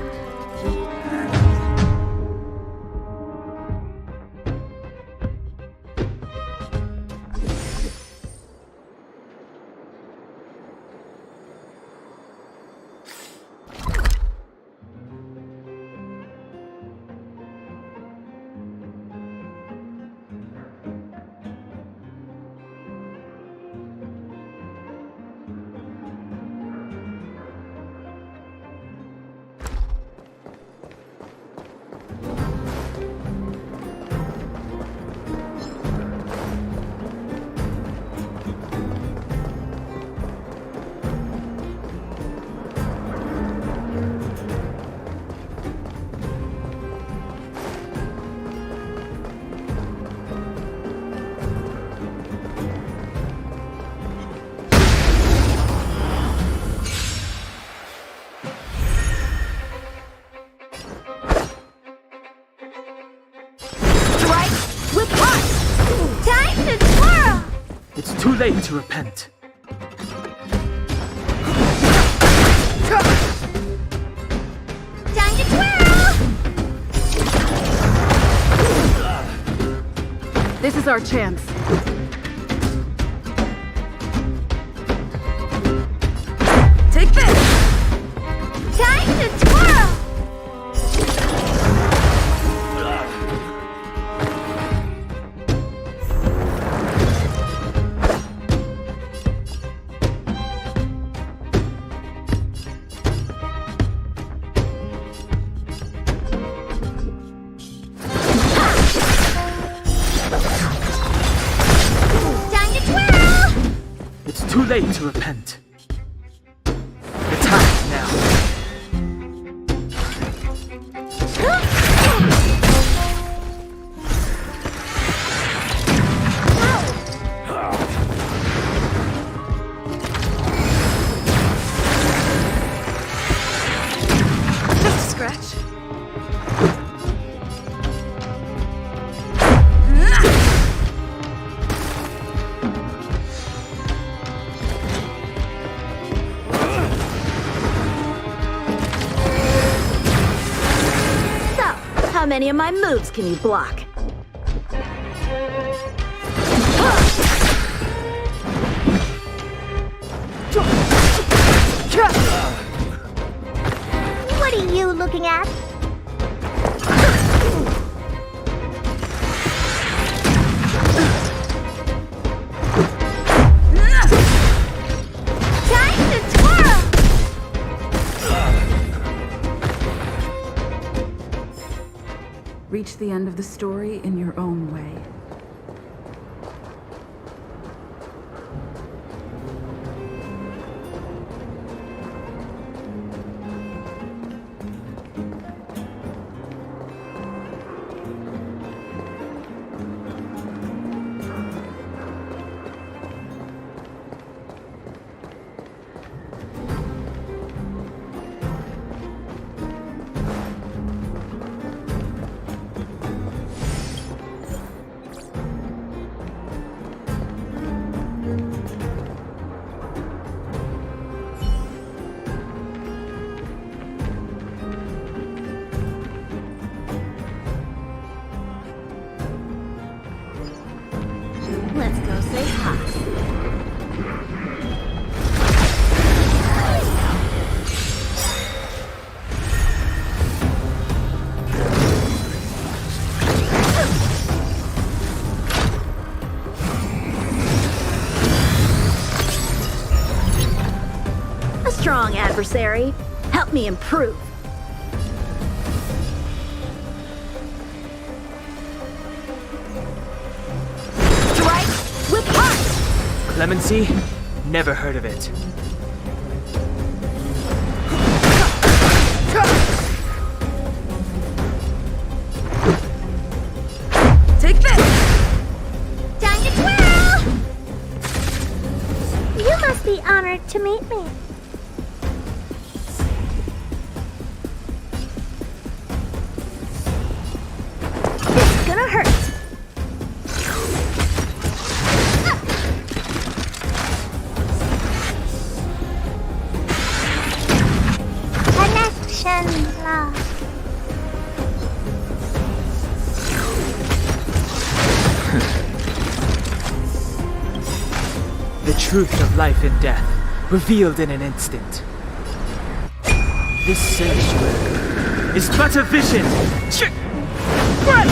Q: It's too late to repent.
C: Time to twirl!
K: This is our chance. Take this!
C: Time to twirl!
Q: It's too late to repent. The time now.
O: Just a scratch.
I: How many of my moves can you block?
C: What are you looking at? Time to twirl!
K: Reach the end of the story in your own way.
I: adversary. Help me improve. Strike with heart!
Q: Clemency? Never heard of it.
B: Take this!
N: Time to twirl! You must be honored to meet me. This is gonna hurt. Connection lost.
Q: The truth of life and death, revealed in an instant. This sanctuary is but a vision! What?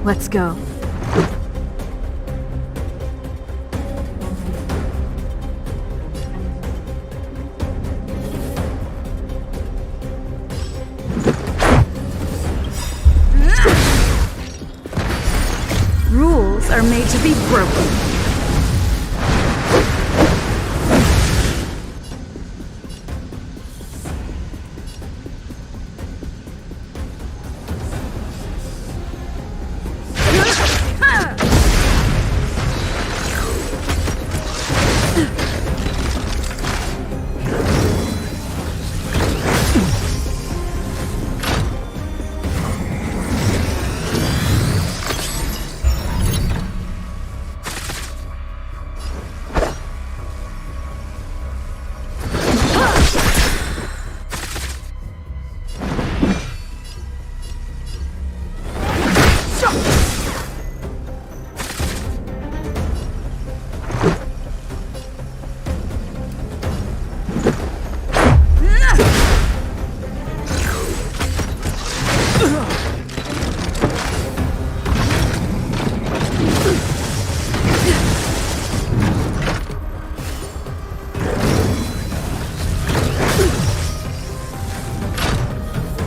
B: Let's go. Rules are made to be broken.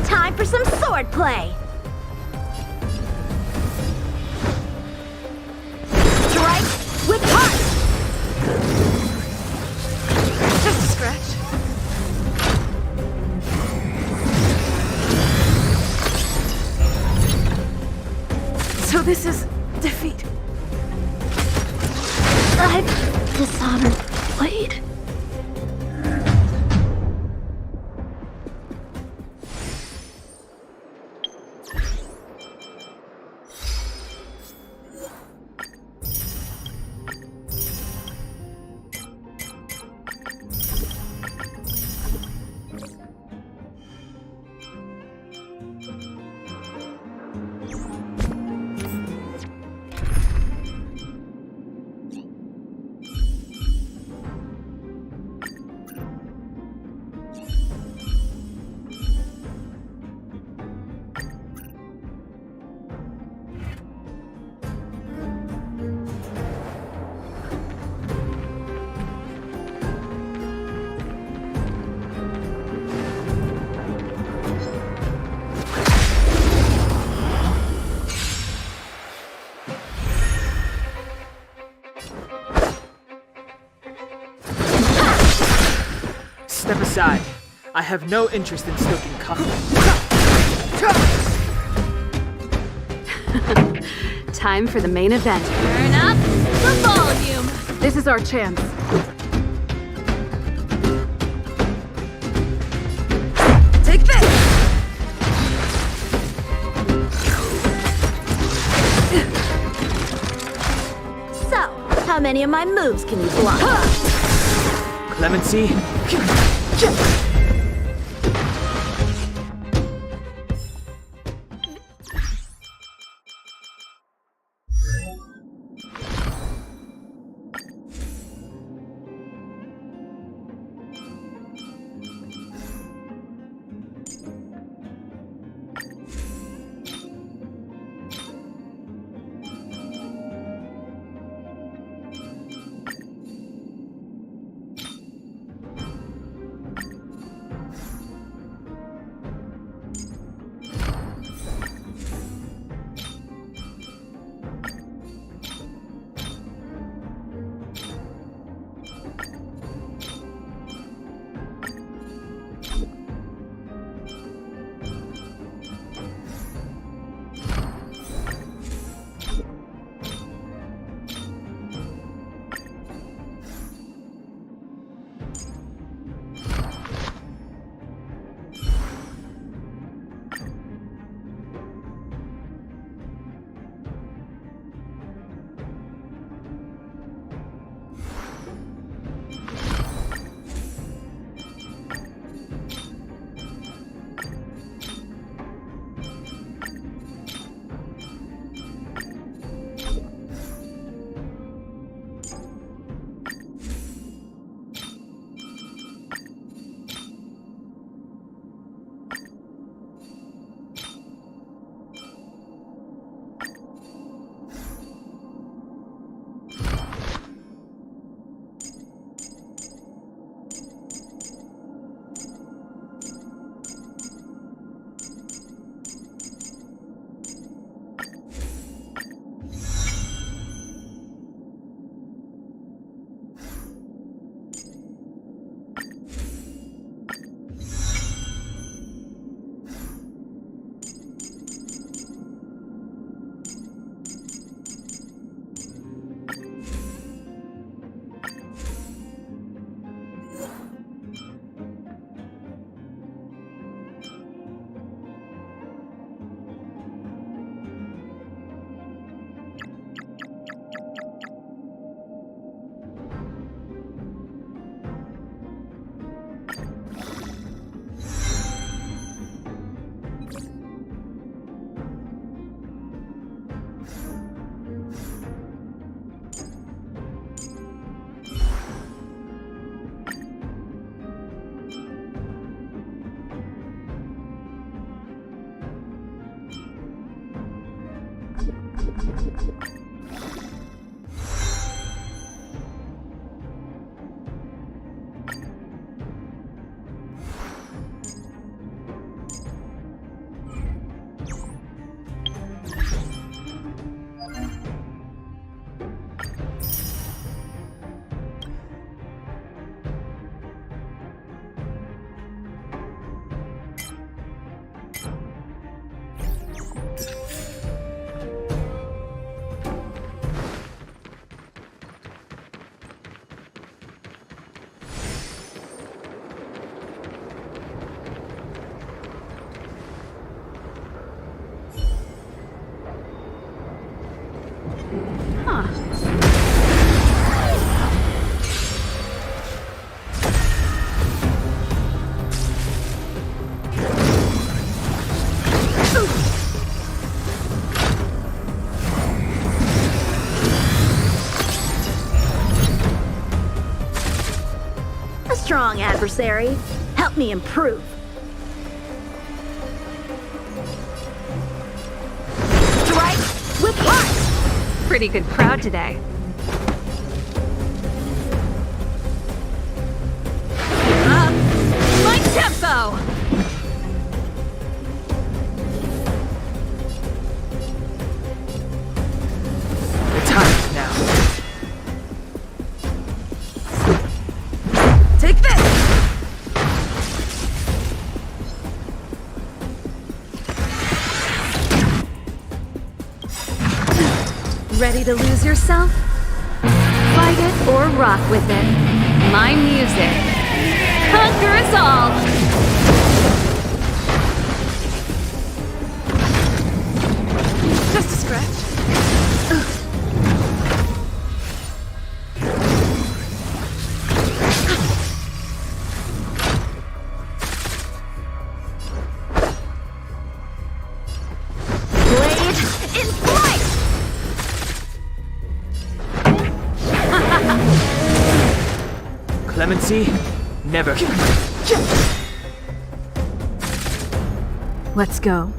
N: Time for some sword play. Strike with heart.
B: Just a scratch. So this is defeat.
N: I've dishonored Blade.
Q: Step aside. I have no interest in stoking conflict.
B: Time for the main event.
I: Turn up the volume.
K: This is our chance.
O: Take this!
I: So, how many of my moves can you block?
Q: Clemency?
I: Strong adversary. Help me improve. Strike with heart!
U: Pretty good crowd today. Keep up! My tempo!
Q: The time's now.
O: Take this!
B: Ready to lose yourself?
U: Fight it or rock with it. My music conquers all. Just a scratch. Blade in flight!
Q: Clemency? Never.
U: Let's go.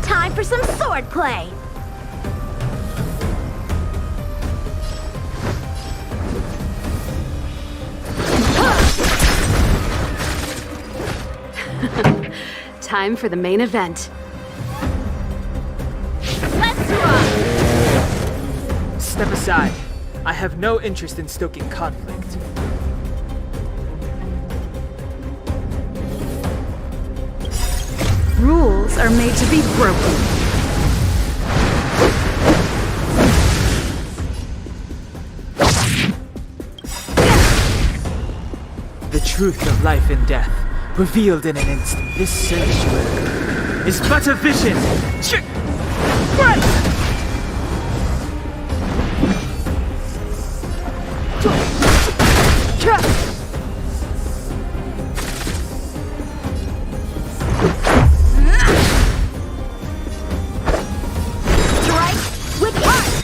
R: Time for some sword play.
U: Time for the main event.
R: Let's rock!
Q: Step aside. I have no interest in stoking conflict.
U: Rules are made to be broken.
Q: The truth of life and death, revealed in an instant. This sanctuary is but a vision. Run!
R: Strike with heart!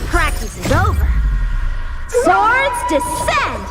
R: Practice is over. Swords descend!